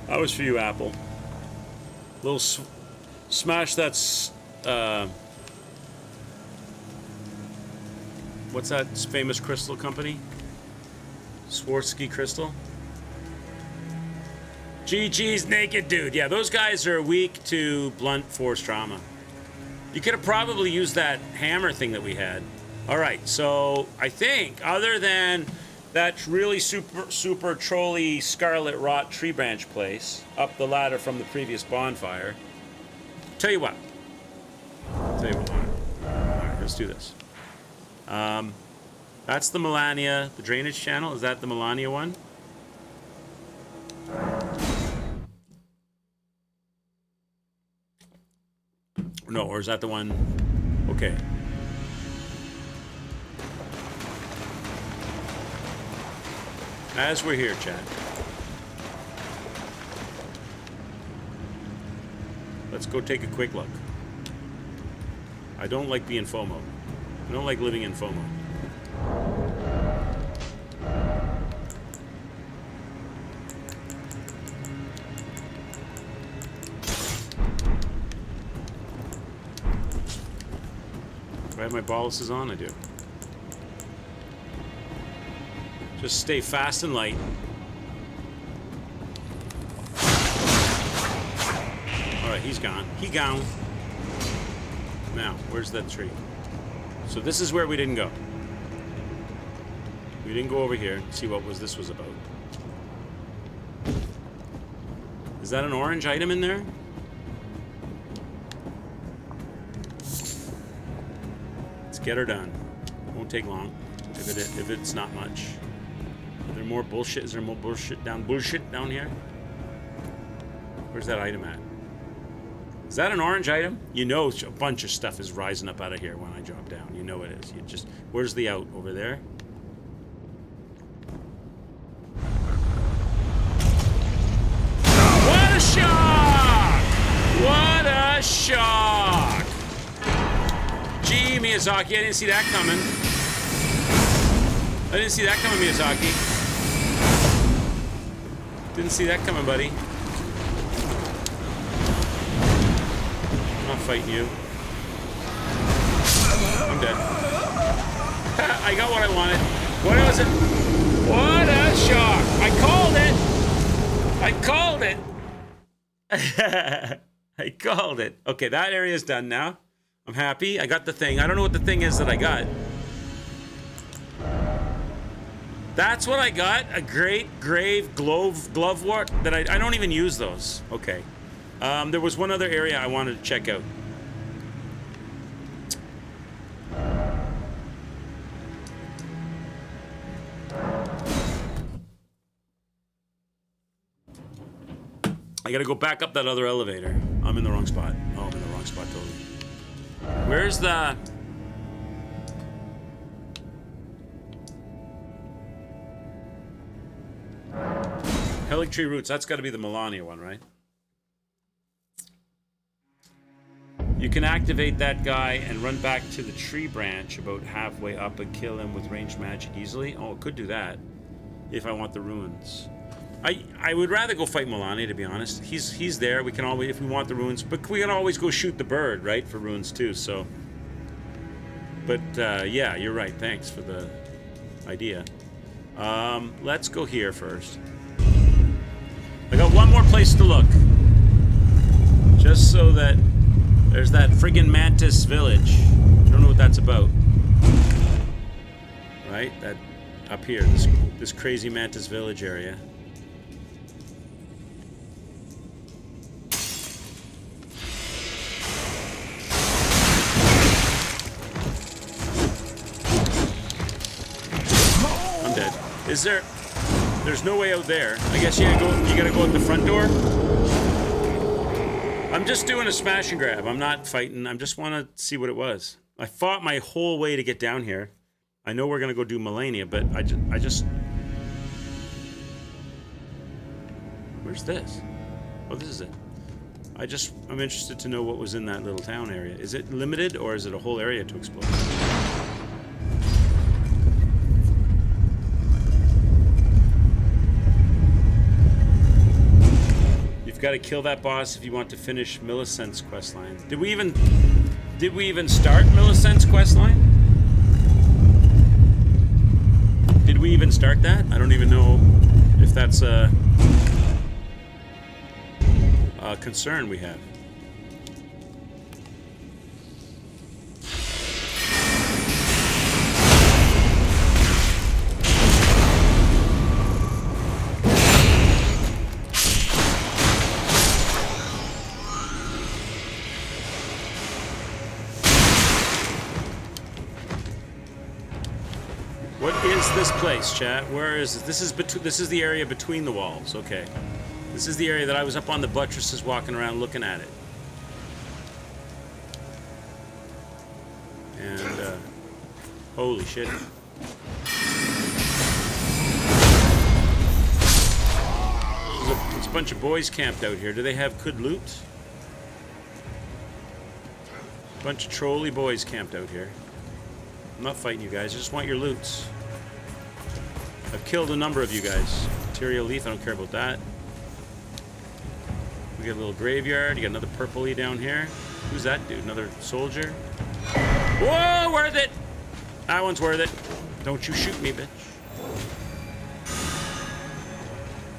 That was for you, Apple. Little smash that's what's that famous crystal company? Swarovski Crystal. GG's Naked Dude. Yeah, those guys are weak to blunt force trauma. You could have probably used that hammer thing that we had. All right, so I think other than that really super trolly scarlet rot tree branch place up the ladder from the previous bonfire. Tell you what. All right, let's do this. That's the Melania, the drainage channel. Is that the Melania one? No, or is that the one? Okay. As we're here, chat. Let's go take a quick look. I don't like being FOMO. I don't like living in FOMO. Do I have my boluses on? I do. Just stay fast and light. Alright, he's gone. He gone. Now, where's that tree? So this is where we didn't go. We didn't go over here and see what this was about. Is that an orange item in there? Let's get her done. Won't take long if it's not much. Is there more bullshit? Is there more bullshit down here? Where's that item at? Is that an orange item? You know a bunch of stuff is rising up out of here when I drop down. You know it is. You just... Where's the out? Over there? What a shock! What a shock! Gee, Miyazaki. I didn't see that coming. I didn't see that coming, Miyazaki. Didn't see that coming, buddy. I'm not fighting you. I'm dead. I got what I wanted. What was it? What a shock! I called it! I called it! I called it. Okay, that area's done now. I'm happy. I got the thing. I don't know what the thing is that I got. That's what I got. A great grave glove wart that I don't even use those. Okay. There was one other area I wanted to check out. I gotta go back up that other elevator. I'm in the wrong spot. Oh, I'm in the wrong spot totally. Where's the... Helic Tree Roots, that's gotta be the Melania one, right? You can activate that guy and run back to the tree branch about halfway up and kill him with ranged magic easily. Oh, could do that. If I want the runes. I would rather go fight Melania, to be honest. He's there. We can always, if we want the runes, but we can always go shoot the bird, right, for runes too. So, but yeah, you're right. Thanks for the idea. Let's go here first. I got one more place to look, just so that there's that friggin' Mantis village. I don't know what that's about. Right, that up here, this crazy Mantis village area. Is there... There's no way out there. I guess you gotta go out the front door? I'm just doing a smash and grab. I'm not fighting. I just want to see what it was. I fought my whole way to get down here. I know we're gonna go do Melania, but I just... Where's this? Oh, this is it. I'm interested to know what was in that little town area. Is it limited, or is it a whole area to explore? You've got to kill that boss if you want to finish Millicent's questline. Did we even start Millicent's questline? Did we even start that? I don't even know if that's a concern we have. What is this place, chat? Where is it? This is the area between the walls. Okay. This is the area that I was up on the buttresses walking around looking at it. And, holy shit. There's a bunch of boys camped out here. Do they have good loot? A bunch of trolley boys camped out here. I'm not fighting you guys. I just want your loots. I've killed a number of you guys. Material leaf, I don't care about that. We got a little graveyard. You got another purpley down here. Who's that dude? Another soldier? Whoa, worth it! That one's worth it. Don't you shoot me, bitch.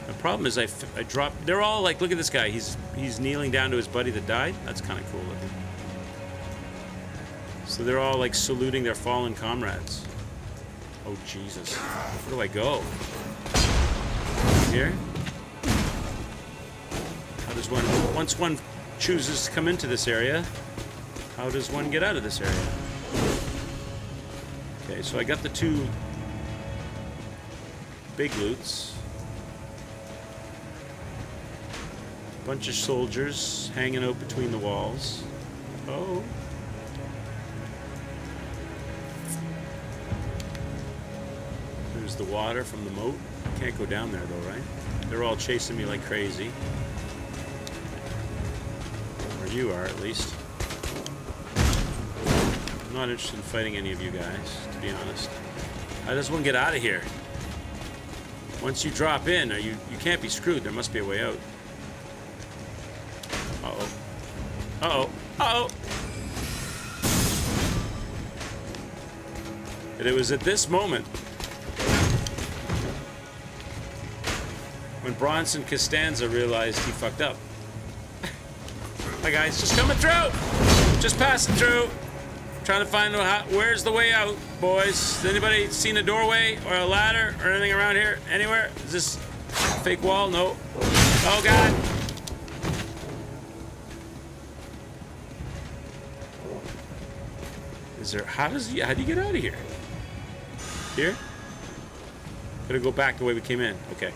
The problem is I dropped... They're all like, look at this guy. He's kneeling down to his buddy that died. That's kind of cool looking. So they're all like saluting their fallen comrades. Oh, Jesus. Where do I go? Here? How does one... Once one chooses to come into this area, how does one get out of this area? Okay, so I got the two big loots. Bunch of soldiers hanging out between the walls. Oh. There's the water from the moat. Can't go down there though, right? They're all chasing me like crazy. Or you are, at least. I'm not interested in fighting any of you guys, to be honest. I just want to get out of here. Once you drop in, you can't be screwed. There must be a way out. Uh-oh. Uh-oh. Uh-oh. And it was at this moment when Bronson Costanza realized he fucked up. Hi guys, just coming through! Just passing through. Trying to find where's the way out, boys. Has anybody seen a doorway or a ladder or anything around here? Anywhere? Is this a fake wall? No. Oh god! Is there, how do you get out of here? Here? Gotta go back the way we came in. Okay.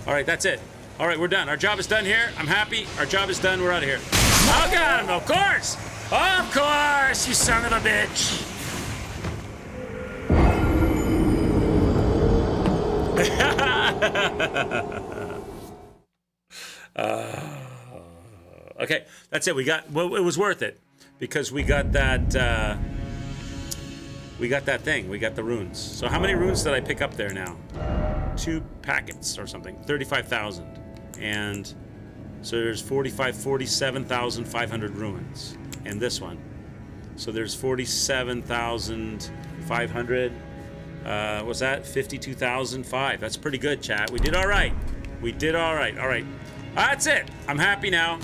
Alright, that's it. Alright, we're done. Our job is done here. I'm happy. Our job is done. We're out of here. Oh god, of course! Of course, you son of a bitch! Okay, that's it. Well, it was worth it because we got that thing. We got the runes. So how many runes did I pick up there now? 2 packets or something. 35,000. And so there's 47,500 runes. And this one. So there's 47,500. What's that? 52,005. That's pretty good, chat. We did all right. We did all right. All right. That's it. I'm happy now.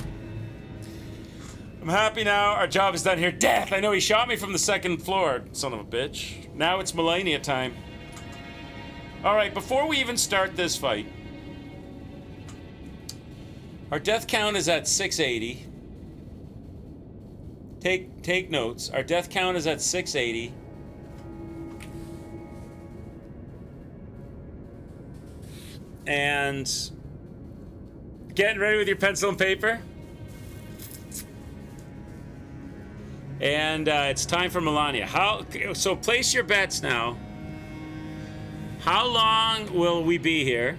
I'm happy now. Our job is done here. Death! I know he shot me from the 2nd floor, son of a bitch. Now it's Melania time. All right, before we even start this fight, our death count is at 680. Take notes. Our death count is at 680. And getting ready with your pencil and paper. And it's time for Melania. So place your bets now. How long will we be here?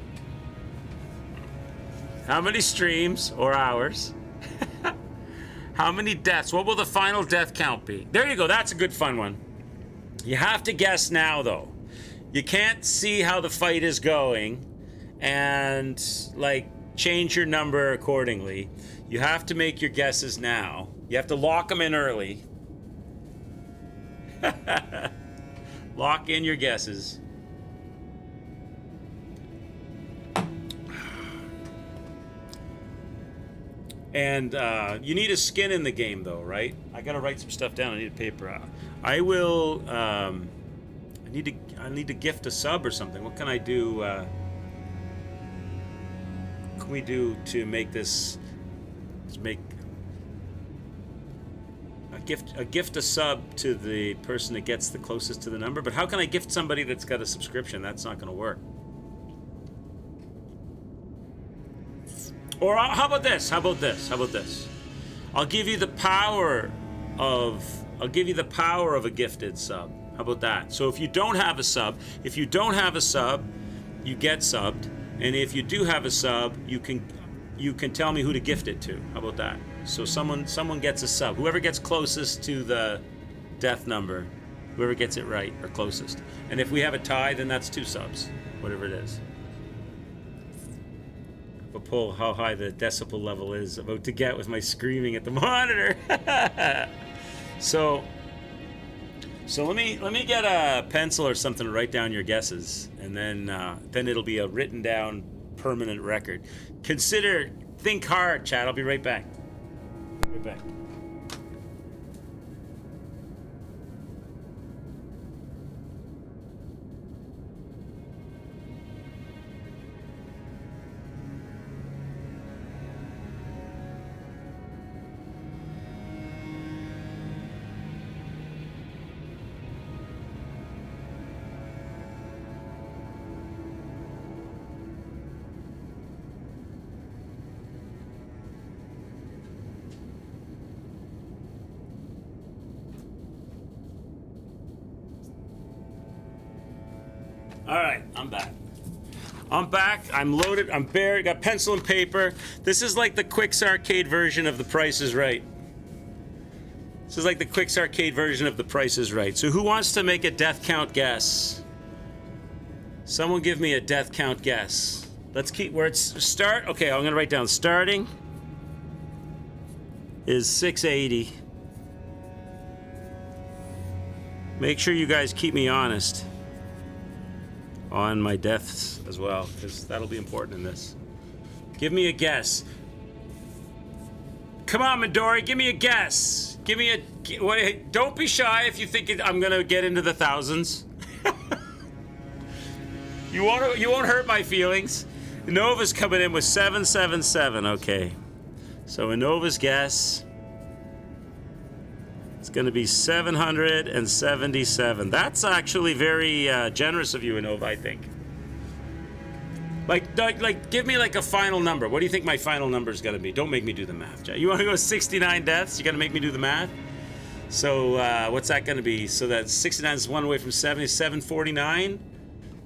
How many streams or hours? How many deaths? What will the final death count be? There you go. That's a good fun one. You have to guess now, though. You can't see how the fight is going and, like, change your number accordingly. You have to make your guesses now. You have to lock them in early. Lock in your guesses. And you need a skin in the game, though, right? I gotta write some stuff down. I need a paper. I will. I need to gift a sub or something. What can I do? What can we do to make this? Let's make a gift a sub to the person that gets the closest to the number. But how can I gift somebody that's got a subscription? That's not going to work. Or how about this? How about this? How about this? I'll give you the power of a gifted sub. How about that? So if you don't have a sub, you get subbed, and if you do have a sub, you can tell me who to gift it to. How about that? So someone gets a sub. Whoever gets closest to the death number, whoever gets it right or closest. And if we have a tie, then that's 2 subs, whatever it is. A pull how high the decibel level is about to get with my screaming at the monitor. So let me get a pencil or something to write down your guesses, and then it'll be a written down permanent record. Think hard, chat. I'll be right back. Right back. I'm back. I'm loaded. I'm bare. Got pencil and paper. This is like the Quicks Arcade version of The Price is Right. This is like the Quicks Arcade version of The Price is Right. So who wants to make a death count guess? Someone give me a death count guess. Let's keep where it's start. Okay, I'm gonna write down starting is 680. Make sure you guys keep me honest on my deaths as well, because that'll be important in this. Give me a guess. Come on, Midori, give me a guess. Give me a... Don't be shy if you think I'm gonna get into the thousands. You won't hurt my feelings. Nova's coming in with 777. Okay, so Nova's guess, it's going to be 777. That's actually very generous of you, Inova, I think. Like, give me like a final number. What do you think my final number is going to be? Don't make me do the math, Jack. You want to go 69 deaths? You got to make me do the math? So, what's that going to be? So that's 69 is one away from 70, 749.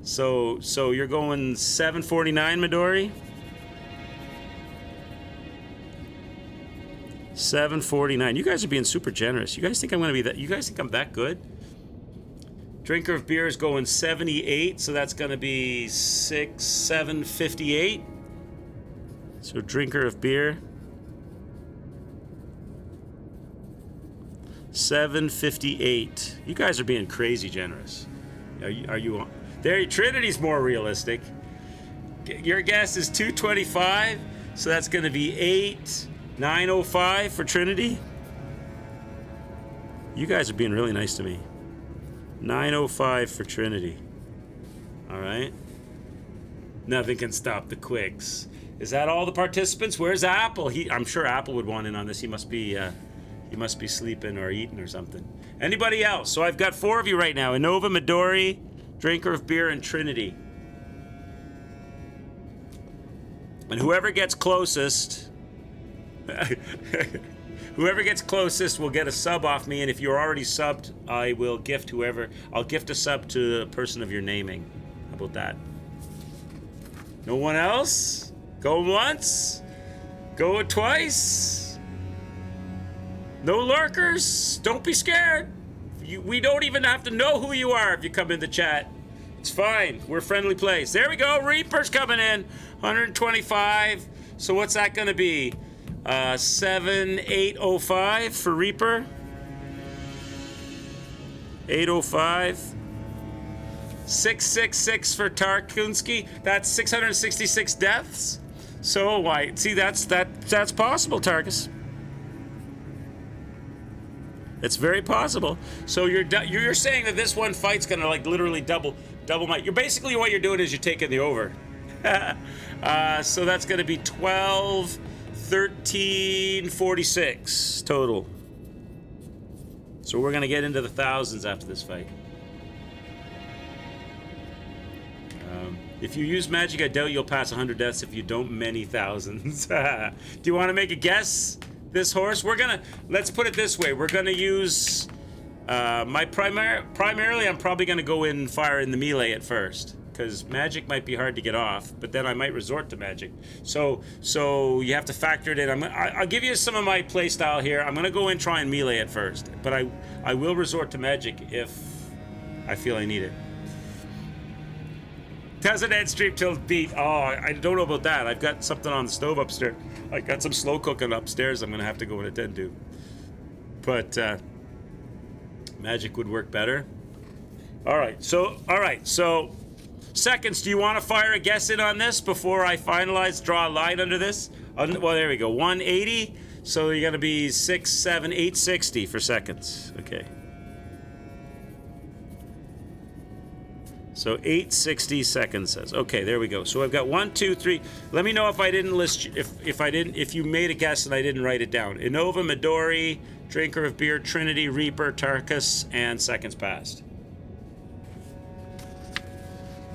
So you're going 749, Midori? 749. You guys are being super generous. You guys think I'm going to be that? You guys think I'm that good? Drinker of beer is going 78, so that's going to be 758. So drinker of beer, 758. You guys are being crazy generous. Are you on? There, Trinity's more realistic. Your guess is 225, so that's going to be 905 for Trinity. You guys are being really nice to me. 905 for Trinity. All right. Nothing can stop the Quicks. Is that all the participants? Where's Apple? I'm sure Apple would want in on this. He must be sleeping or eating or something. Anybody else? So I've got 4 of you right now: Inova, Midori, Drinker of Beer, and Trinity. And whoever gets closest, will get a sub off me. And if you're already subbed, I will gift whoever. I'll gift a sub to the person of your naming. How about that? No one else? Go once? Go twice? No lurkers? Don't be scared. We don't even have to know who you are if you come in the chat. It's fine. We're a friendly place. There we go. Reaper's coming in. 125. So what's that going to be? 7805 for Reaper. 805. 666 for Tarkunski. That's 666 deaths. So why? See, that's possible, Tarkus. It's very possible. So you're saying that this one fight's gonna like literally double my. You're basically what you're doing is you're taking the over. So that's gonna be 12, 13, 46 total. So we're gonna get into the thousands after this fight. If you use magic, I doubt you'll pass 100 deaths. If you don't, many thousands. Do you want to make a guess? This horse, let's put it this way. We're gonna use my primarily. I'm probably gonna go in fire in the melee at first, because magic might be hard to get off. But then I might resort to magic. So you have to factor it in. I'll give you some of my play style here. I'm gonna go in try and melee at first, but I will resort to magic if I feel I need it. Doesn't end stream till beat. Oh, I don't know about that. I've got something on the stove upstairs. I got some slow cooking upstairs I'm gonna have to go and attend to. But magic would work better. All right, so seconds, do you want to fire a guess in on this before I draw a line under this? Well, there we go, 180. So you're gonna be 6, 7, 860 for seconds. Okay. So 860 seconds says. Okay, there we go. So I've got 1, 2, 3. Let me know if I didn't list if you made a guess and I didn't write it down. Inova, Midori, Drinker of Beer, Trinity, Reaper, Tarkus, and seconds passed.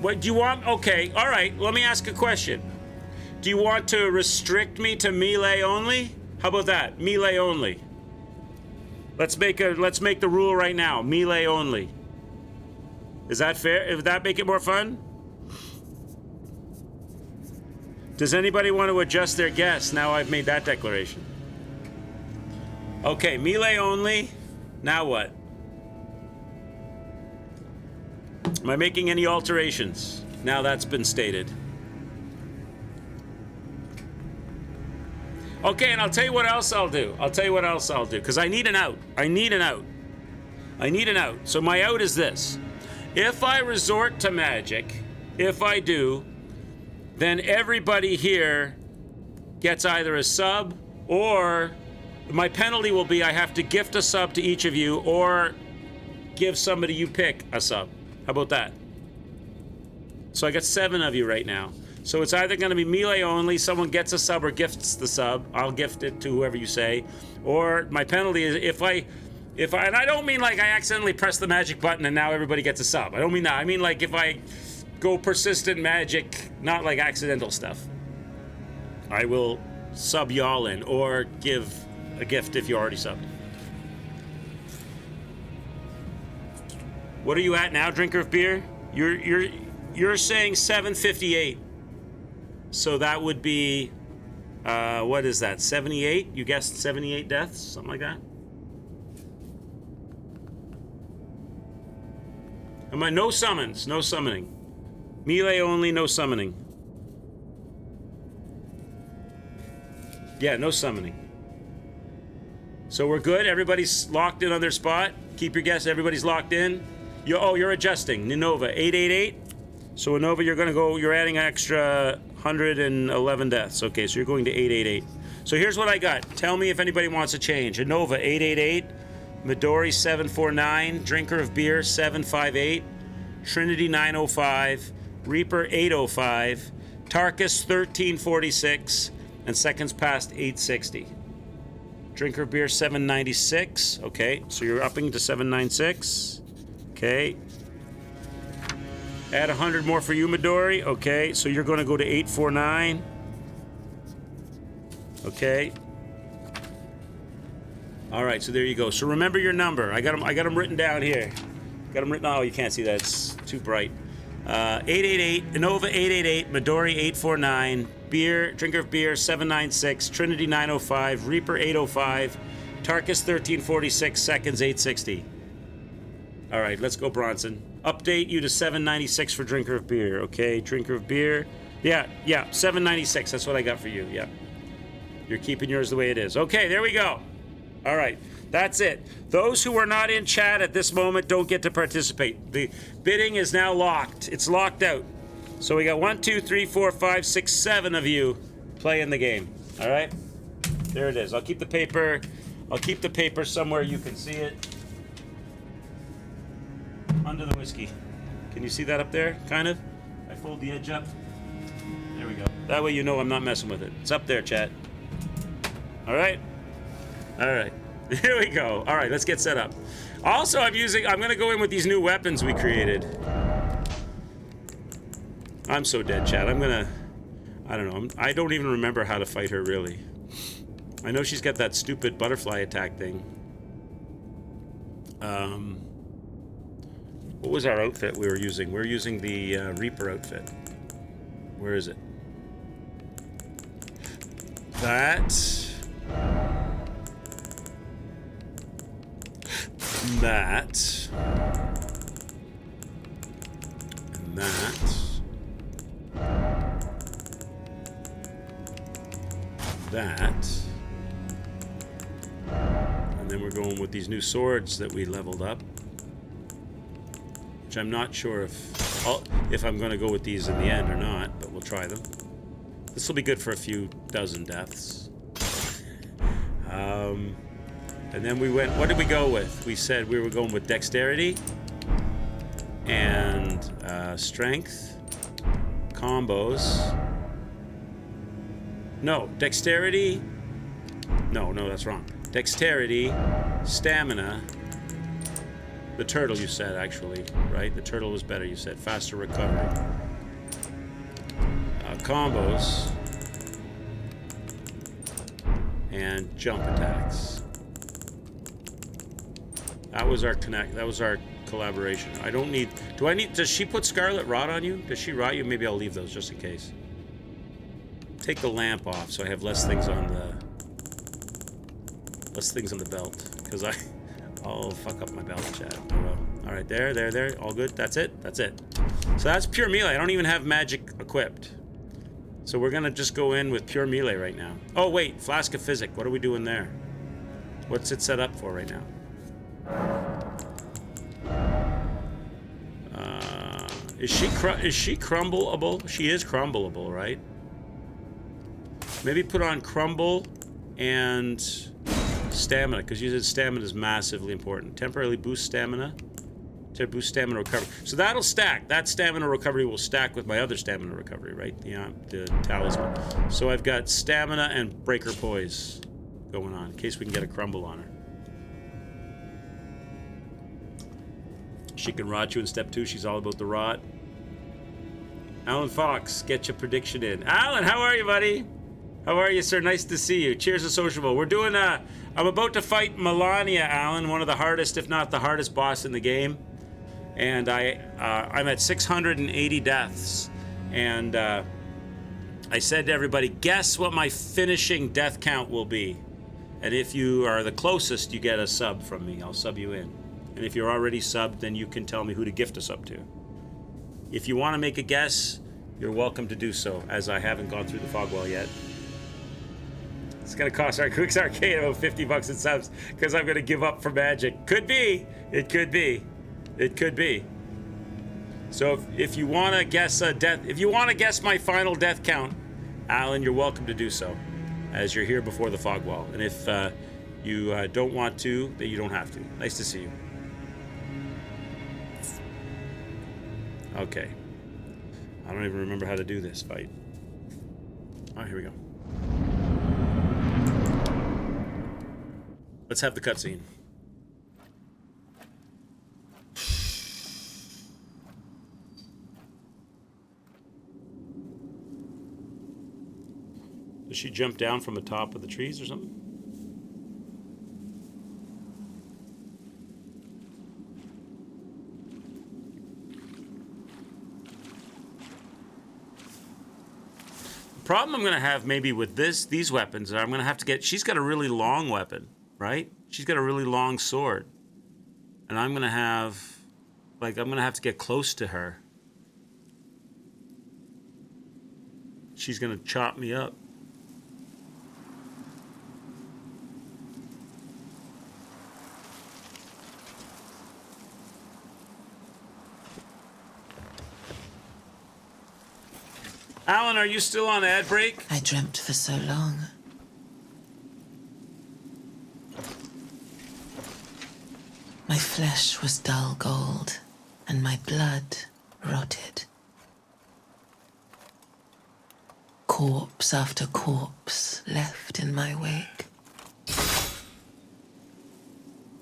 What do you want? Okay, all right. Let me ask a question. Do you want to restrict me to melee only? How about that? Melee only. Let's make the rule right now. Melee only. Is that fair? Would that make it more fun? Does anybody want to adjust their guess now I've made that declaration? Okay, melee only. Now what? Am I making any alterations? Now that's been stated. Okay, and I'll tell you what else I'll do. Because I need an out. I need an out. So my out is this. If I resort to magic, if I do, then everybody here gets either a sub, or my penalty will be I have to gift a sub to each of you, or give somebody you pick a sub. How about that? So I got 7 of you right now. So it's either going to be melee only, someone gets a sub or gifts the sub, I'll gift it to whoever you say, or my penalty is if I, and I don't mean like I accidentally press the magic button and now everybody gets a sub. I don't mean that. I mean like if I go persistent magic, not like accidental stuff. I will sub y'all in, or give a gift if you already subbed. What are you at now, drinker of beer? You're saying 758. So that would be, what is that, 78? You guessed 78 deaths, something like that? Am I, no summons, no summoning. Melee only, no summoning. Yeah, no summoning. So we're good, everybody's locked in on their spot. Keep your guess, everybody's locked in. You're adjusting, Ninova, 888. So Ninova, you're adding an extra 111 deaths. Okay, so you're going to 888. So here's what I got. Tell me if anybody wants to change. Innova 888, Midori 749, Drinker of Beer 758, Trinity 905, Reaper 805, Tarkus 1346, and Seconds Past 860. Drinker of Beer 796. Okay, so you're upping to 796. Okay. Add 100 more for you, Midori. Okay, so you're going to go to 849. Okay. All right, so there you go. So remember your number. I got them written down here. Got them written. Oh, you can't see that. It's too bright. 888, Innova 888, Midori 849, Drinker of Beer 796, Trinity 905, Reaper 805, Tarkus 1346, Seconds 860. All right, let's go, Bronson. Update you to 796 for Drinker of Beer. Okay, Drinker of Beer. Yeah, 796. That's what I got for you. Yeah. You're keeping yours the way it is. Okay, there we go. All right, that's it. Those who are not in chat at this moment don't get to participate. The bidding is now locked. It's locked out. So we got 1, 2, 3, 4, 5, 6, 7 of you playing the game. All right? There it is. I'll keep the paper. I'll keep the paper somewhere you can see it. Under the whiskey. Can you see that up there? Kind of? I fold the edge up. There we go. That way you know I'm not messing with it. It's up there, chat. All right? All right. Here we go. All right, let's get set up. Also, I'm going to go in with these new weapons we created. I'm so dead, chat. I don't know. I don't even remember how to fight her, really. I know she's got that stupid butterfly attack thing. What was our outfit we were using? We were using the Reaper outfit. Where is it? That. And that. And then we're going with these new swords that we leveled up. Which I'm not sure if I'm going to go with these in the end or not, but we'll try them. This will be good for a few dozen deaths. And then we went, what did we go with? We said we were going with dexterity and strength, combos. No, dexterity. No, that's wrong. Dexterity, stamina. The turtle, you said, actually, right? The turtle was better, you said. Faster recovery. Combos. And jump attacks. That was our collaboration. I don't need... Does she put Scarlet Rot on you? Does she rot you? Maybe I'll leave those just in case. Take the lamp off so I have less things on the belt. Because I'll fuck up my balance chat. I will. All right, there. All good. That's it. So that's pure melee. I don't even have magic equipped. So we're gonna just go in with pure melee right now. Oh wait, Flask of Physic. What are we doing there? What's it set up for right now? Is she crumbleable? She is crumbleable, right? Maybe put on crumble and stamina, because you said stamina is massively important. Temporarily boost stamina to boost stamina recovery. So that'll stack. That stamina recovery will stack with my other stamina recovery, right? The talisman. So I've got stamina and breaker poise going on in case we can get a crumble on her. She can rot you in step 2. She's all about the rot. Alan Fox, get your prediction in. Alan, how are you, buddy? How are you, sir? Nice to see you. Cheers to Sociable. We're doing I'm about to fight Melania, Alan, one of the hardest, if not the hardest boss in the game. And I'm at 680 deaths. And I said to everybody, guess what my finishing death count will be. And if you are the closest, you get a sub from me. I'll sub you in. And if you're already subbed, then you can tell me who to gift a sub to. If you want to make a guess, you're welcome to do so, as I haven't gone through the fog wall yet. It's going to cost our Quicks Arcade about 50 bucks in subs, because I'm going to give up for magic. Could be. It could be. It could be. So if you want to guess if you want to guess my final death count, Alan, you're welcome to do so, as you're here before the fog wall. And if you don't want to, then you don't have to. Nice to see you. Okay. I don't even remember how to do this fight. All right, here we go. Let's have the cutscene. Does she jump down from the top of the trees or something? The problem I'm going to have maybe with these weapons, I'm going to have to get... She's got a really long weapon, right? She's got a really long sword. And I'm going to have... Like, I'm going to have to get close to her. She's going to chop me up. Alan, are you still on ad break? I dreamt for so long. My flesh was dull gold, and my blood rotted. Corpse after corpse left in my wake.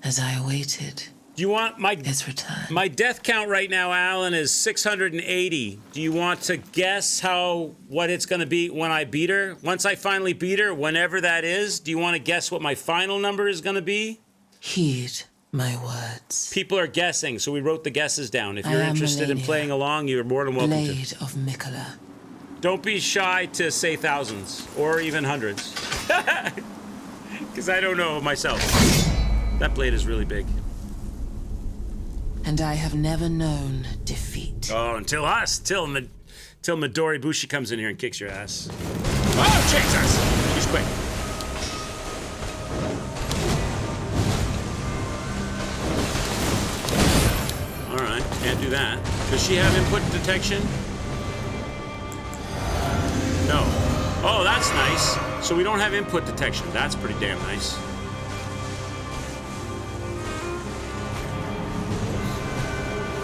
As I awaited Do you want his return. My death count right now, Alan, is 680. Do you want to guess what it's going to be when I beat her? Once I finally beat her, whenever that is, do you want to guess what my final number is going to be? Heed my words. People are guessing, so we wrote the guesses down. If you're interested in Melania, playing along, you're more than welcome Blade to. of Mikola. Don't be shy to say thousands or even hundreds. Because I don't know myself. That blade is really big. And I have never known defeat. Oh, until Midori Bushi comes in here and kicks your ass. Oh, Jesus! She's quick. All right, can't do that. Does she have input detection? No. Oh, that's nice. So we don't have input detection. That's pretty damn nice.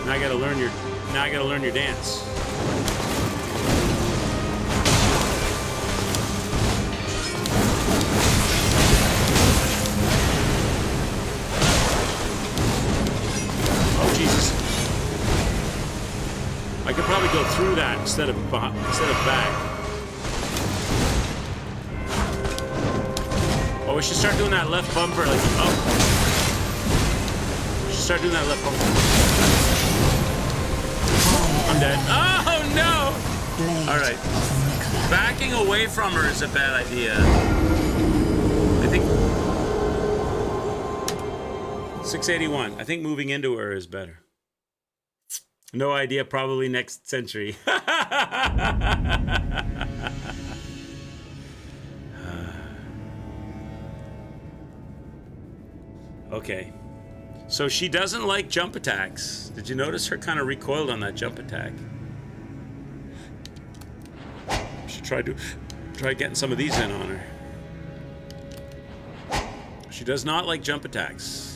Now I gotta learn your dance. Oh Jesus! I could probably go through that instead of back. Oh, we should start doing that left bumper like We should start doing that left bumper. I'm dead. Oh, no! Blade All right. of Mikola. Backing away from her is a bad idea. I think... 681. I think moving into her is better. No idea, probably next century. Okay. So she doesn't like jump attacks. Did you notice her kind of recoiled on that jump attack? Should try getting some of these in on her. She does not like jump attacks.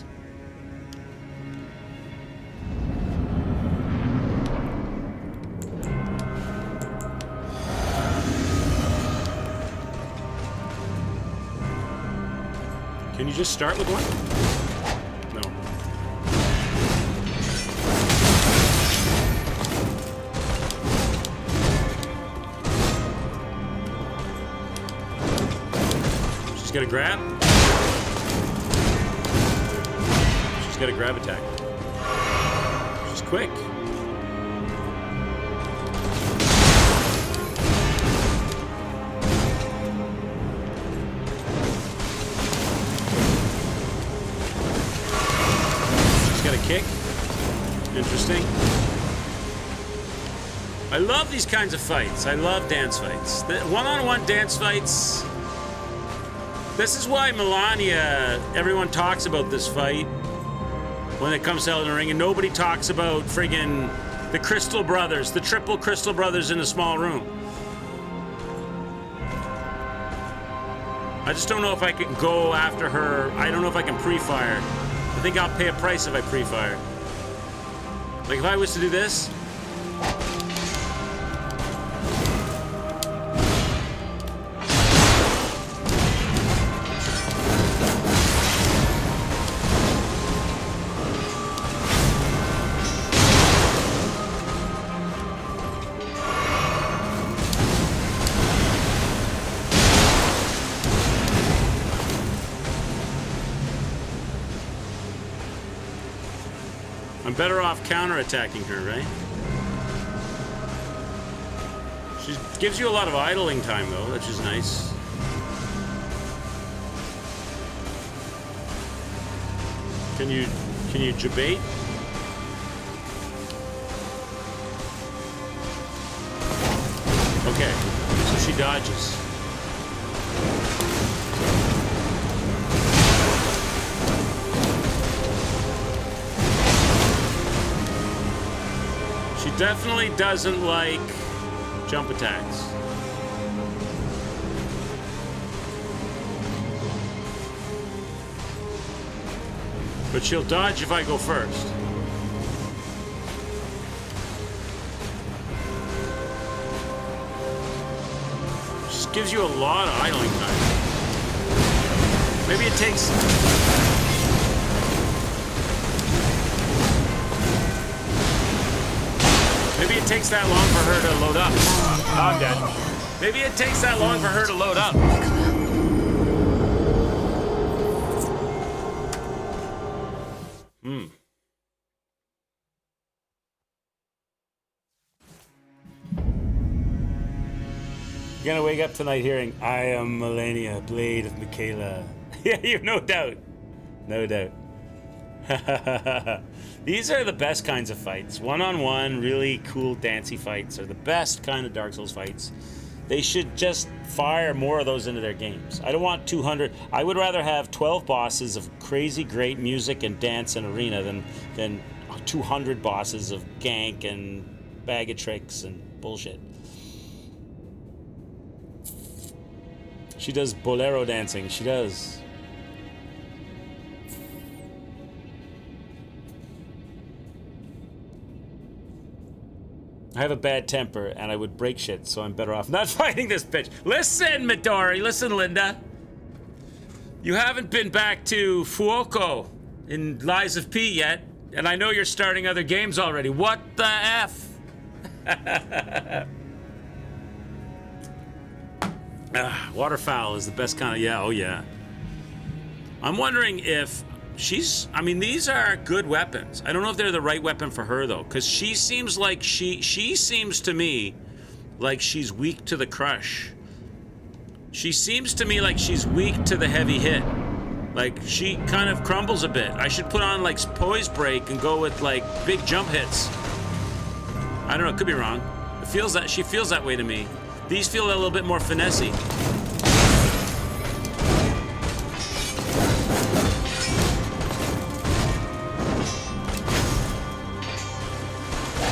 Can you just start with one? No. She's got a grab. She's got a grab attack. She's quick. Kick. Interesting. I love these kinds of fights. I love dance fights. The one-on-one dance fights. This is why Melania, everyone talks about this fight when it comes to Elden Ring, and nobody talks about friggin' the Crystal Brothers, the triple Crystal Brothers in a small room. I just don't know if I can go after her. I don't know if I can pre-fire. I think I'll pay a price if I pre-fire. Like if I was to do this. Better off counter-attacking her, right? She gives you a lot of idling time, though, which is nice. Can you debate? Okay, so she dodges. Definitely doesn't like jump attacks. But she'll dodge if I go first. Just gives you a lot of idling time. Maybe it takes... Maybe it takes that long for her to load up. Oh, I'm dead. Maybe it takes that long for her to load up. You're gonna wake up tonight hearing, I am Melania, Blade of Michaela. Yeah, you no doubt. No doubt. These are the best kinds of fights. One-on-one, really cool, dancey fights are the best kind of Dark Souls fights. They should just fire more of those into their games. I don't want 200. I would rather have 12 bosses of crazy great music and dance and arena than 200 bosses of gank and bag of tricks and bullshit. She does bolero dancing. She does. I have a bad temper, and I would break shit, so I'm better off not fighting this bitch. Listen, Midori. Listen, Linda. You haven't been back to Fuoco in Lies of P yet, and I know you're starting other games already. What the F? Waterfowl is the best kind of... Yeah, oh yeah. I'm wondering if... I mean, these are good weapons. I don't know if they're the right weapon for her, though, because she seems like she seems to me like she's weak to the crush. She seems to me like she's weak to the heavy hit. Like, she kind of crumbles a bit. I should put on, like, poise break and go with, like, big jump hits. I don't know, could be wrong. It feels that, she feels that way to me. These feel a little bit more finessey.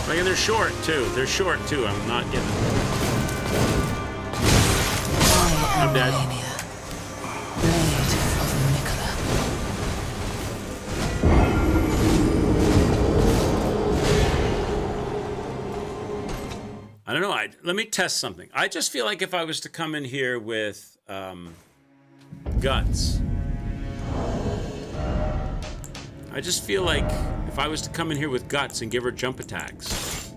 Like, and they're short, too. They're short, too. I'm not giving. I'm dead. I don't know. Let me test something. I just feel like if I was to come in here with guts, I just feel like if I was to come in here with guts and give her jump attacks,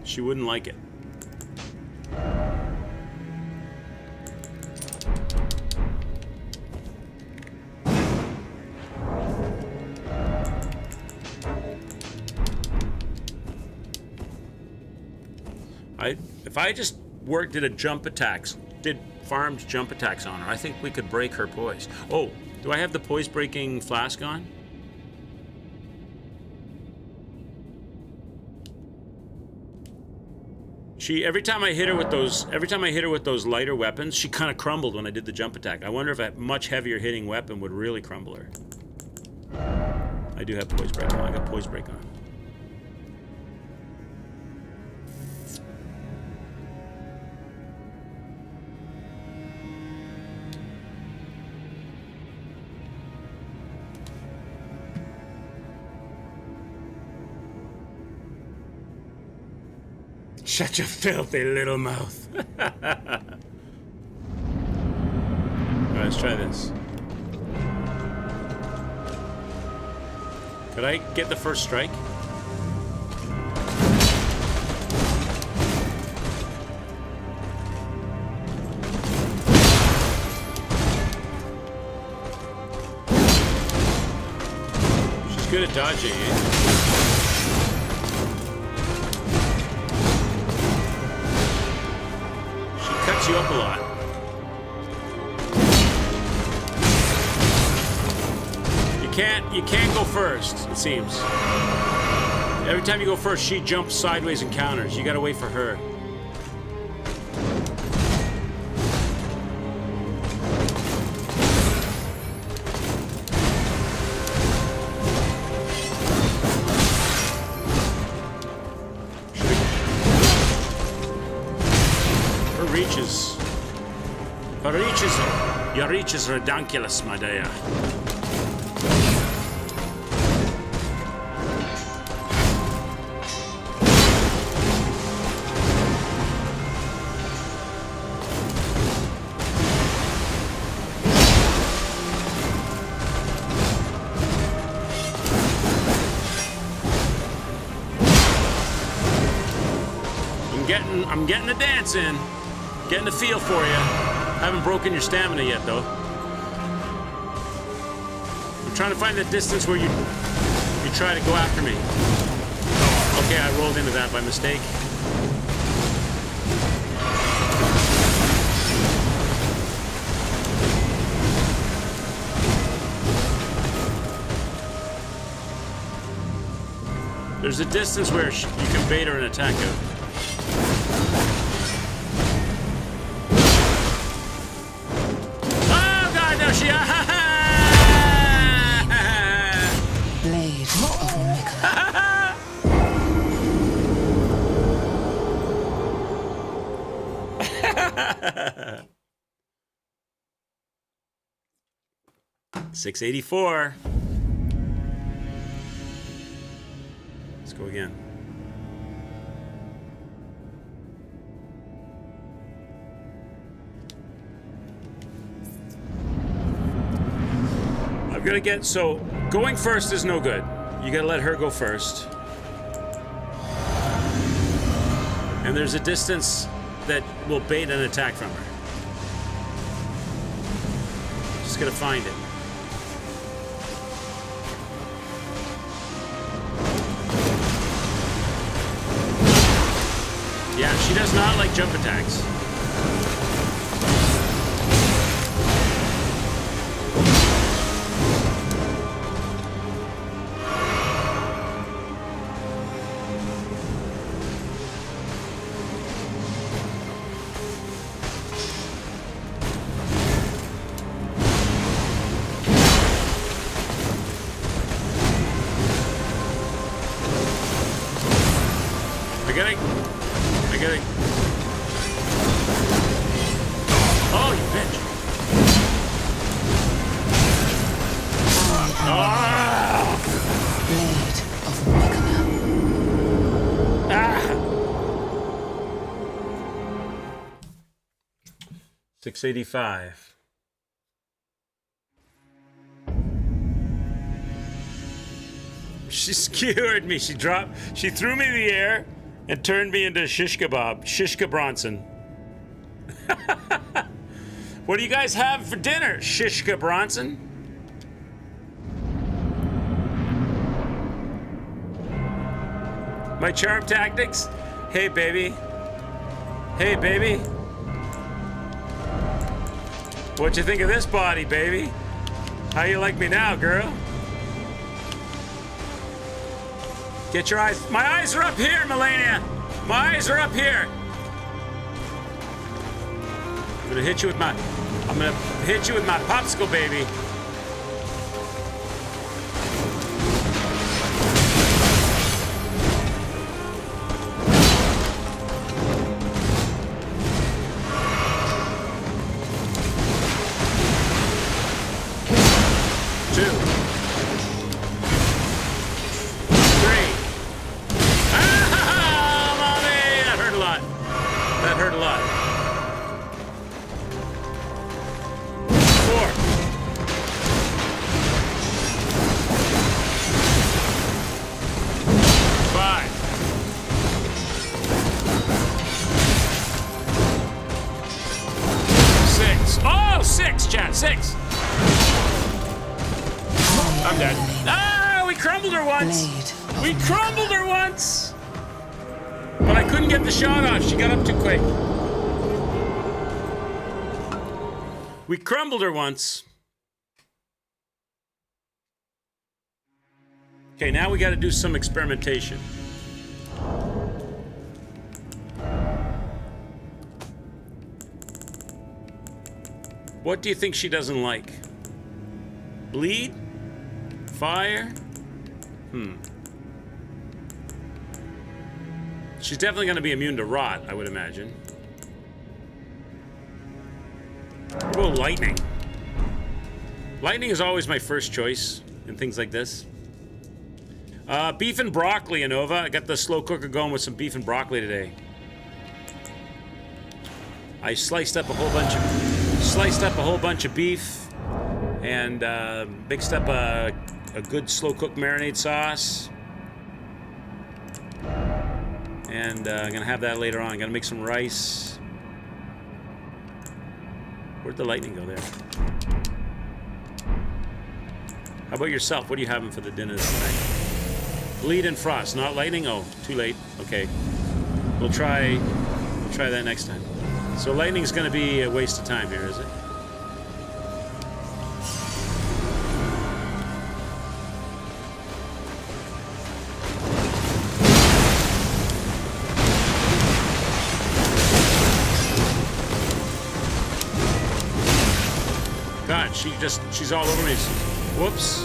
she wouldn't like it. If I just did a jump attacks, did farmed jump attacks on her, I think we could break her poise. Oh, do I have the poise breaking flask on? Every time I hit her with those lighter weapons, she kind of crumbled when I did the jump attack. I wonder if a much heavier hitting weapon would really crumble her. I do have poise break on. I got poise break on. Shut your filthy little mouth. Alright, let's try this. Could I get the first strike? She's good at dodging, eh? Cuts you up a lot. You can't go first, it seems. Every time you go first, she jumps sideways and counters. You gotta wait for her. Your reach is redonkulous, my dear. I'm getting the dance in. Getting the feel for you. I haven't broken your stamina yet, though. I'm trying to find the distance where you try to go after me. Okay, I rolled into that by mistake. There's a distance where you can bait her and attack her. Blade of Nicola. 684. Let's go again. I'm gonna get, so going first is no good. You gotta let her go first. And there's a distance that will bait an attack from her. Just gotta find it. Yeah, She does not like jump attacks. I get it. Oh, you bitch. Blade of Magna. Ah! 685. She skewered me. She threw me in the air and turned me into shish kebab. Shishka Bronson. What do you guys have for dinner, Shishka Bronson? My charm tactics? Hey, baby. Hey, baby. What you think of this body, baby? How you like me now, girl? Get your eyes. My eyes are up here, Melania. My eyes are up here. I'm gonna hit you with my popsicle, baby. I'm dead. Ah, we crumbled her once. We crumbled her once. But I couldn't get the shot off. She got up too quick. We crumbled her once. Okay, now we got to do some experimentation. What do you think she doesn't like? Bleed? Fire? She's definitely going to be immune to rot, I would imagine. What about lightning? Lightning is always my first choice in things like this. Beef and broccoli, Anova. I got the slow cooker going with some beef and broccoli today. I sliced up a whole bunch of beef and mixed up a good slow cooked marinade sauce. And I'm gonna have that later on. I'm gonna make some rice. Where'd the lightning go there? How about yourself? What are you having for the dinner tonight? Bleed and frost, not lightning? Oh, too late. Okay. We'll try that next time. So lightning's gonna be a waste of time here, is it? God, she's all over me. Whoops.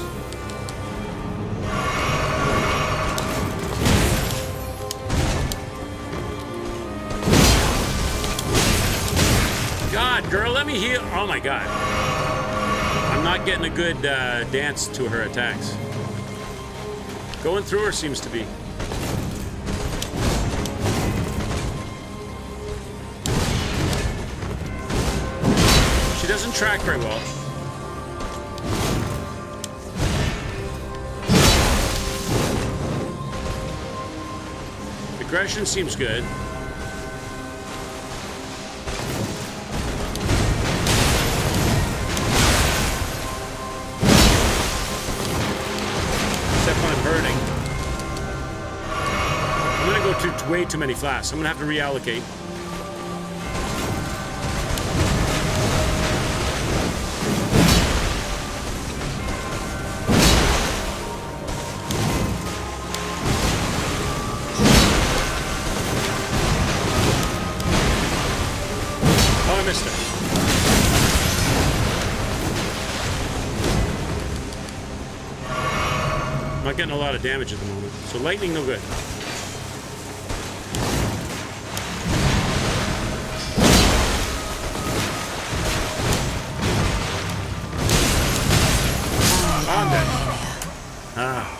God, girl, let me heal. Oh my God. I'm not getting a good dance to her attacks. Going through her seems to be. She doesn't track very well. Aggression seems good. Except when I'm hurting. I'm gonna go go to way too many flasks. I'm gonna have to reallocate. Oh, I missed it. I'm not getting a lot of damage at the moment, so lightning no good. I'm dead.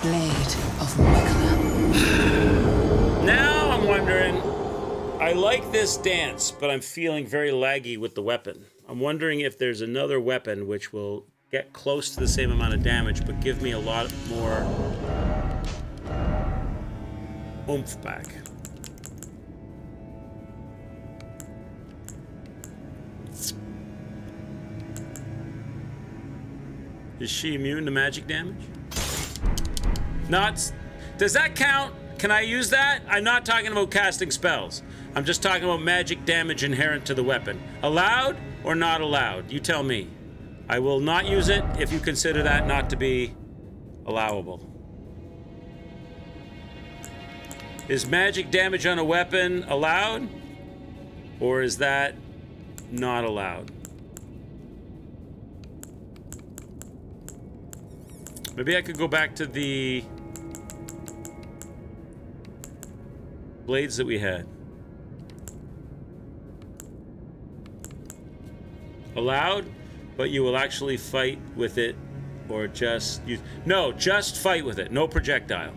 Blade of Mikla. Now I'm wondering, I like this dance, but I'm feeling very laggy with the weapon. I'm wondering if there's another weapon which will get close to the same amount of damage, but give me a lot more oomph back. Is she immune to magic damage? Not. Does that count? Can I use that? I'm not talking about casting spells. I'm just talking about magic damage inherent to the weapon. Allowed or not allowed? You tell me. I will not use it if you consider that not to be allowable. Is magic damage on a weapon allowed? Or is that not allowed? Maybe I could go back to the blades that we had. Allowed, but you will actually fight with it, or just use... No, just fight with it, no projectile.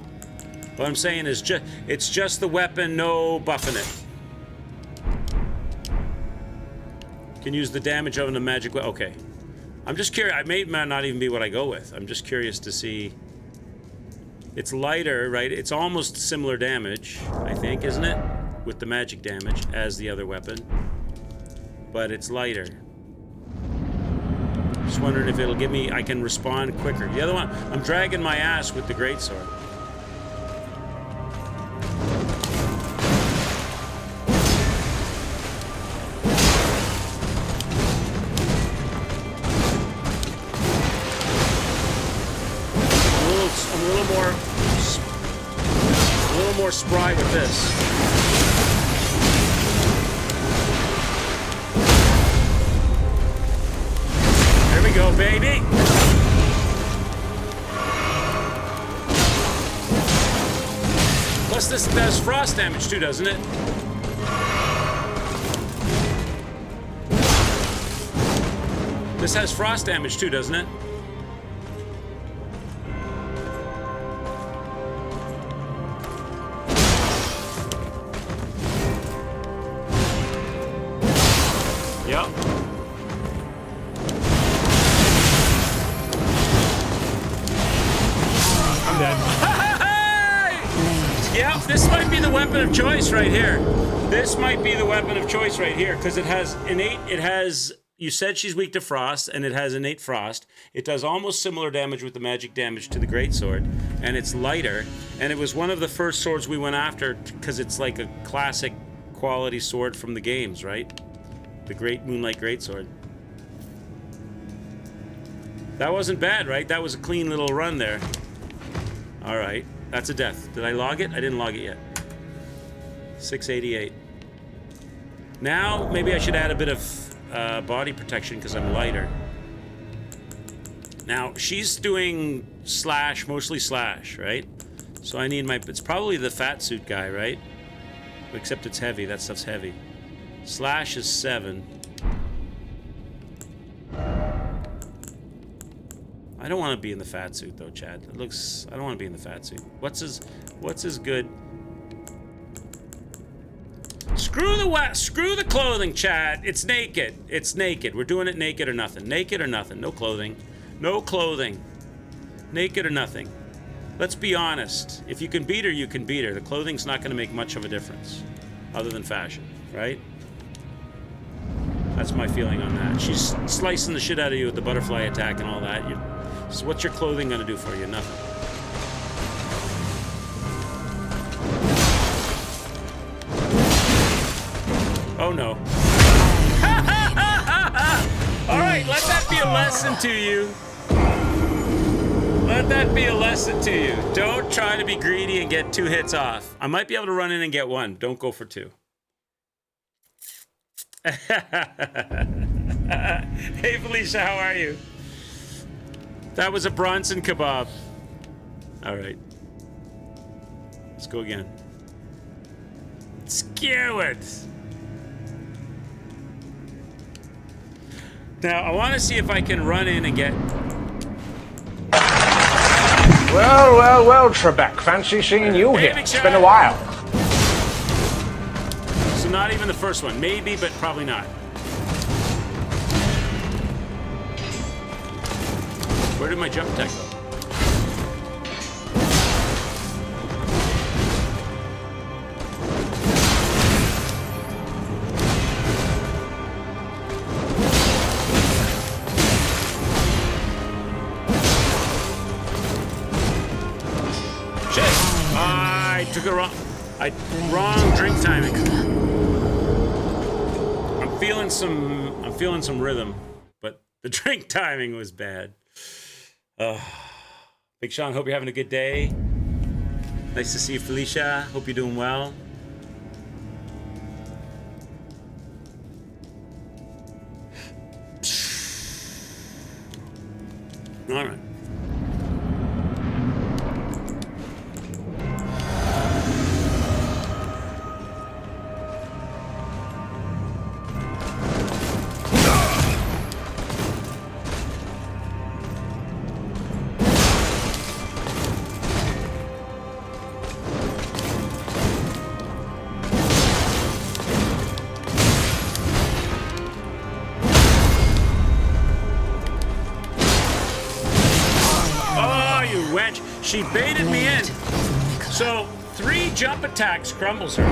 What I'm saying is it's just the weapon, no buffing it. Can use the damage of the magic weapon. Okay. I'm just curious. I may not even be what I go with. I'm just curious to see. It's lighter, right? It's almost similar damage, I think, isn't it? With the magic damage as the other weapon. But it's lighter. Just wondering if it'll give me... I can respond quicker. The other one, I'm dragging my ass with the greatsword. More spry with this. There we go, baby. Plus this does frost damage too, doesn't it? This has frost damage too, doesn't it? Yep. I'm dead. Yep, this might be the weapon of choice right here. This might be the weapon of choice right here, because it has innate, you said she's weak to frost, and it has innate frost. It does almost similar damage with the magic damage to the greatsword, and it's lighter, and it was one of the first swords we went after, because it's like a classic quality sword from the games, right? The Great Moonlight Greatsword. That wasn't bad, right? That was a clean little run there. All right, that's a death. Did I log it? I didn't log it yet. 688. Now, maybe I should add a bit of body protection because I'm lighter. Now, she's doing slash, mostly slash, right? So I need my... It's probably the fat suit guy, right? Except it's heavy. That stuff's heavy. Slash is 7. I don't want to be in the fat suit though, Chad. It looks... I don't want to be in the fat suit. What's his good... Screw the clothing, Chad. It's naked. It's naked. We're doing it naked or nothing. Naked or nothing. No clothing. No clothing. Naked or nothing. Let's be honest. If you can beat her, you can beat her. The clothing's not going to make much of a difference. Other than fashion, right? That's my feeling on that. She's slicing the shit out of you with the butterfly attack and all that. So what's your clothing going to do for you? Nothing. Oh no. All right, let that be a lesson to you. Let that be a lesson to you. Don't try to be greedy and get 2 hits off. I might be able to run in and get 1. Don't go for 2. Hey Felicia, how are you? That was a Bronson kebab. All right. Let's go again. Skewered. Now, I want to see if I can run in and get... Well, well, well, Trebek. Fancy seeing you here. It's been a while. So not even the first one. Maybe, but probably not. Where did my jump attack go? Took it wrong. Wrong drink timing. I'm feeling some rhythm, but the drink timing was bad. Big Sean, hope you're having a good day. Nice to see you, Felicia. Hope you're doing well. All right. She baited me in. So 3 jump attacks crumbles her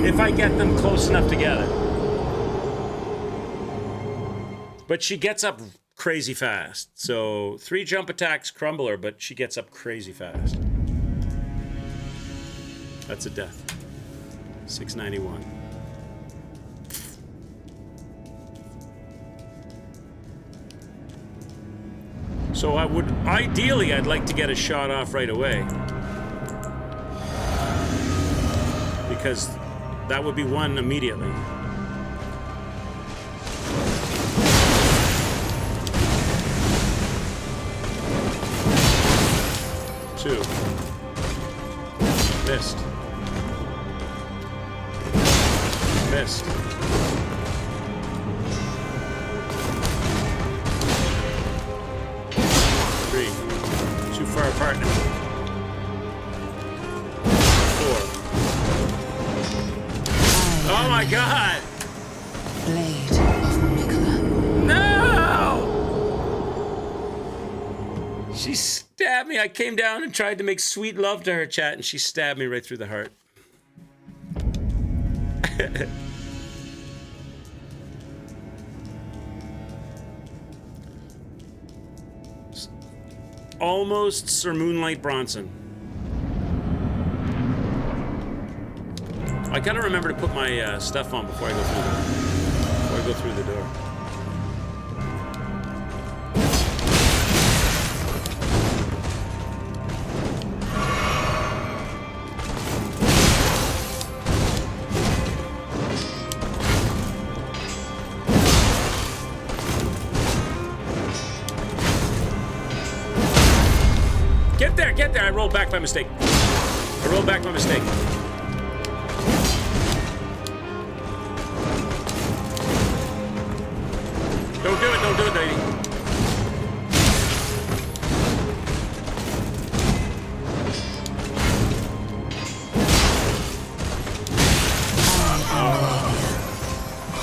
if I get them close enough together. But she gets up crazy fast. So 3 jump attacks crumble her, but she gets up crazy fast. That's a death. 691. So ideally, I'd like to get a shot off right away. Because that would be 1 immediately. Two. Missed. Missed. Too far apart now. 4. Oh my God! Blade of Mikla. No! She stabbed me. I came down and tried to make sweet love to her, chat, and she stabbed me right through the heart. Almost Sir Moonlight Bronson. I gotta remember to put my stuff on before I go through the door. Get there! I rolled back by mistake. Don't do it, lady.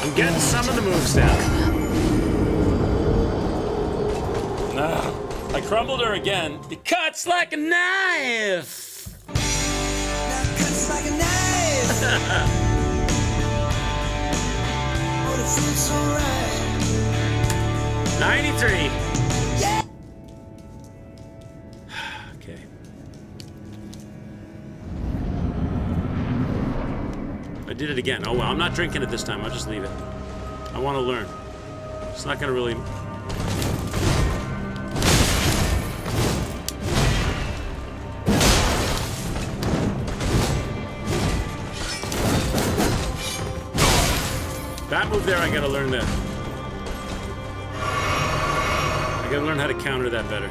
I'm getting some of the moves down. No. I crumbled her again. It cuts like a knife. Now cuts like a knife. Oh, it feels so right. 93. Yeah. Okay. I did it again. Oh well, I'm not drinking it this time. I'll just leave it. I want to learn. It's not gonna really... That move there, I gotta learn that. I gotta learn how to counter that better.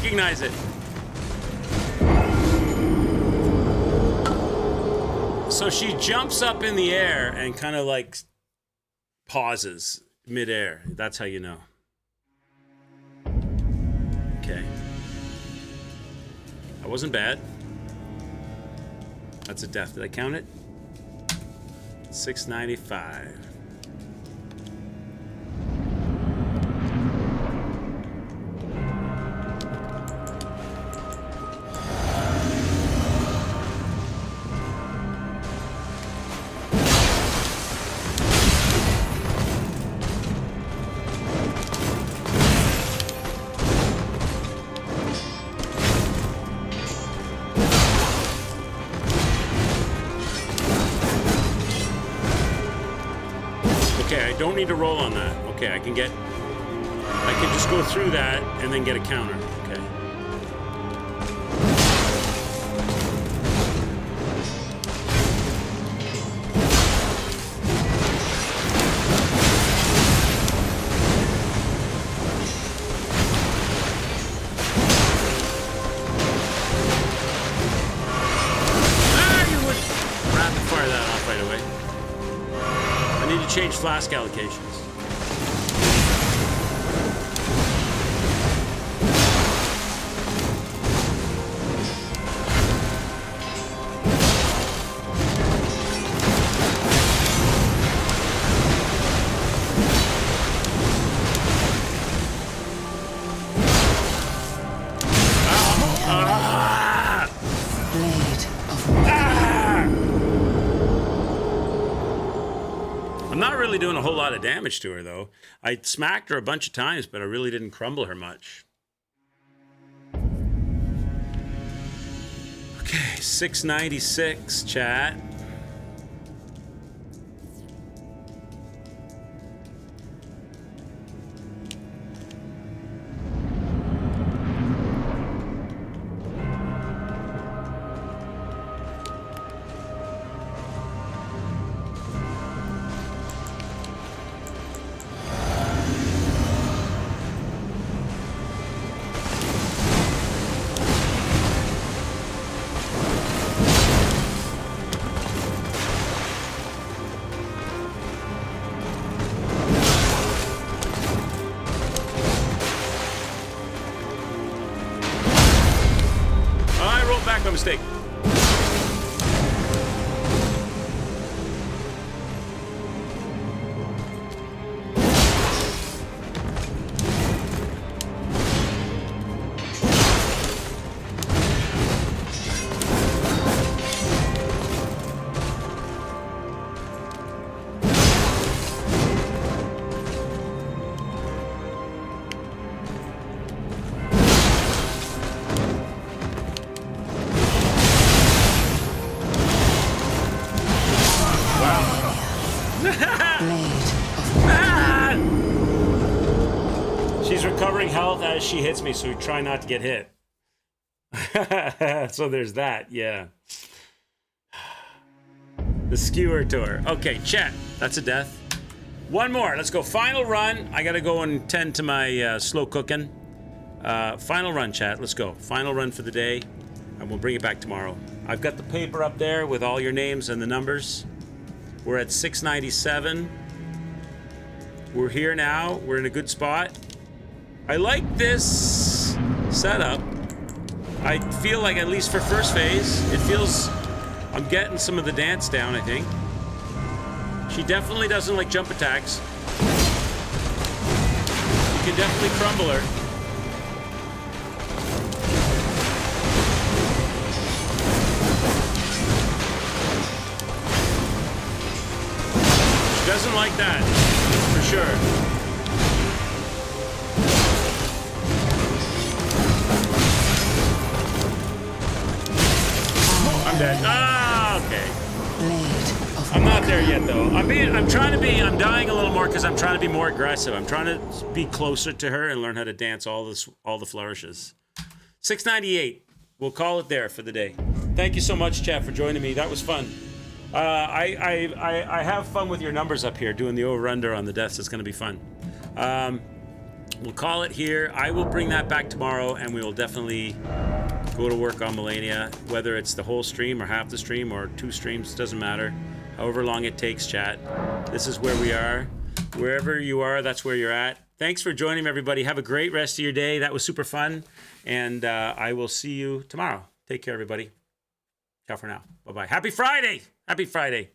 Recognize it. So she jumps up in the air and kind of like pauses midair. That's how you know. Okay. That wasn't bad. That's a death. Did I count it? 695. Don't need to roll on that. Okay, I can just go through that and then get a counter. Okay. You would rapid fire that off right away. I need to change flask allocations. Doing a whole lot of damage to her though. I smacked her a bunch of times, but I really didn't crumble her much. Okay, 696, chat. recovering health as she hits me, so we try not to get hit. So there's that, yeah. The skewer tour. Okay, chat. That's a death. One more. Let's go. Final run. I gotta go and tend to my slow cooking. Final run, chat. Let's go. Final run for the day, and we'll bring it back tomorrow. I've got the paper up there with all your names and the numbers. We're at 697. We're here now. We're in a good spot. I like this setup. I feel like, at least for first phase, it feels I'm getting some of the dance down, I think. She definitely doesn't like jump attacks. You can definitely crumble her. She doesn't like that, for sure. I'm dead. Ah, okay. I'm not there yet, though. I'm dying a little more because I'm trying to be more aggressive. I'm trying to be closer to her and learn how to dance all the flourishes. 698. We'll call it there for the day. Thank you so much, chat, for joining me. That was fun. I have fun with your numbers up here, doing the over-under on the deaths. It's going to be fun. We'll call it here. I will bring that back tomorrow, and we will definitely go to work on Melania, whether it's the whole stream or half the stream or 2 streams, doesn't matter. However long it takes, chat. This is where we are. Wherever you are, that's where you're at. Thanks for joining me, everybody. Have a great rest of your day. That was super fun. And I will see you tomorrow. Take care, everybody. Ciao for now. Bye-bye. Happy Friday. Happy Friday.